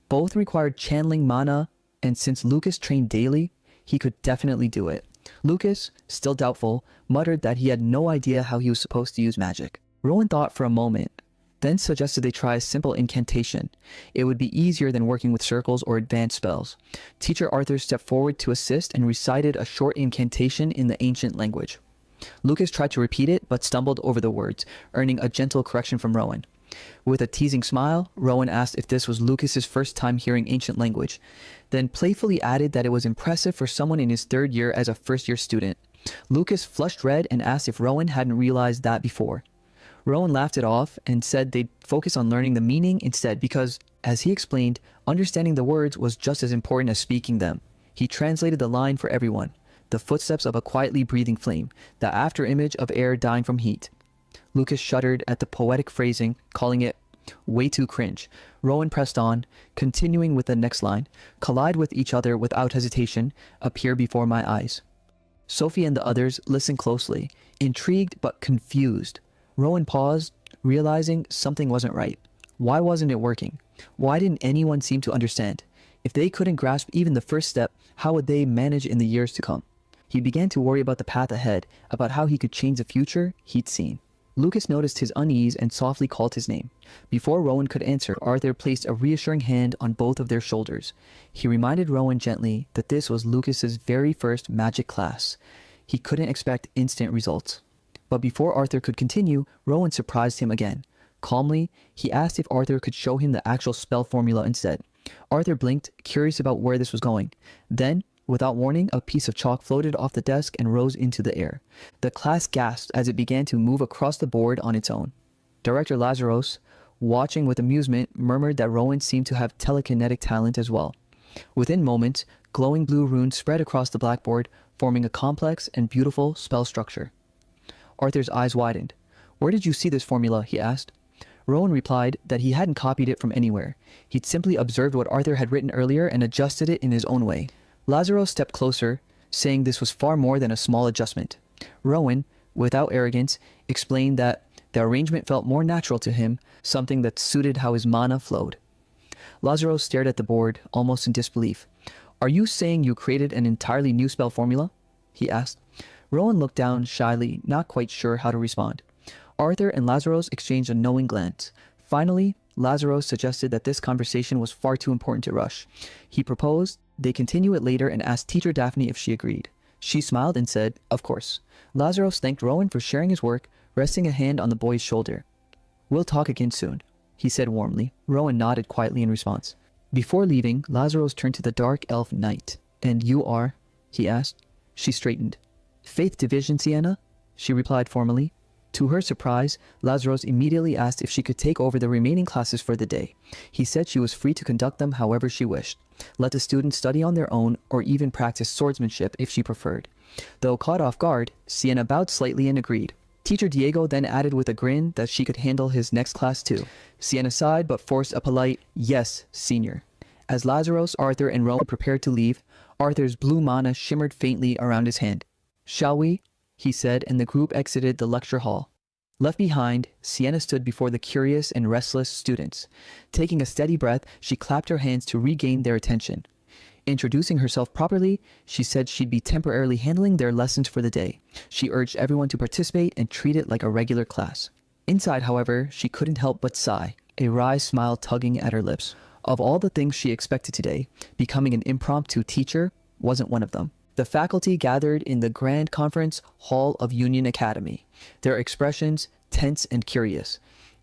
Both required channeling mana, and since Lucas trained daily, he could definitely do it. Lucas, still doubtful, muttered that he had no idea how he was supposed to use magic. Rowan thought for a moment, then suggested they try a simple incantation. It would be easier than working with circles or advanced spells. Teacher Arthur stepped forward to assist and recited a short incantation in the ancient language. Lucas tried to repeat it, but stumbled over the words, earning a gentle correction from Rowan. With a teasing smile, Rowan asked if this was Lucas's first time hearing ancient language, then playfully added that it was impressive for someone in his third year as a first-year student. Lucas flushed red and asked if Rowan hadn't realized that before. Rowan laughed it off and said they'd focus on learning the meaning instead because, as he explained, understanding the words was just as important as speaking them. He translated the line for everyone: the footsteps of a quietly breathing flame, the after-image of air dying from heat. Lucas shuddered at the poetic phrasing, calling it way too cringe. Rowan pressed on, continuing with the next line: collide with each other without hesitation, appear before my eyes. Sophie and the others listened closely, intrigued but confused. Rowan paused, realizing something wasn't right. Why wasn't it working? Why didn't anyone seem to understand? If they couldn't grasp even the first step, how would they manage in the years to come? He began to worry about the path ahead, about how he could change the future he'd seen. Lucas noticed his unease and softly called his name. Before Rowan could answer, Arthur placed a reassuring hand on both of their shoulders. He reminded Rowan gently that this was Lucas's very first magic class. He couldn't expect instant results. But before Arthur could continue, Rowan surprised him again. Calmly, he asked if Arthur could show him the actual spell formula instead. Arthur blinked, curious about where this was going. Then, without warning, a piece of chalk floated off the desk and rose into the air. The class gasped as it began to move across the board on its own. Director Lazarus, watching with amusement, murmured that Rowan seemed to have telekinetic talent as well. Within moments, glowing blue runes spread across the blackboard, forming a complex and beautiful spell structure. Arthur's eyes widened. "Where did you see this formula?" he asked. Rowan replied that he hadn't copied it from anywhere. He'd simply observed what Arthur had written earlier and adjusted it in his own way. Lazarus stepped closer, saying this was far more than a small adjustment. Rowan, without arrogance, explained that the arrangement felt more natural to him, something that suited how his mana flowed. Lazarus stared at the board, almost in disbelief. "Are you saying you created an entirely new spell formula?" he asked. Rowan looked down shyly, not quite sure how to respond. Arthur and Lazarus exchanged a knowing glance. Finally, Lazarus suggested that this conversation was far too important to rush. He proposed they continue it later and asked Teacher Daphne if she agreed. She smiled and said, "Of course." Lazarus thanked Rowan for sharing his work, resting a hand on the boy's shoulder. "We'll talk again soon," he said warmly. Rowan nodded quietly in response. Before leaving, Lazarus turned to the dark elf knight. "And you are?" he asked. She straightened. "Faith Division, Sienna," she replied formally. To her surprise, Lazarus immediately asked if she could take over the remaining classes for the day. He said she was free to conduct them however she wished. Let the students study on their own or even practice swordsmanship if she preferred. Though caught off guard, Sienna bowed slightly and agreed. Teacher Diego then added with a grin that she could handle his next class too. Sienna sighed but forced a polite, "Yes, senior." As Lazarus, Arthur, and Rowan prepared to leave, Arthur's blue mana shimmered faintly around his hand. "Shall we?" he said, and the group exited the lecture hall. Left behind, Sienna stood before the curious and restless students. Taking a steady breath, she clapped her hands to regain their attention. Introducing herself properly, she said she'd be temporarily handling their lessons for the day. She urged everyone to participate and treat it like a regular class. Inside, however, she couldn't help but sigh, a wry smile tugging at her lips. Of all the things she expected today, becoming an impromptu teacher wasn't one of them. The faculty gathered in the grand conference hall of Union Academy, their expressions tense and curious.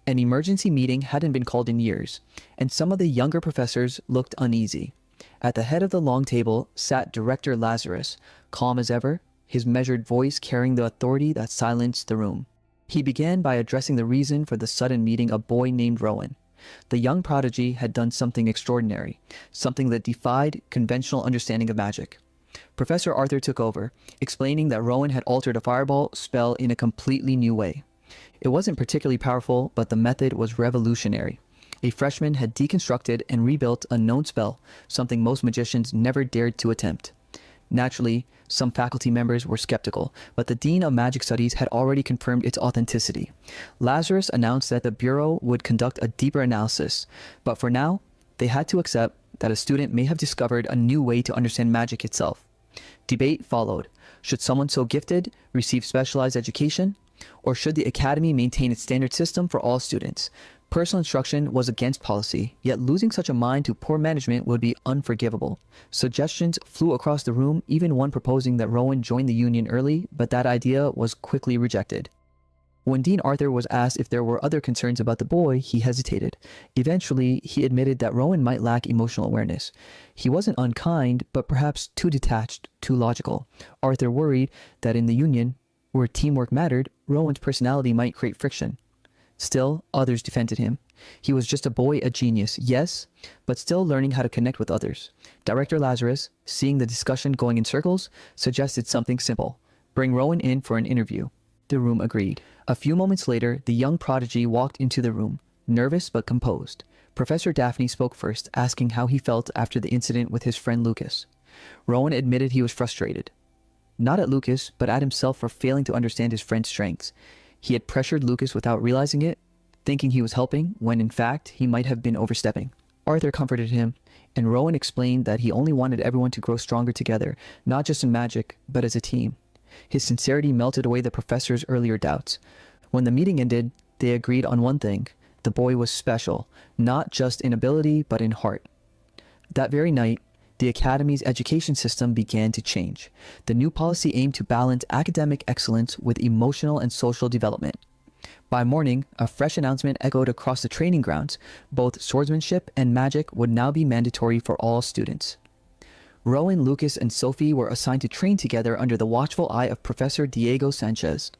An emergency meeting hadn't been called in years, and some of the younger professors looked uneasy. At the head of the long table sat Director Lazarus, calm as ever, his measured voice carrying the authority that silenced the room. He began by addressing the reason for the sudden meeting, a boy named Rowan. The young prodigy had done something extraordinary, something that defied conventional understanding of magic. Professor Arthur took over, explaining that Rowan had altered a fireball spell in a completely new way. It wasn't particularly powerful, but the method was revolutionary. A freshman had deconstructed and rebuilt a known spell, something most magicians never dared to attempt. Naturally, some faculty members were skeptical, but the Dean of Magic Studies had already confirmed its authenticity. Lazarus announced that the Bureau would conduct a deeper analysis, but for now, they had to accept that a student may have discovered a new way to understand magic itself. Debate followed. Should someone so gifted receive specialized education, or should the academy maintain its standard system for all students? Personal instruction was against policy, yet losing such a mind to poor management would be unforgivable. Suggestions flew across the room, even one proposing that Rowan join the union early, but that idea was quickly rejected. When Dean Arthur was asked if there were other concerns about the boy, he hesitated. Eventually, he admitted that Rowan might lack emotional awareness. He wasn't unkind, but perhaps too detached, too logical. Arthur worried that in the union, where teamwork mattered, Rowan's personality might create friction. Still, others defended him. He was just a boy, a genius, yes, but still learning how to connect with others. Director Lazarus, seeing the discussion going in circles, suggested something simple. Bring Rowan in for an interview. The room agreed. A few moments later, the young prodigy walked into the room, nervous but composed. Professor Daphne spoke first, asking how he felt after the incident with his friend Lucas. Rowan admitted he was frustrated. Not at Lucas, but at himself for failing to understand his friend's strengths. He had pressured Lucas without realizing it, thinking he was helping, when in fact he might have been overstepping. Arthur comforted him, and Rowan explained that he only wanted everyone to grow stronger together, not just in magic, but as a team. His sincerity melted away the professor's earlier doubts. When the meeting ended, they agreed on one thing. The boy was special, not just in ability, but in heart. That very night, the Academy's education system began to change. The new policy aimed to balance academic excellence with emotional and social development. By morning, a fresh announcement echoed across the training grounds. Both swordsmanship and magic would now be mandatory for all students. Rowan, Lucas, and Sophie were assigned to train together under the watchful eye of Professor Diego Sanchez.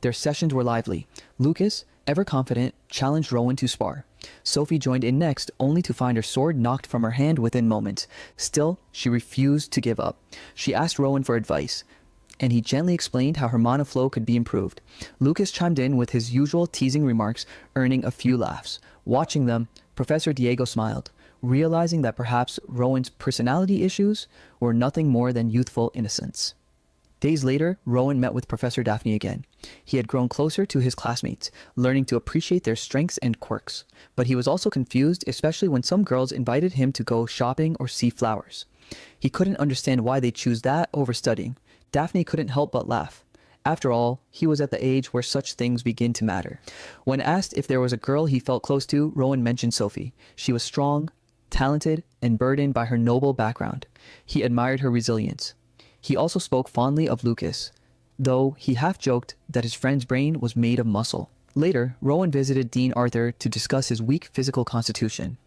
Their sessions were lively. Lucas, ever confident, challenged Rowan to spar. Sophie joined in next, only to find her sword knocked from her hand within moments. Still, she refused to give up. She asked Rowan for advice, and he gently explained how her mana flow could be improved. Lucas chimed in with his usual teasing remarks, earning a few laughs. Watching them, Professor Diego smiled, realizing that perhaps Rowan's personality issues were nothing more than youthful innocence. Days later, Rowan met with Professor Daphne again. He had grown closer to his classmates, learning to appreciate their strengths and quirks. But he was also confused, especially when some girls invited him to go shopping or see flowers. He couldn't understand why they'd choose that over studying. Daphne couldn't help but laugh. After all, he was at the age where such things begin to matter. When asked if there was a girl he felt close to, Rowan mentioned Sophie. She was strong, talented, and burdened by her noble background. He admired her resilience. He also spoke fondly of Lucas, though he half-joked that his friend's brain was made of muscle. Later, Rowan visited Dean Arthur to discuss his weak physical constitution.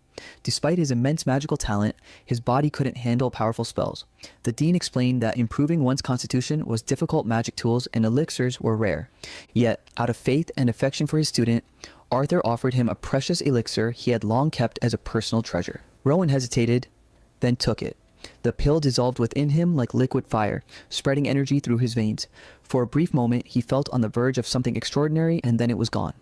Despite his immense magical talent, his body couldn't handle powerful spells. The dean explained that improving one's constitution was difficult. Magic tools and elixirs were rare. Yet, out of faith and affection for his student, Arthur offered him a precious elixir he had long kept as a personal treasure. Rowan hesitated, then took it. The pill dissolved within him like liquid fire, spreading energy through his veins. For a brief moment, he felt on the verge of something extraordinary, and then it was gone.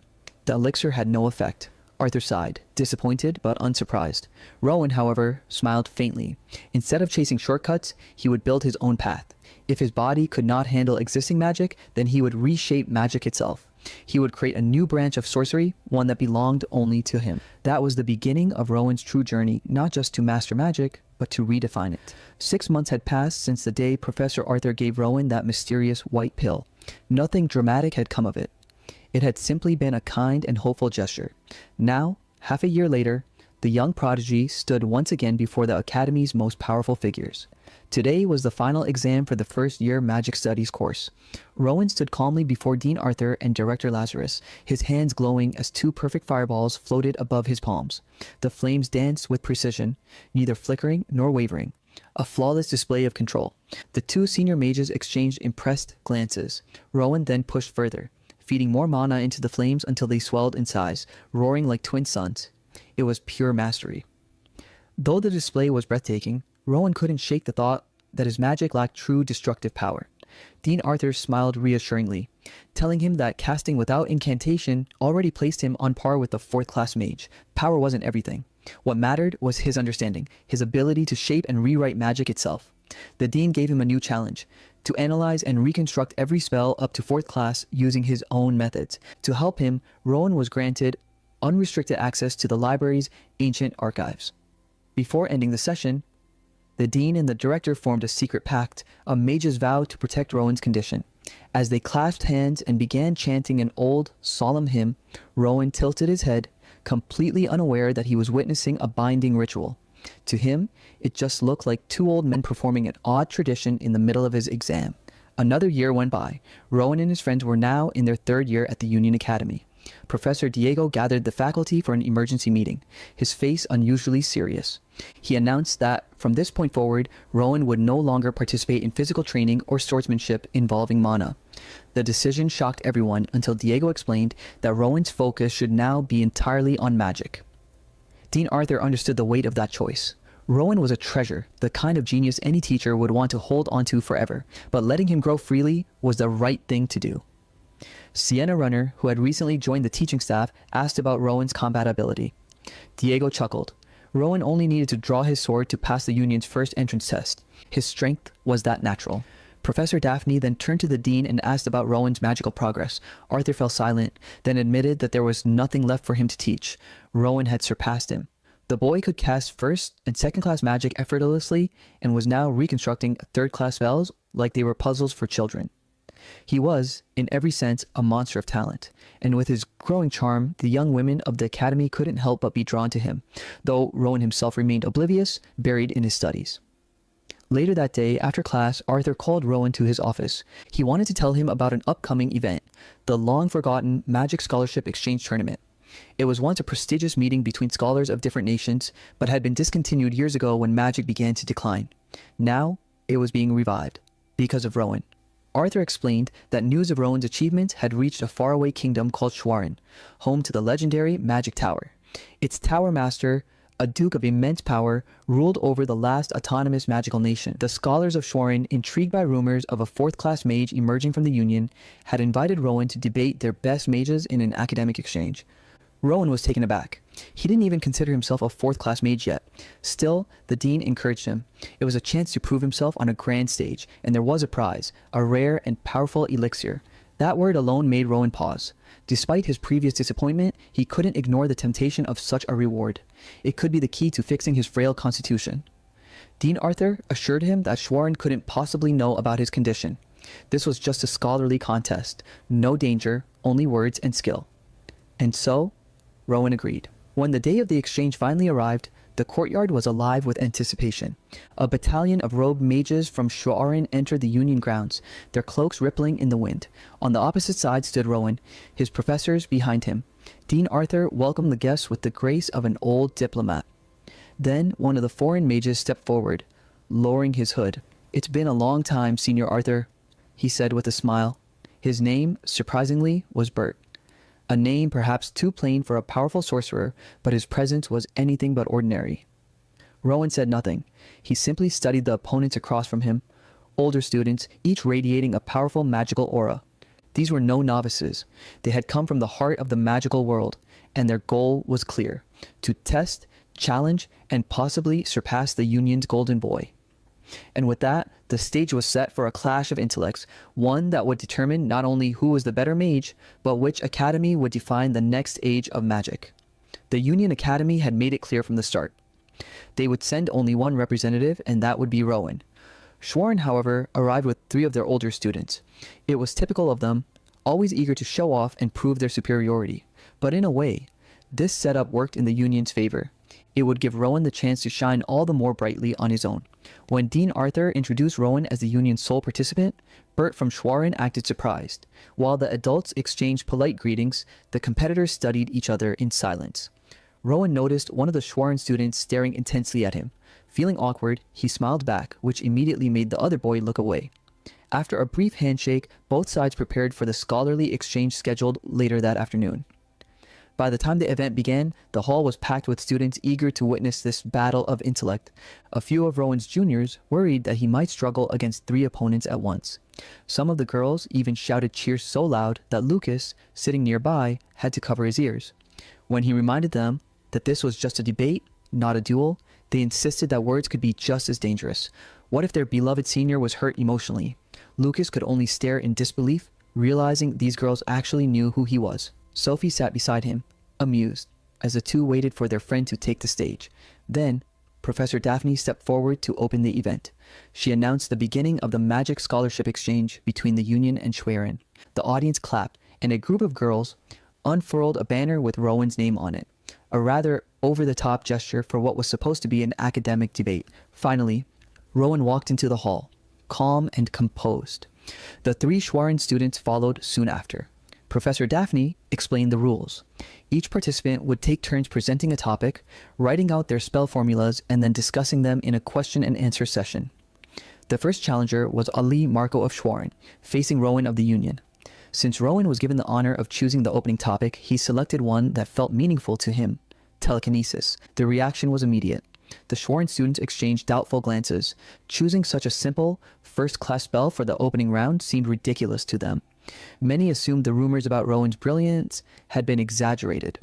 The elixir had no effect. Arthur sighed, disappointed but unsurprised. Rowan, however, smiled faintly. Instead of chasing shortcuts, he would build his own path. If his body could not handle existing magic, then he would reshape magic itself. He would create a new branch of sorcery, one that belonged only to him. That was the beginning of Rowan's true journey, not just to master magic, but to redefine it. 6 months had passed since the day Professor Arthur gave Rowan that mysterious white pill. Nothing dramatic had come of it. It had simply been a kind and hopeful gesture. Now, half a year later, the young prodigy stood once again before the Academy's most powerful figures. Today was the final exam for the first-year Magic Studies course. Rowan stood calmly before Dean Arthur and Director Lazarus, his hands glowing as 2 perfect fireballs floated above his palms. The flames danced with precision, neither flickering nor wavering. A flawless display of control. The 2 senior mages exchanged impressed glances. Rowan then pushed further, feeding more mana into the flames until they swelled in size, roaring like twin suns. It was pure mastery. Though the display was breathtaking, Rowan couldn't shake the thought that his magic lacked true destructive power. Dean Arthur smiled reassuringly, telling him that casting without incantation already placed him on par with the fourth-class mage. Power wasn't everything. What mattered was his understanding, his ability to shape and rewrite magic itself. The dean gave him a new challenge, to analyze and reconstruct every spell up to 4th class using his own methods. To help him, Rowan was granted unrestricted access to the library's ancient archives. Before ending the session, the dean and the director formed a secret pact, a mage's vow to protect Rowan's condition. As they clasped hands and began chanting an old, solemn hymn, Rowan tilted his head, completely unaware that he was witnessing a binding ritual. To him, it just looked like two old men performing an odd tradition in the middle of his exam. Another year went by. Rowan and his friends were now in their 3rd year at the Union Academy. Professor Diego gathered the faculty for an emergency meeting, his face unusually serious. He announced that, from this point forward, Rowan would no longer participate in physical training or swordsmanship involving mana. The decision shocked everyone until Diego explained that Rowan's focus should now be entirely on magic. Dean Arthur understood the weight of that choice. Rowan was a treasure, the kind of genius any teacher would want to hold onto forever, but letting him grow freely was the right thing to do. Sienna Runner, who had recently joined the teaching staff, asked about Rowan's combat ability. Diego chuckled. Rowan only needed to draw his sword to pass the Union's first entrance test. His strength was that natural. Professor Daphne then turned to the dean and asked about Rowan's magical progress. Arthur fell silent, then admitted that there was nothing left for him to teach. Rowan had surpassed him. The boy could cast 1st and 2nd class magic effortlessly and was now reconstructing 3rd class spells like they were puzzles for children. He was, in every sense, a monster of talent, and with his growing charm, the young women of the academy couldn't help but be drawn to him, though Rowan himself remained oblivious, buried in his studies. Later that day, after class, Arthur called Rowan to his office. He wanted to tell him about an upcoming event, the long-forgotten Magic Scholarship Exchange Tournament. It was once a prestigious meeting between scholars of different nations, but had been discontinued years ago when magic began to decline. Now, it was being revived, because of Rowan. Arthur explained that news of Rowan's achievements had reached a faraway kingdom called Schwarin, home to the legendary Magic Tower. Its tower master, a duke of immense power, ruled over the last autonomous magical nation. The scholars of Schwarin, intrigued by rumors of a 4th-class mage emerging from the Union, had invited Rowan to debate their best mages in an academic exchange. Rowan was taken aback. He didn't even consider himself a 4th-class mage yet. Still, the dean encouraged him. It was a chance to prove himself on a grand stage, and there was a prize, a rare and powerful elixir. That word alone made Rowan pause. Despite his previous disappointment, he couldn't ignore the temptation of such a reward. It could be the key to fixing his frail constitution. Dean Arthur assured him that Schwarin couldn't possibly know about his condition. This was just a scholarly contest. No danger, only words and skill. And so, Rowan agreed. When the day of the exchange finally arrived, the courtyard was alive with anticipation. A battalion of robed mages from Schwarin entered the Union grounds, their cloaks rippling in the wind. On the opposite side stood Rowan, his professors behind him. Dean Arthur welcomed the guests with the grace of an old diplomat. Then one of the foreign mages stepped forward, lowering his hood. "It's been a long time, Senior Arthur," he said with a smile. His name, surprisingly, was Bert. A name perhaps too plain for a powerful sorcerer, but his presence was anything but ordinary. Rowan said nothing. He simply studied the opponents across from him, older students, each radiating a powerful magical aura. These were no novices. They had come from the heart of the magical world, and their goal was clear: to test, challenge, and possibly surpass the Union's golden boy. And with that, the stage was set for a clash of intellects, one that would determine not only who was the better mage, but which academy would define the next age of magic. The Union Academy had made it clear from the start. They would send only one representative, and that would be Rowan. Schwarin, however, arrived with 3 of their older students. It was typical of them, always eager to show off and prove their superiority. But in a way, this setup worked in the Union's favor. It would give Rowan the chance to shine all the more brightly on his own. When Dean Arthur introduced Rowan as the Union's sole participant, Bert from Schwarin acted surprised. While the adults exchanged polite greetings, the competitors studied each other in silence. Rowan noticed one of the Schwarin students staring intensely at him. Feeling awkward, he smiled back, which immediately made the other boy look away. After a brief handshake, both sides prepared for the scholarly exchange scheduled later that afternoon. By the time the event began, the hall was packed with students eager to witness this battle of intellect. A few of Rowan's juniors worried that he might struggle against 3 opponents at once. Some of the girls even shouted cheers so loud that Lucas, sitting nearby, had to cover his ears. When he reminded them that this was just a debate, not a duel, they insisted that words could be just as dangerous. What if their beloved senior was hurt emotionally? Lucas could only stare in disbelief, realizing these girls actually knew who he was. Sophie sat beside him, amused, as the two waited for their friend to take the stage. Then, Professor Daphne stepped forward to open the event. She announced the beginning of the Magic Scholarship Exchange between the Union and Schwerin. The audience clapped, and a group of girls unfurled a banner with Rowan's name on it, a rather over-the-top gesture for what was supposed to be an academic debate. Finally, Rowan walked into the hall, calm and composed. The 3 Schwerin students followed soon after. Professor Daphne explained the rules. Each participant would take turns presenting a topic, writing out their spell formulas, and then discussing them in a question and answer session. The first challenger was Ali Marco of Schwerin, facing Rowan of the Union. Since Rowan was given the honor of choosing the opening topic, he selected one that felt meaningful to him: telekinesis. The reaction was immediate. The Schwerin students exchanged doubtful glances. Choosing such a simple, first-class spell for the opening round seemed ridiculous to them. Many assumed the rumors about Rowan's brilliance had been exaggerated.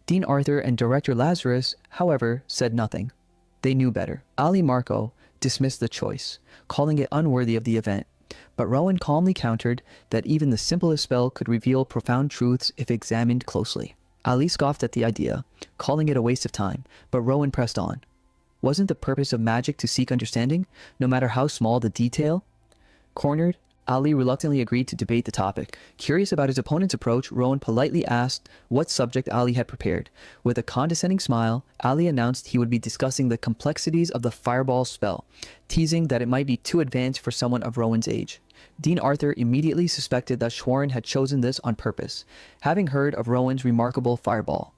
Dean Arthur and Director Lazarus, however, said nothing. They knew better. Ali Marco dismissed the choice, calling it unworthy of the event. But Rowan calmly countered that even the simplest spell could reveal profound truths if examined closely. Ali scoffed at the idea, calling it a waste of time, but Rowan pressed on. Wasn't the purpose of magic to seek understanding, no matter how small the detail? Cornered, Ali reluctantly agreed to debate the topic. Curious about his opponent's approach, Rowan politely asked what subject Ali had prepared. With a condescending smile, Ali announced he would be discussing the complexities of the fireball spell, teasing that it might be too advanced for someone of Rowan's age. Dean Arthur immediately suspected that Schwerin had chosen this on purpose, having heard of Rowan's remarkable fireball.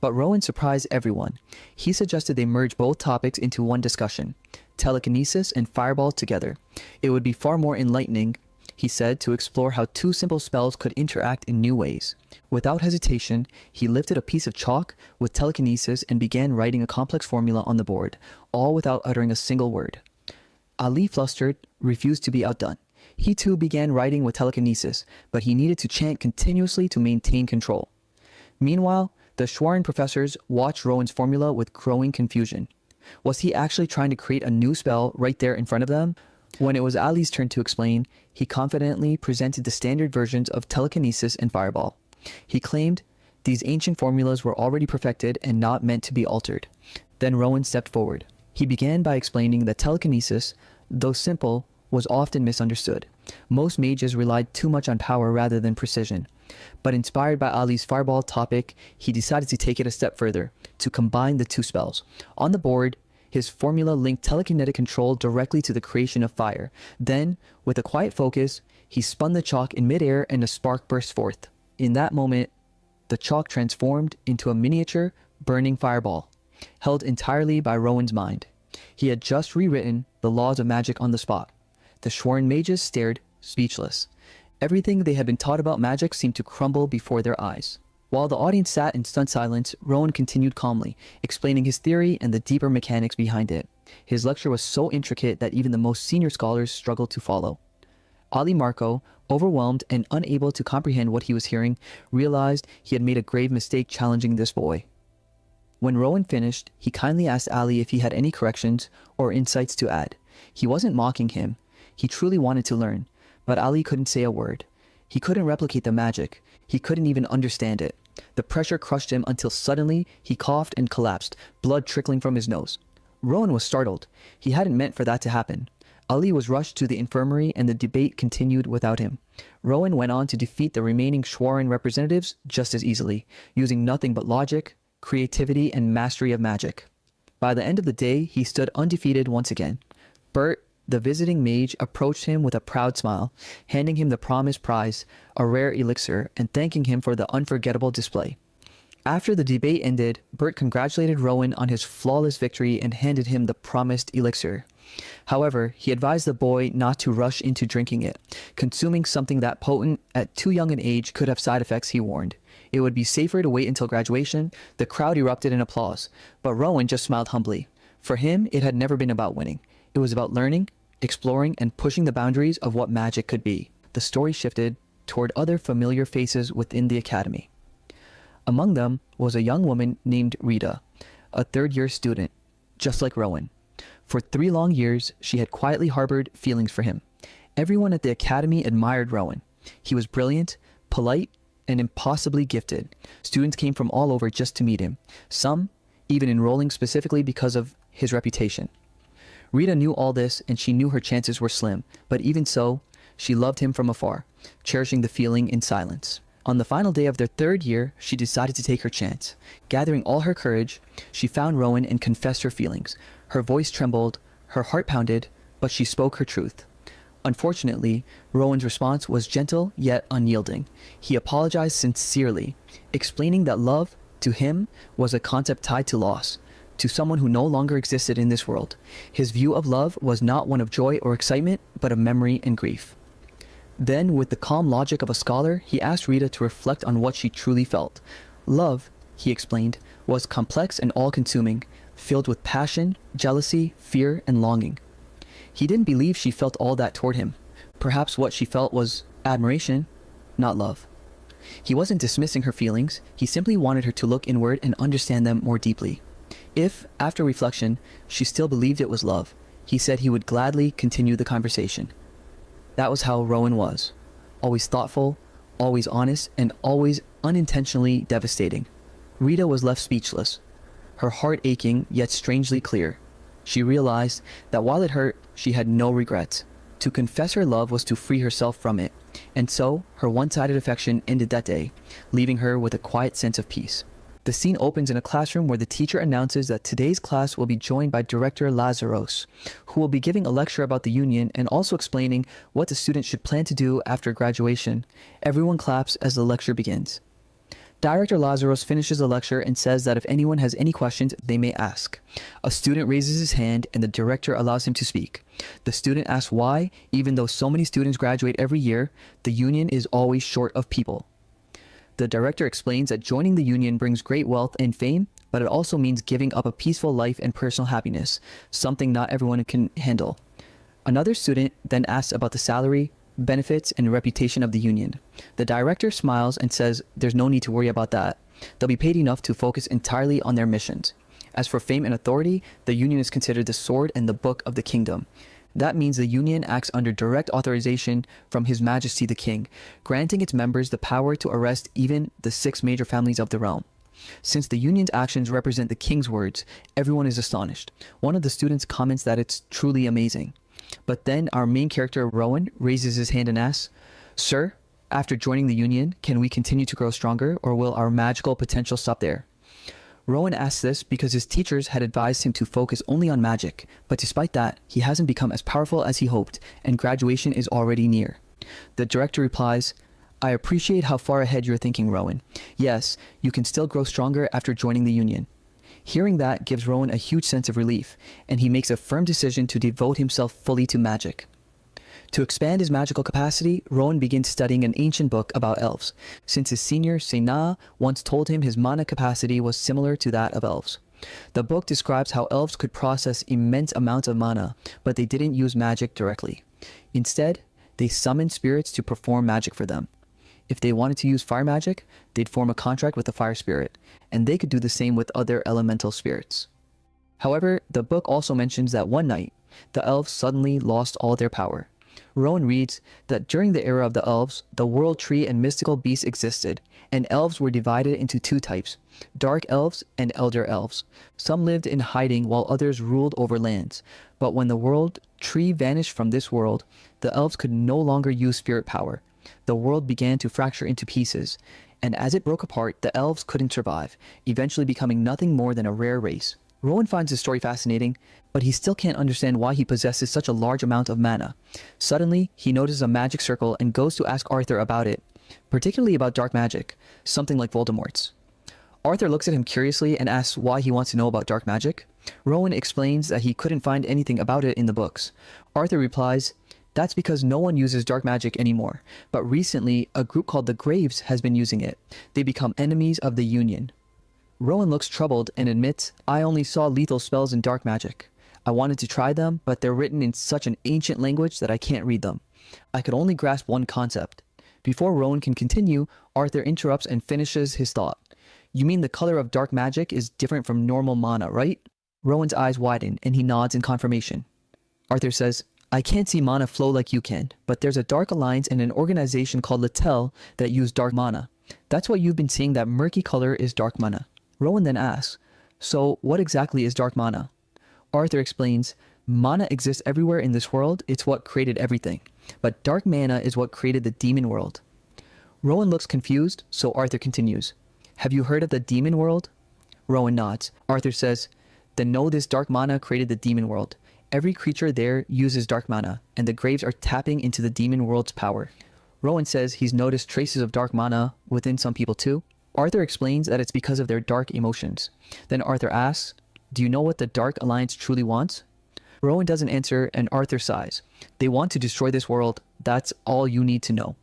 But Rowan surprised everyone. He suggested they merge both topics into one discussion, telekinesis and fireball together. It would be far more enlightening, he said, to explore how 2 simple spells could interact in new ways. Without hesitation, he lifted a piece of chalk with telekinesis and began writing a complex formula on the board, all without uttering a single word. Ali, flustered, refused to be outdone. He too began writing with telekinesis, but he needed to chant continuously to maintain control. Meanwhile, the Schwerin professors watched Rowan's formula with growing confusion. Was he actually trying to create a new spell right there in front of them? When it was Ali's turn to explain, he confidently presented the standard versions of telekinesis and fireball. He claimed these ancient formulas were already perfected and not meant to be altered. Then Rowan stepped forward. He began by explaining that telekinesis, though simple, was often misunderstood. Most mages relied too much on power rather than precision. But inspired by Ali's fireball topic, he decided to take it a step further, to combine the 2 spells. On the board, his formula linked telekinetic control directly to the creation of fire. Then, with a quiet focus, he spun the chalk in midair and a spark burst forth. In that moment, the chalk transformed into a miniature, burning fireball, held entirely by Rowan's mind. He had just rewritten the laws of magic on the spot. The Schwerin mages stared, speechless. Everything they had been taught about magic seemed to crumble before their eyes. While the audience sat in stunned silence, Rowan continued calmly, explaining his theory and the deeper mechanics behind it. His lecture was so intricate that even the most senior scholars struggled to follow. Ali Marco, overwhelmed and unable to comprehend what he was hearing, realized he had made a grave mistake challenging this boy. When Rowan finished, he kindly asked Ali if he had any corrections or insights to add. He wasn't mocking him. He truly wanted to learn. But Ali couldn't say a word. He couldn't replicate the magic. He couldn't even understand it. The pressure crushed him until suddenly he coughed and collapsed, blood trickling from his nose. Rowan was startled. He hadn't meant for that to happen. Ali was rushed to the infirmary and the debate continued without him. Rowan went on to defeat the remaining Schwerin representatives just as easily, using nothing but logic, creativity, and mastery of magic. By the end of the day, he stood undefeated once again. Bert, the visiting mage, approached him with a proud smile, handing him the promised prize, a rare elixir, and thanking him for the unforgettable display. After the debate ended, Bert congratulated Rowan on his flawless victory and handed him the promised elixir. However, he advised the boy not to rush into drinking it. Consuming something that potent at too young an age could have side effects, he warned. It would be safer to wait until graduation. The crowd erupted in applause, but Rowan just smiled humbly. For him, it had never been about winning. It was about learning, exploring, and pushing the boundaries of what magic could be. The story shifted toward other familiar faces within the academy. Among them was a young woman named Rita, a third-year student, just like Rowan. For 3 long years, she had quietly harbored feelings for him. Everyone at the academy admired Rowan. He was brilliant, polite, and impossibly gifted. Students came from all over just to meet him, some even enrolling specifically because of his reputation. Rita knew all this, and she knew her chances were slim, but even so, she loved him from afar, cherishing the feeling in silence. On the final day of their 3rd year, she decided to take her chance. Gathering all her courage, she found Rowan and confessed her feelings. Her voice trembled, her heart pounded, but she spoke her truth. Unfortunately, Rowan's response was gentle yet unyielding. He apologized sincerely, explaining that love, to him, was a concept tied to loss, to someone who no longer existed in this world. His view of love was not one of joy or excitement, but of memory and grief. Then, with the calm logic of a scholar, he asked Rita to reflect on what she truly felt. Love, he explained, was complex and all-consuming, filled with passion, jealousy, fear, and longing. He didn't believe she felt all that toward him. Perhaps what she felt was admiration, not love. He wasn't dismissing her feelings, he simply wanted her to look inward and understand them more deeply. If, after reflection, she still believed it was love, he said he would gladly continue the conversation. That was how Rowan was. Always thoughtful, always honest, and always unintentionally devastating. Rita was left speechless, her heart aching yet strangely clear. She realized that while it hurt, she had no regrets. To confess her love was to free herself from it, and so her one-sided affection ended that day, leaving her with a quiet sense of peace. The scene opens in a classroom where the teacher announces that today's class will be joined by Director Lazarus, who will be giving a lecture about the Union and also explaining what the students should plan to do after graduation. Everyone claps as the lecture begins. Director Lazarus finishes the lecture and says that if anyone has any questions, they may ask. A student raises his hand and the director allows him to speak. The student asks why, even though so many students graduate every year, the Union is always short of people. The director explains that joining the Union brings great wealth and fame, but it also means giving up a peaceful life and personal happiness, something not everyone can handle. Another student then asks about the salary, benefits, and reputation of the Union. The director smiles and says there's no need to worry about that. They'll be paid enough to focus entirely on their missions. As for fame and authority, the Union is considered the sword and the book of the kingdom. That means the Union acts under direct authorization from His Majesty the King, granting its members the power to arrest even the 6 major families of the realm. Since the Union's actions represent the King's words, everyone is astonished. One of the students comments that it's truly amazing. But then our main character, Rowan, raises his hand and asks, "Sir, after joining the Union, can we continue to grow stronger, or will our magical potential stop there?" Rowan asks this because his teachers had advised him to focus only on magic, but despite that, he hasn't become as powerful as he hoped, and graduation is already near. The director replies, "I appreciate how far ahead you're thinking, Rowan. Yes, you can still grow stronger after joining the Union." Hearing that gives Rowan a huge sense of relief, and he makes a firm decision to devote himself fully to magic. To expand his magical capacity, Rowan begins studying an ancient book about elves, since his senior, Sena, once told him his mana capacity was similar to that of elves. The book describes how elves could process immense amounts of mana, but they didn't use magic directly. Instead, they summoned spirits to perform magic for them. If they wanted to use fire magic, they'd form a contract with a fire spirit, and they could do the same with other elemental spirits. However, the book also mentions that one night, the elves suddenly lost all their power. Rowan reads that during the era of the elves, the world tree and mystical beasts existed, and elves were divided into 2 types, dark elves and elder elves. Some lived in hiding while others ruled over lands, but when the world tree vanished from this world, the elves could no longer use spirit power. The world began to fracture into pieces, and as it broke apart, the elves couldn't survive, eventually becoming nothing more than a rare race. Rowan finds the story fascinating, but he still can't understand why he possesses such a large amount of mana. Suddenly, he notices a magic circle and goes to ask Arthur about it, particularly about dark magic, something like Voldemort's. Arthur looks at him curiously and asks why he wants to know about dark magic. Rowan explains that he couldn't find anything about it in the books. Arthur replies, "That's because no one uses dark magic anymore, but recently a group called the Graves has been using it. They become enemies of the Union." Rowan looks troubled and admits, "I only saw lethal spells in dark magic. I wanted to try them, but they're written in such an ancient language that I can't read them. I could only grasp one concept." Before Rowan can continue, Arthur interrupts and finishes his thought. "You mean the color of dark magic is different from normal mana, right?" Rowan's eyes widen and he nods in confirmation. Arthur says, "I can't see mana flow like you can, but there's a dark alliance and an organization called Littell that use dark mana. That's why you've been seeing that murky color is dark mana." Rowan then asks, "So what exactly is dark mana?" Arthur explains, "Mana exists everywhere in this world, it's what created everything. But dark mana is what created the demon world." Rowan looks confused, so Arthur continues, "Have you heard of the demon world?" Rowan nods. Arthur says, "Then know this dark mana created the demon world. Every creature there uses dark mana, and the Graves are tapping into the demon world's power." Rowan says he's noticed traces of dark mana within some people too. Arthur explains that it's because of their dark emotions. Then Arthur asks, "Do you know what the Dark Alliance truly wants?" Rowan doesn't answer and Arthur sighs. "They want to destroy this world. That's all you need to know."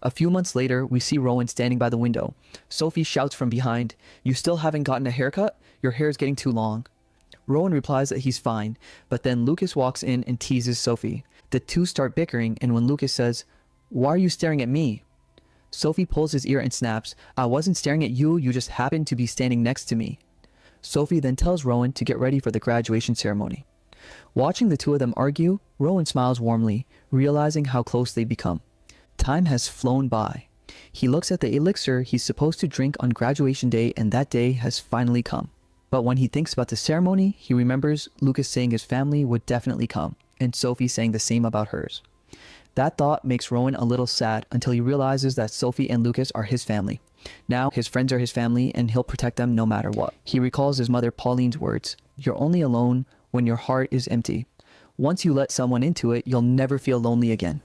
A few months later, we see Rowan standing by the window. Sophie shouts from behind, "You still haven't gotten a haircut? Your hair is getting too long." Rowan replies that he's fine, but then Lucas walks in and teases Sophie. The two start bickering, and when Lucas says, "Why are you staring at me?" Sophie pulls his ear and snaps, "I wasn't staring at you, you just happened to be standing next to me." Sophie then tells Rowan to get ready for the graduation ceremony. Watching the two of them argue, Rowan smiles warmly, realizing how close they've become. Time has flown by. He looks at the elixir he's supposed to drink on graduation day, and that day has finally come. But when he thinks about the ceremony, he remembers Lucas saying his family would definitely come, and Sophie saying the same about hers. That thought makes Rowan a little sad until he realizes that Sophie and Lucas are his family. Now his friends are his family and he'll protect them no matter what. He recalls his mother Pauline's words, "You're only alone when your heart is empty. Once you let someone into it, you'll never feel lonely again."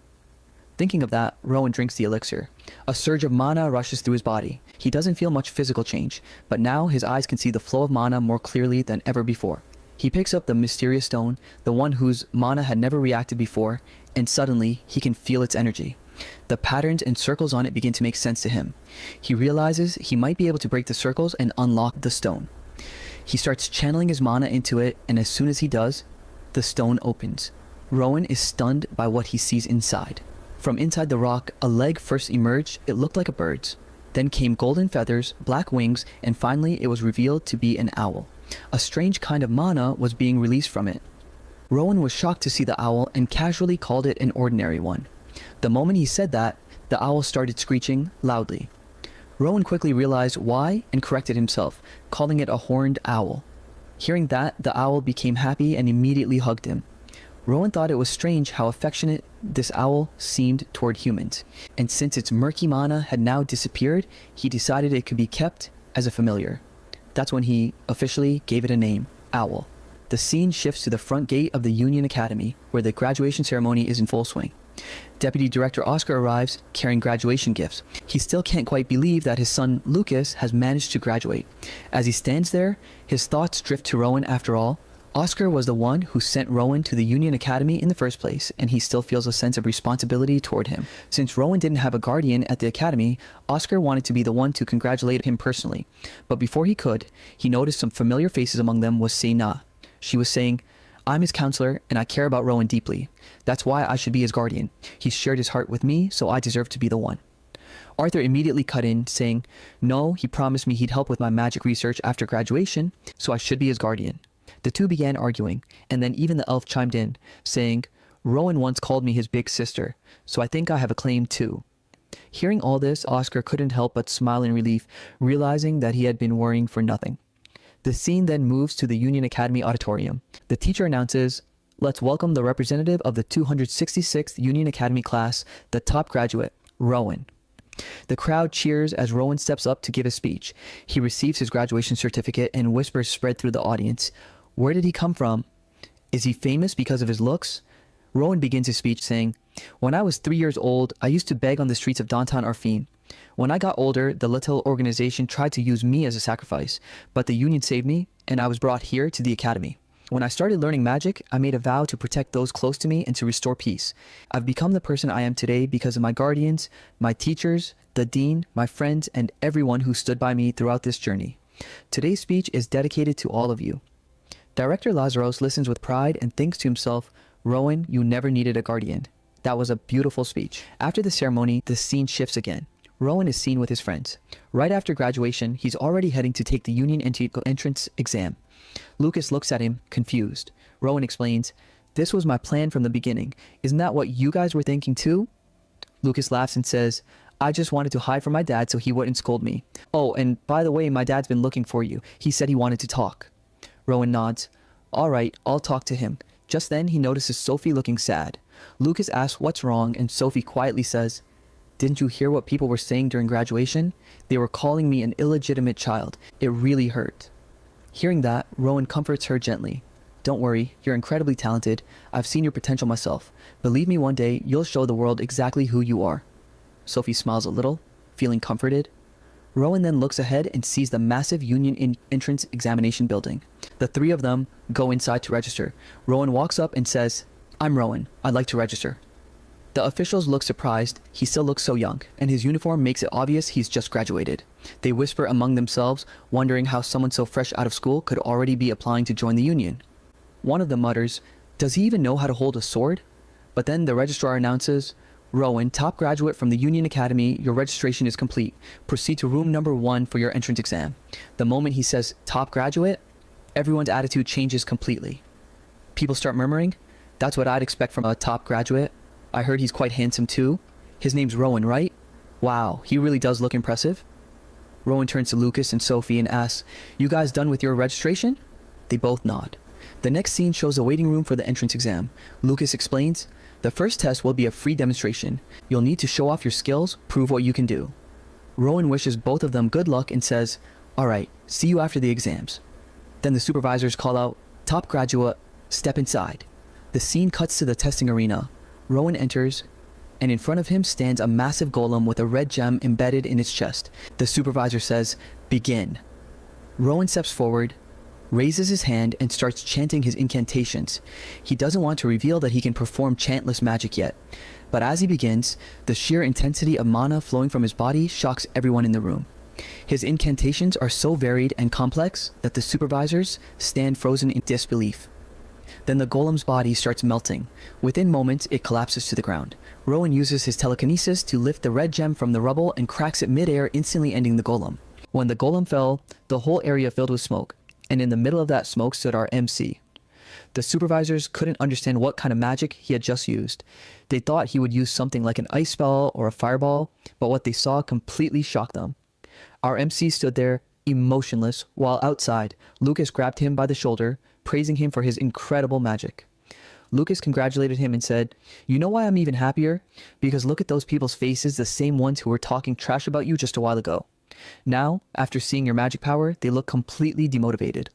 Thinking of that, Rowan drinks the elixir. A surge of mana rushes through his body. He doesn't feel much physical change, but now his eyes can see the flow of mana more clearly than ever before. He picks up the mysterious stone, the one whose mana had never reacted before, and suddenly he can feel its energy. The patterns and circles on it begin to make sense to him. He realizes he might be able to break the circles and unlock the stone. He starts channeling his mana into it, and as soon as he does, the stone opens. Rowan is stunned by what he sees inside. From inside the rock, a leg first emerged. It looked like a bird's. Then came golden feathers, black wings, and finally it was revealed to be an owl. A strange kind of mana was being released from it. Rowan was shocked to see the owl and casually called it an ordinary one. The moment he said that, the owl started screeching loudly. Rowan quickly realized why and corrected himself, calling it a horned owl. Hearing that, the owl became happy and immediately hugged him. Rowan thought it was strange how affectionate this owl seemed toward humans, and since its murky mana had now disappeared, he decided it could be kept as a familiar. That's when he officially gave it a name, Owl. The scene shifts to the front gate of the Union Academy, where the graduation ceremony is in full swing. Deputy Director Oscar arrives, carrying graduation gifts. He still can't quite believe that his son Lucas has managed to graduate. As he stands there, his thoughts drift to Rowan after all. Oscar was the one who sent Rowan to the Union Academy in the first place, and he still feels a sense of responsibility toward him. Since Rowan didn't have a guardian at the academy, Oscar wanted to be the one to congratulate him personally. But before he could, he noticed some familiar faces among them was Seyna. She was saying, "I'm his counselor, and I care about Rowan deeply. That's why I should be his guardian. He's shared his heart with me, so I deserve to be the one." Arthur immediately cut in, saying, "No, he promised me he'd help with my magic research after graduation, so I should be his guardian." The two began arguing, and then even the elf chimed in, saying, "Rowan once called me his big sister, so I think I have a claim too." Hearing all this, Oscar couldn't help but smile in relief, realizing that he had been worrying for nothing. The scene then moves to the Union Academy auditorium. The teacher announces, "Let's welcome the representative of the 266th Union Academy class, the top graduate, Rowan." The crowd cheers as Rowan steps up to give a speech. He receives his graduation certificate and whispers spread through the audience. Where did he come from? Is he famous because of his looks? Rowan begins his speech saying, "When I was 3 years old, I used to beg on the streets of downtown Orphen. When I got older, the little organization tried to use me as a sacrifice, but the union saved me, and I was brought here to the academy. When I started learning magic, I made a vow to protect those close to me and to restore peace. I've become the person I am today because of my guardians, my teachers, the dean, my friends, and everyone who stood by me throughout this journey. Today's speech is dedicated to all of you. Director Lazaros listens with pride and thinks to himself, Rowan, you never needed a guardian. That was a beautiful speech. After the ceremony, the scene shifts again. Rowan is seen with his friends. Right after graduation, he's already heading to take the union entrance exam. Lucas looks at him, confused. Rowan explains, this was my plan from the beginning. Isn't that what you guys were thinking too? Lucas laughs and says, I just wanted to hide from my dad so he wouldn't scold me. Oh, and by the way, my dad's been looking for you. He said he wanted to talk. Rowan nods. All right, I'll talk to him. Just then, he notices Sophie looking sad. Lucas asks what's wrong, and Sophie quietly says, didn't you hear what people were saying during graduation? They were calling me an illegitimate child. It really hurt. Hearing that, Rowan comforts her gently. Don't worry, you're incredibly talented. I've seen your potential myself. Believe me, one day, you'll show the world exactly who you are. Sophie smiles a little, feeling comforted. Rowan then looks ahead and sees the massive union entrance examination building. The three of them go inside to register. Rowan walks up and says, I'm Rowan. I'd like to register. The officials look surprised. He still looks so young, and his uniform makes it obvious he's just graduated. They whisper among themselves, wondering how someone so fresh out of school could already be applying to join the union. One of them mutters, does he even know how to hold a sword? But then the registrar announces, Rowan, top graduate from the Union Academy, your registration is complete. Proceed to room number 1 for your entrance exam. The moment he says top graduate, everyone's attitude changes completely. People start murmuring, that's what I'd expect from a top graduate. I heard he's quite handsome too. His name's Rowan, right? Wow, he really does look impressive. Rowan turns to Lucas and Sophie and asks, you guys done with your registration? They both nod. The next scene shows a waiting room for the entrance exam. Lucas explains, the first test will be a free demonstration. You'll need to show off your skills, prove what you can do. Rowan wishes both of them good luck and says, all right, see you after the exams. Then the supervisors call out, top graduate, step inside. The scene cuts to the testing arena. Rowan enters, and in front of him stands a massive golem with a red gem embedded in its chest. The supervisor says, begin. Rowan steps forward, raises his hand, and starts chanting his incantations. He doesn't want to reveal that he can perform chantless magic yet. But as he begins, the sheer intensity of mana flowing from his body shocks everyone in the room. His incantations are so varied and complex that the supervisors stand frozen in disbelief. Then the golem's body starts melting. Within moments, it collapses to the ground. Rowan uses his telekinesis to lift the red gem from the rubble and cracks it mid-air, instantly ending the golem. When the golem fell, the whole area filled with smoke, and in the middle of that smoke stood our MC. The supervisors couldn't understand what kind of magic he had just used. They thought he would use something like an ice spell or a fireball, but what they saw completely shocked them. Our MC stood there, emotionless, while outside, Lucas grabbed him by the shoulder, praising him for his incredible magic. Lucas congratulated him and said, you know why I'm even happier? Because look at those people's faces, the same ones who were talking trash about you just a while ago. Now, after seeing your magic power, they look completely demotivated.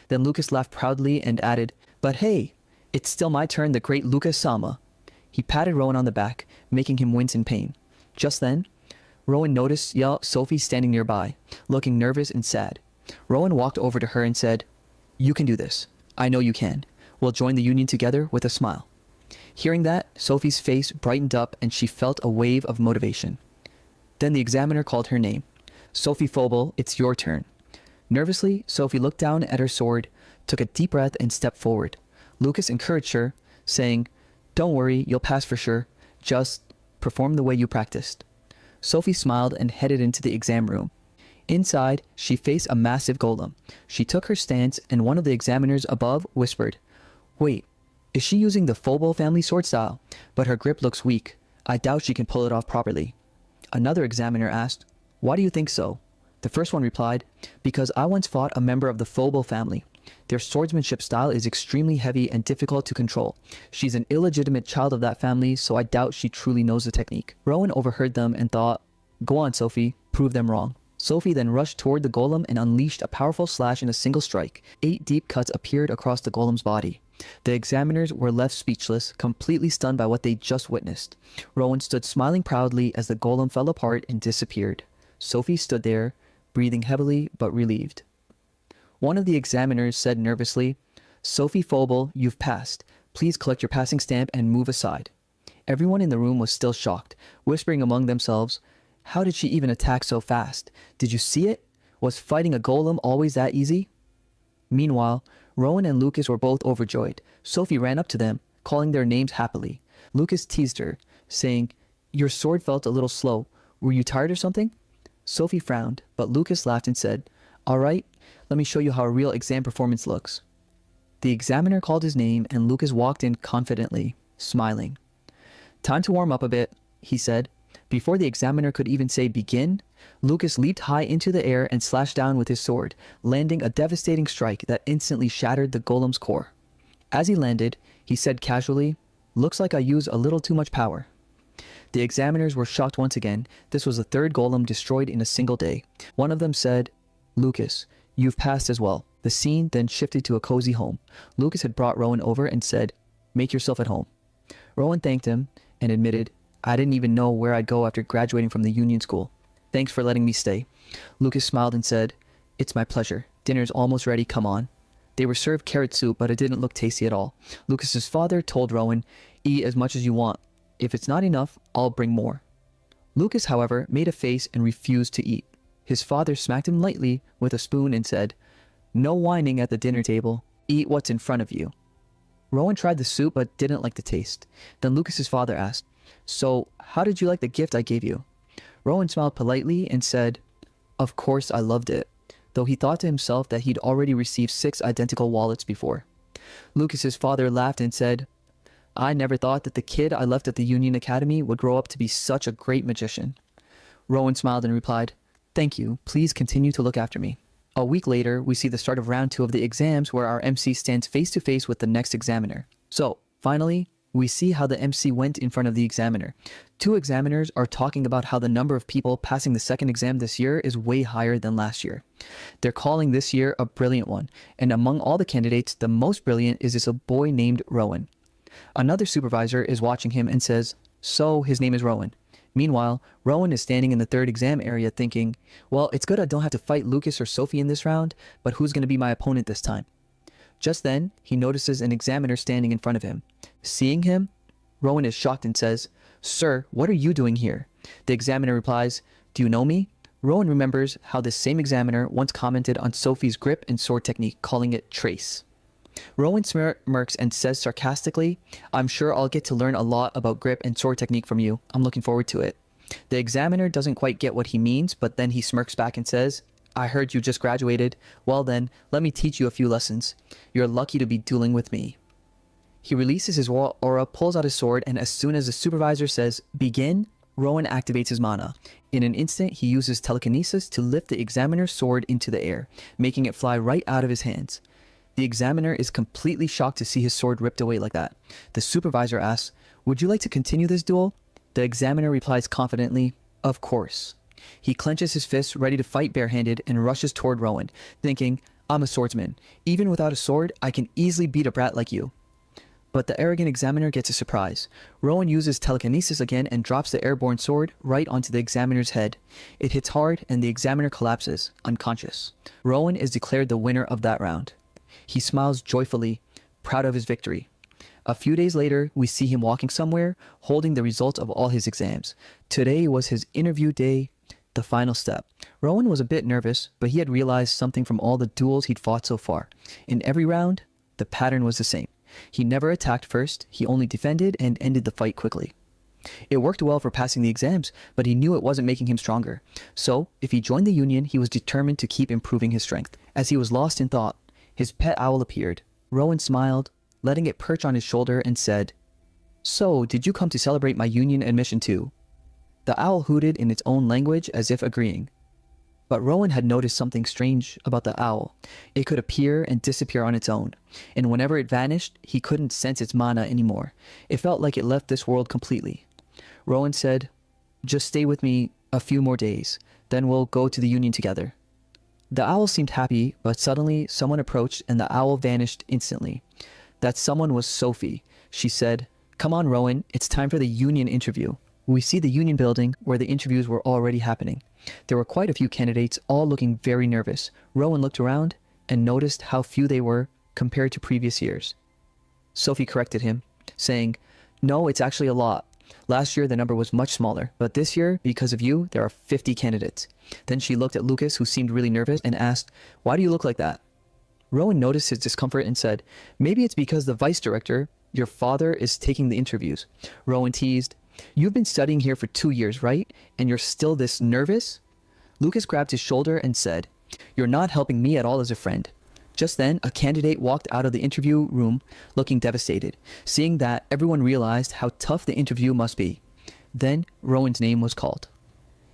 Then Lucas laughed proudly and added, but hey, it's still my turn, the great Lucas Sama. He patted Rowan on the back, making him wince in pain. Just then, Rowan noticed Sophie standing nearby, looking nervous and sad. Rowan walked over to her and said, you can do this. I know you can. We'll join the union together with a smile. Hearing that, Sophie's face brightened up and she felt a wave of motivation. Then the examiner called her name. Sophie Phobel, it's your turn. Nervously, Sophie looked down at her sword, took a deep breath and stepped forward. Lucas encouraged her, saying, don't worry, you'll pass for sure. Just perform the way you practiced. Sophie smiled and headed into the exam room. Inside, she faced a massive golem. She took her stance and one of the examiners above whispered, wait, is she using the Phobel family sword style? But her grip looks weak. I doubt she can pull it off properly. Another examiner asked, why do you think so? The first one replied, because I once fought a member of the Phobel family. Their swordsmanship style is extremely heavy and difficult to control. She's an illegitimate child of that family, so I doubt she truly knows the technique. Rowan overheard them and thought, go on, Sophie, prove them wrong. Sophie then rushed toward the golem and unleashed a powerful slash in a single strike. 8 deep cuts appeared across the golem's body. The examiners were left speechless, completely stunned by what they just witnessed. Rowan stood smiling proudly as the golem fell apart and disappeared. Sophie stood there, breathing heavily but relieved. One of the examiners said nervously, "Sophie Phobel, you've passed. Please collect your passing stamp and move aside." Everyone in the room was still shocked, whispering among themselves, "How did she even attack so fast? Did you see it? Was fighting a golem always that easy?" Meanwhile, Rowan and Lucas were both overjoyed. Sophie ran up to them, calling their names happily. Lucas teased her, saying, "Your sword felt a little slow. Were you tired or something?" Sophie frowned, but Lucas laughed and said, "All right, let me show you how a real exam performance looks." The examiner called his name and Lucas walked in confidently, smiling. "Time to warm up a bit," he said. Before the examiner could even say begin, Lucas leaped high into the air and slashed down with his sword, landing a devastating strike that instantly shattered the golem's core. As he landed, he said casually, "Looks like I used a little too much power." The examiners were shocked once again. This was the third golem destroyed in a single day. One of them said, "Lucas, you've passed as well." The scene then shifted to a cozy home. Lucas had brought Rowan over and said, "Make yourself at home." Rowan thanked him and admitted, "I didn't even know where I'd go after graduating from the union school. Thanks for letting me stay." Lucas smiled and said, "It's my pleasure. Dinner's almost ready, come on." They were served carrot soup, but it didn't look tasty at all. Lucas's father told Rowan, "Eat as much as you want. If it's not enough, I'll bring more." Lucas, however, made a face and refused to eat. His father smacked him lightly with a spoon and said, "No whining at the dinner table. Eat what's in front of you." Rowan tried the soup but didn't like the taste. Then Lucas's father asked, "So, how did you like the gift I gave you?" Rowan smiled politely and said, "Of course I loved it," though he thought to himself that he'd already received 6 identical wallets before. Lucas's father laughed and said, "I never thought that the kid I left at the Union Academy would grow up to be such a great magician." Rowan smiled and replied, "Thank you. Please continue to look after me." A week later, we see the start of round 2 of the exams where our MC stands face to face with the next examiner. So, finally, we see how the MC went in front of the examiner. 2 examiners are talking about how the number of people passing the second exam this year is way higher than last year. They're calling this year a brilliant one, and among all the candidates, the most brilliant is this boy named Rowan. Another supervisor is watching him and says, "So, his name is Rowan." Meanwhile, Rowan is standing in the third exam area thinking, "Well, it's good I don't have to fight Lucas or Sophie in this round, but who's going to be my opponent this time?" Just then, he notices an examiner standing in front of him. Seeing him, Rowan is shocked and says, "Sir, what are you doing here?" The examiner replies, "Do you know me?" Rowan remembers how this same examiner once commented on Sophie's grip and sword technique, calling it trace. Rowan smirks and says sarcastically, "I'm sure I'll get to learn a lot about grip and sword technique from you. I'm looking forward to it." The examiner doesn't quite get what he means, but then he smirks back and says, "I heard you just graduated. Well then, let me teach you a few lessons. You're lucky to be dueling with me." He releases his aura, pulls out his sword, and as soon as the supervisor says, "Begin," Rowan activates his mana. In an instant, he uses telekinesis to lift the examiner's sword into the air, making it fly right out of his hands. The examiner is completely shocked to see his sword ripped away like that. The supervisor asks, "Would you like to continue this duel?" The examiner replies confidently, "Of course." He clenches his fists, ready to fight barehanded, and rushes toward Rowan, thinking, "I'm a swordsman. Even without a sword, I can easily beat a brat like you." But the arrogant examiner gets a surprise. Rowan uses telekinesis again and drops the airborne sword right onto the examiner's head. It hits hard and the examiner collapses, unconscious. Rowan is declared the winner of that round. He smiles joyfully, proud of his victory. A few days later, we see him walking somewhere, holding the results of all his exams. Today was his interview day, the final step. Rowan was a bit nervous, but he had realized something from all the duels he'd fought so far. In every round, the pattern was the same. He never attacked first, he only defended and ended the fight quickly. It worked well for passing the exams, but he knew it wasn't making him stronger. So, if he joined the Union, he was determined to keep improving his strength. As he was lost in thought, his pet owl appeared. Rowan smiled, letting it perch on his shoulder, and said, "So, did you come to celebrate my Union admission too?" The owl hooted in its own language as if agreeing. But Rowan had noticed something strange about the owl. It could appear and disappear on its own, and whenever it vanished, he couldn't sense its mana anymore. It felt like it left this world completely. Rowan said, "Just stay with me a few more days, then we'll go to the Union together." The owl seemed happy, but suddenly someone approached and the owl vanished instantly. That someone was Sophie. She said, "Come on, Rowan, it's time for the union interview." We see the union building where the interviews were already happening. There were quite a few candidates, all looking very nervous. Rowan looked around and noticed how few they were compared to previous years. Sophie corrected him, saying, "No, it's actually a lot. Last year the number was much smaller, but this year, because of you, there are 50 candidates." Then she looked at Lucas, who seemed really nervous, and asked, "Why do you look like that?" Rowan noticed his discomfort and said, "Maybe it's because the vice director, your father, is taking the interviews." Rowan teased, "You've been studying here for 2 years, right? And you're still this nervous?" Lucas grabbed his shoulder and said, "You're not helping me at all as a friend." Just then, a candidate walked out of the interview room looking devastated. Seeing that, everyone realized how tough the interview must be. Then, Rowan's name was called.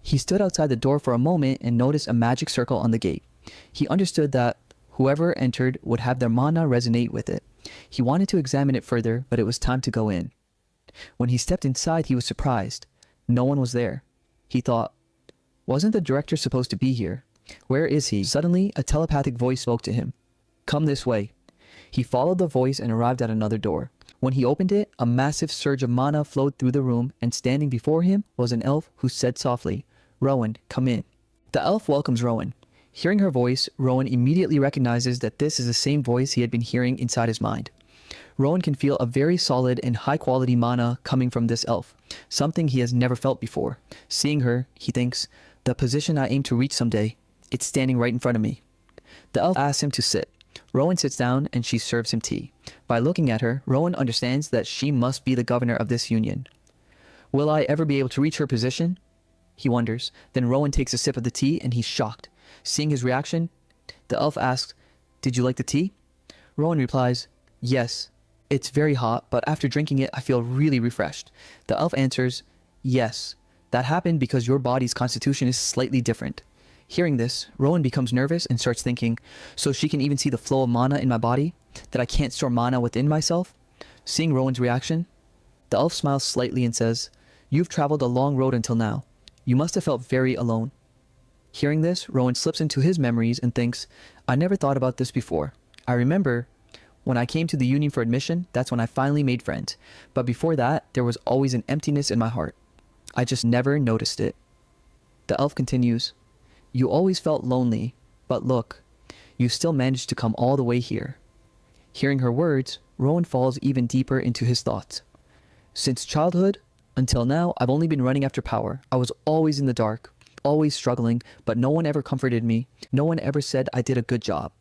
He stood outside the door for a moment and noticed a magic circle on the gate. He understood that whoever entered would have their mana resonate with it. He wanted to examine it further, but it was time to go in. When he stepped inside, he was surprised. No one was there. He thought, wasn't the director supposed to be here? Where is he? Suddenly, a telepathic voice spoke to him. "Come this way." He followed the voice and arrived at another door. When he opened it, a massive surge of mana flowed through the room, and standing before him was an elf who said softly, "Rowan, come in." The elf welcomes Rowan. Hearing her voice, Rowan immediately recognizes that this is the same voice he had been hearing inside his mind. Rowan can feel a very solid and high-quality mana coming from this elf, something he has never felt before. Seeing her, he thinks, "The position I aim to reach someday, it's standing right in front of me." The elf asks him to sit. Rowan sits down and she serves him tea. By looking at her, Rowan understands that she must be the governor of this union. Will I ever be able to reach her position? He wonders. Then Rowan takes a sip of the tea and he's shocked. Seeing his reaction, the elf asks, "Did you like the tea?" Rowan replies, "Yes. It's very hot, but after drinking it, I feel really refreshed." The elf answers, "Yes. That happened because your body's constitution is slightly different." Hearing this, Rowan becomes nervous and starts thinking, so she can even see the flow of mana in my body? That I can't store mana within myself? Seeing Rowan's reaction, the elf smiles slightly and says, "You've traveled a long road until now. You must have felt very alone." Hearing this, Rowan slips into his memories and thinks, "I never thought about this before. I remember when I came to the union for admission, that's when I finally made friends. But before that, there was always an emptiness in my heart. I just never noticed it." The elf continues, "You always felt lonely, but look, you still managed to come all the way here." Hearing her words, Rowan falls even deeper into his thoughts. "Since childhood until now, I've only been running after power. I was always in the dark, always struggling, but no one ever comforted me. No one ever said I did a good job."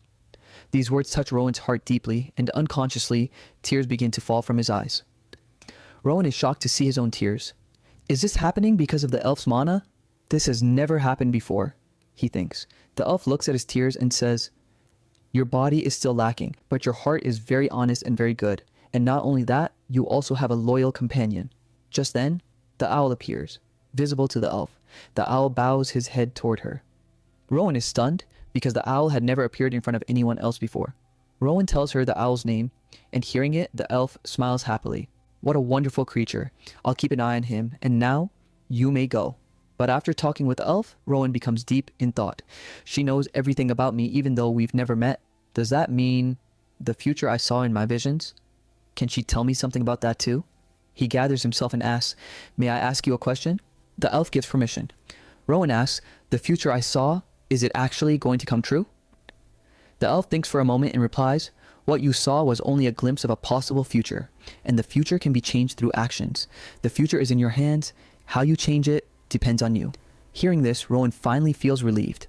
These words touch Rowan's heart deeply, and unconsciously, tears begin to fall from his eyes. Rowan is shocked to see his own tears. Is this happening because of the elf's mana? This has never happened before, he thinks. The elf looks at his tears and says, "Your body is still lacking, but your heart is very honest and very good. And not only that, you also have a loyal companion." Just then, the owl appears, visible to the elf. The owl bows his head toward her. Rowan is stunned because the owl had never appeared in front of anyone else before. Rowan tells her the owl's name, and hearing it, the elf smiles happily. "What a wonderful creature. I'll keep an eye on him, and now, you may go." But after talking with the elf, Rowan becomes deep in thought. She knows everything about me even though we've never met. Does that mean the future I saw in my visions? Can she tell me something about that too? He gathers himself and asks, "May I ask you a question?" The elf gives permission. Rowan asks, "The future I saw, is it actually going to come true?" The elf thinks for a moment and replies, "What you saw was only a glimpse of a possible future, and the future can be changed through actions. The future is in your hands. How you change it depends on you." Hearing this, Rowan finally feels relieved.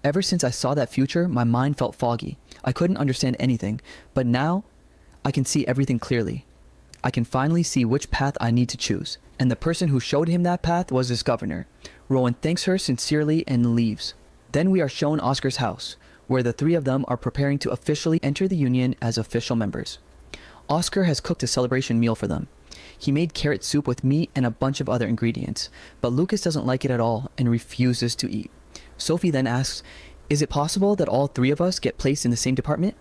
"Ever since I saw that future, my mind felt foggy. I couldn't understand anything, but now I can see everything clearly. I can finally see which path I need to choose, and the person who showed him that path was this governor." Rowan thanks her sincerely and leaves. Then we are shown Oscar's house, where the three of them are preparing to officially enter the union as official members. Oscar has cooked a celebration meal for them. He made carrot soup with meat and a bunch of other ingredients, but Lucas doesn't like it at all and refuses to eat. Sophie then asks, "Is it possible that all three of us get placed in the same department?"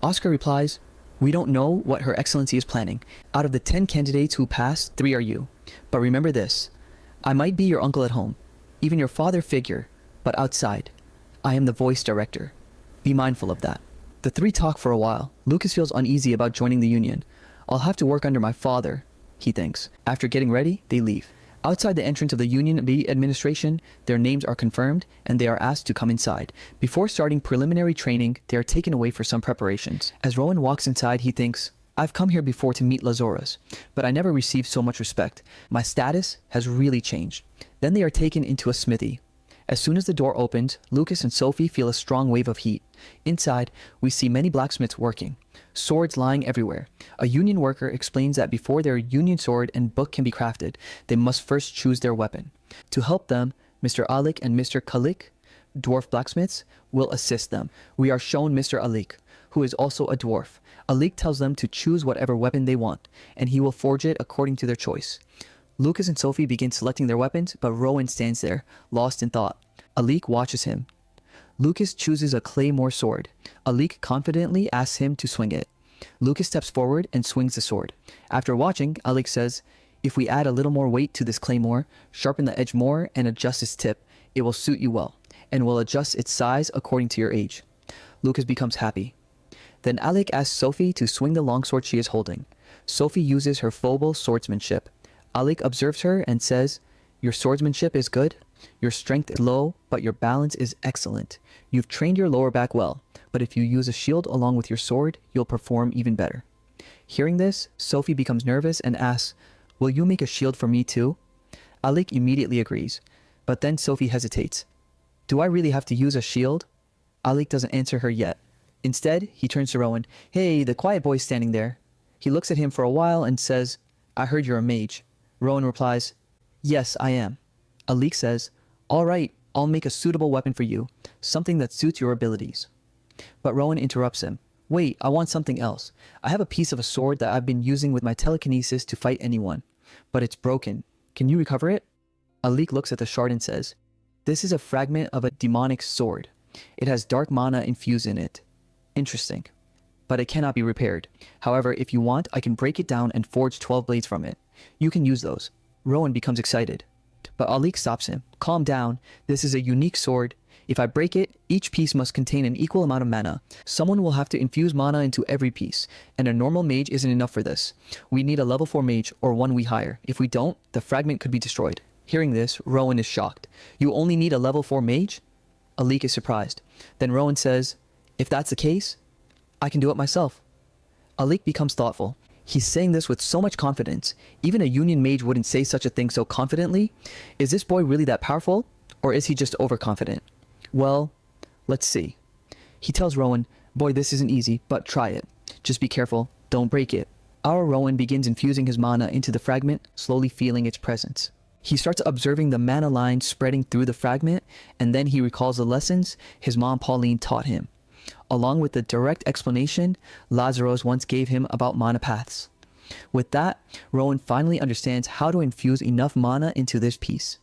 Oscar replies, "We don't know what Her Excellency is planning. Out of the 10 candidates who passed, 3 are you. But remember this, I might be your uncle at home, even your father figure, but outside, I am the voice director. Be mindful of that." The three talk for a while. Lucas feels uneasy about joining the union. I'll have to work under my father, he thinks. After getting ready, they leave. Outside the entrance of the Union B administration, their names are confirmed and they are asked to come inside. Before starting preliminary training, they are taken away for some preparations. As Rowan walks inside, he thinks, I've come here before to meet Lazarus, but I never received so much respect. My status has really changed. Then they are taken into a smithy. As soon as the door opens, Lucas and Sophie feel a strong wave of heat. Inside, we see many blacksmiths working, swords lying everywhere. A union worker explains that before their union sword and book can be crafted, they must first choose their weapon. To help them, Mr. Alik and Mr. Kalik, dwarf blacksmiths, will assist them. We are shown Mr. Alik, who is also a dwarf. Alik tells them to choose whatever weapon they want, and he will forge it according to their choice. Lucas and Sophie begin selecting their weapons, but Rowan stands there, lost in thought. Alik watches him. Lucas chooses a claymore sword. Alik confidently asks him to swing it. Lucas steps forward and swings the sword. After watching, Alik says, if we add a little more weight to this claymore, sharpen the edge more, and adjust its tip, it will suit you well, and will adjust its size according to your age. Lucas becomes happy. Then Alik asks Sophie to swing the longsword she is holding. Sophie uses her Phobal swordsmanship. Alik observes her and says, your swordsmanship is good. Your strength is low, but your balance is excellent. You've trained your lower back well, but if you use a shield along with your sword, you'll perform even better. Hearing this, Sophie becomes nervous and asks, will you make a shield for me too? Alik immediately agrees, but then Sophie hesitates. Do I really have to use a shield? Alik doesn't answer her yet. Instead, he turns to Rowan. Hey, the quiet boy's standing there. He looks at him for a while and says, I heard you're a mage. Rowan replies, yes, I am. Alik says, all right, I'll make a suitable weapon for you, something that suits your abilities. But Rowan interrupts him. Wait, I want something else. I have a piece of a sword that I've been using with my telekinesis to fight anyone, but it's broken. Can you recover it? Alik looks at the shard and says, this is a fragment of a demonic sword. It has dark mana infused in it. Interesting. But it cannot be repaired. However, if you want, I can break it down and forge 12 blades from it. You can use those. Rowan becomes excited. But Alik stops him. Calm down. This is a unique sword. If I break it, each piece must contain an equal amount of mana. Someone will have to infuse mana into every piece, and a normal mage isn't enough for this. We need a level 4 mage, or one we hire. If we don't, the fragment could be destroyed. Hearing this, Rowan is shocked. You only need a level 4 mage? Alik is surprised. Then Rowan says, if that's the case, I can do it myself. Alik becomes thoughtful. He's saying this with so much confidence. Even a union mage wouldn't say such a thing so confidently. Is this boy really that powerful? Or is he just overconfident? Well, let's see. He tells Rowan, boy, this isn't easy, but try it. Just be careful, don't break it. Our Rowan begins infusing his mana into the fragment, slowly feeling its presence. He starts observing the mana lines spreading through the fragment, and then he recalls the lessons his mom Pauline taught him, along with the direct explanation Lazarus once gave him about mana paths. With that, Rowan finally understands how to infuse enough mana into this piece.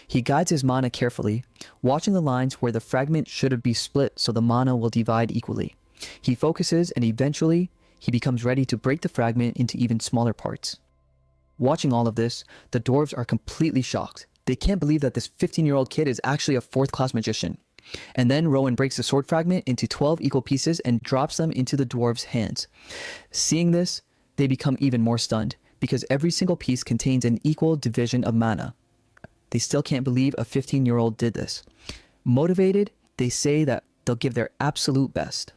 He guides his mana carefully, watching the lines where the fragment should be split so the mana will divide equally. He focuses and eventually, he becomes ready to break the fragment into even smaller parts. Watching all of this, the dwarves are completely shocked. They can't believe that this 15-year-old kid is actually a 4th-class magician. And then Rowan breaks the sword fragment into 12 equal pieces and drops them into the dwarves' hands. Seeing this, they become even more stunned, because every single piece contains an equal division of mana. They still can't believe a 15-year-old did this. Motivated, they say that they'll give their absolute best.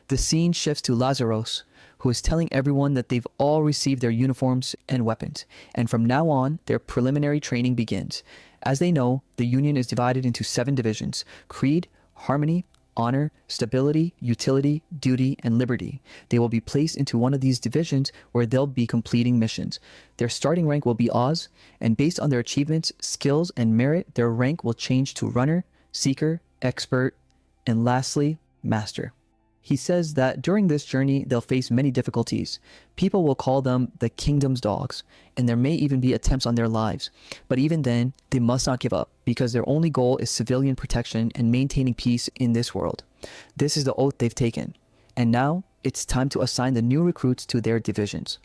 The scene shifts to Lazarus, who is telling everyone that they've all received their uniforms and weapons, and from now on, their preliminary training begins. As they know, the Union is divided into 7 divisions: Creed, Harmony, Honor, Stability, Utility, Duty, and Liberty. They will be placed into one of these divisions where they'll be completing missions. Their starting rank will be Oz, and based on their achievements, skills, and merit, their rank will change to Runner, Seeker, Expert, and lastly, Master. He says that during this journey, they'll face many difficulties. People will call them the kingdom's dogs, and there may even be attempts on their lives. But even then, they must not give up, because their only goal is civilian protection and maintaining peace in this world. This is the oath they've taken. And now, it's time to assign the new recruits to their divisions.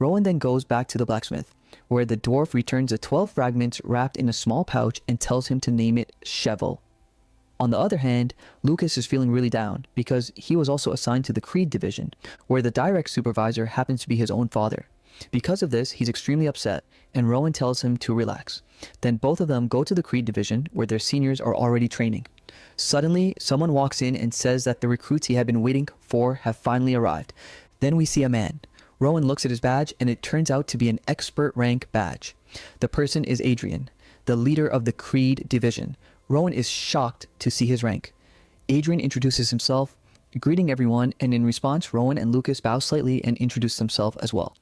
Rowan then goes back to the blacksmith, where the dwarf returns the 12 fragments wrapped in a small pouch and tells him to name it Shevel. On the other hand, Lucas is feeling really down because he was also assigned to the Creed division, where the direct supervisor happens to be his own father. Because of this, he's extremely upset, and Rowan tells him to relax. Then both of them go to the Creed division, where their seniors are already training. Suddenly, someone walks in and says that the recruits he had been waiting for have finally arrived. Then we see a man. Rowan looks at his badge, and it turns out to be an expert rank badge. The person is Adrian, the leader of the Creed division. Rowan is shocked to see his rank. Adrian introduces himself, greeting everyone, and in response, Rowan and Lucas bow slightly and introduce themselves as well.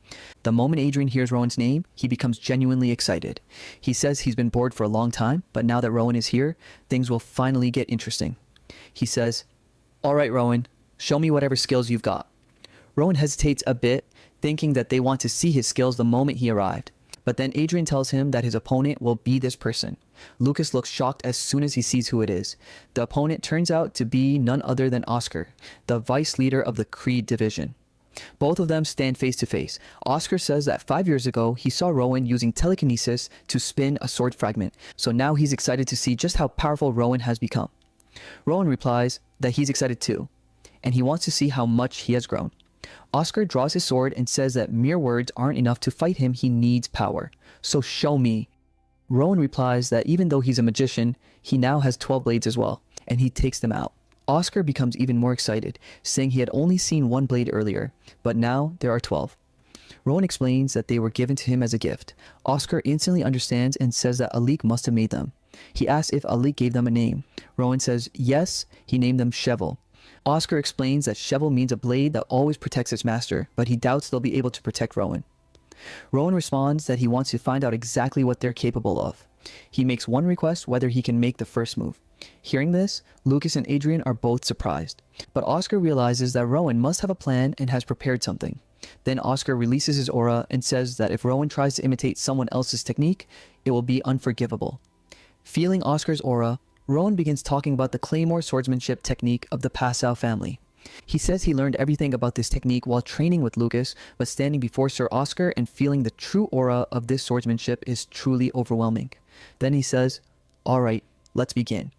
The moment Adrian hears Rowan's name, he becomes genuinely excited. He says he's been bored for a long time, but now that Rowan is here, things will finally get interesting. He says, "All right, Rowan, show me whatever skills you've got." Rowan hesitates a bit, thinking that they want to see his skills the moment he arrived. But then Adrian tells him that his opponent will be this person. Lucas looks shocked as soon as he sees who it is. The opponent turns out to be none other than Oscar, the vice leader of the Creed division. Both of them stand face to face. Oscar says that 5 years ago, he saw Rowan using telekinesis to spin a sword fragment, so now he's excited to see just how powerful Rowan has become. Rowan replies that he's excited too, and he wants to see how much he has grown. Oscar draws his sword and says that mere words aren't enough to fight him, he needs power. So show me. Rowan replies that even though he's a magician, he now has 12 blades as well, and he takes them out. Oscar becomes even more excited, saying he had only seen one blade earlier, but now there are 12. Rowan explains that they were given to him as a gift. Oscar instantly understands and says that Alik must have made them. He asks if Alik gave them a name. Rowan says yes, he named them Shevel. Oscar explains that Shevel means a blade that always protects its master, but he doubts they'll be able to protect Rowan. Rowan responds that he wants to find out exactly what they're capable of. He makes one request whether he can make the first move. Hearing this, Lucas and Adrian are both surprised, but Oscar realizes that Rowan must have a plan and has prepared something. Then Oscar releases his aura and says that if Rowan tries to imitate someone else's technique, it will be unforgivable. Feeling Oscar's aura, Rowan begins talking about the claymore swordsmanship technique of the Passau family. He says he learned everything about this technique while training with Lucas, but standing before Sir Oscar and feeling the true aura of this swordsmanship is truly overwhelming. Then he says, "All right, let's begin."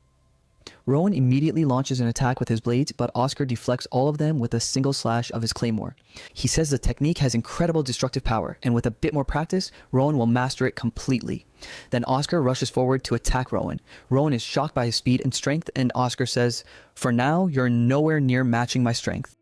Rowan immediately launches an attack with his blades, but Oscar deflects all of them with a single slash of his claymore. He says the technique has incredible destructive power, and with a bit more practice, Rowan will master it completely. Then Oscar rushes forward to attack Rowan. Rowan is shocked by his speed and strength, and Oscar says, "For now, you're nowhere near matching my strength."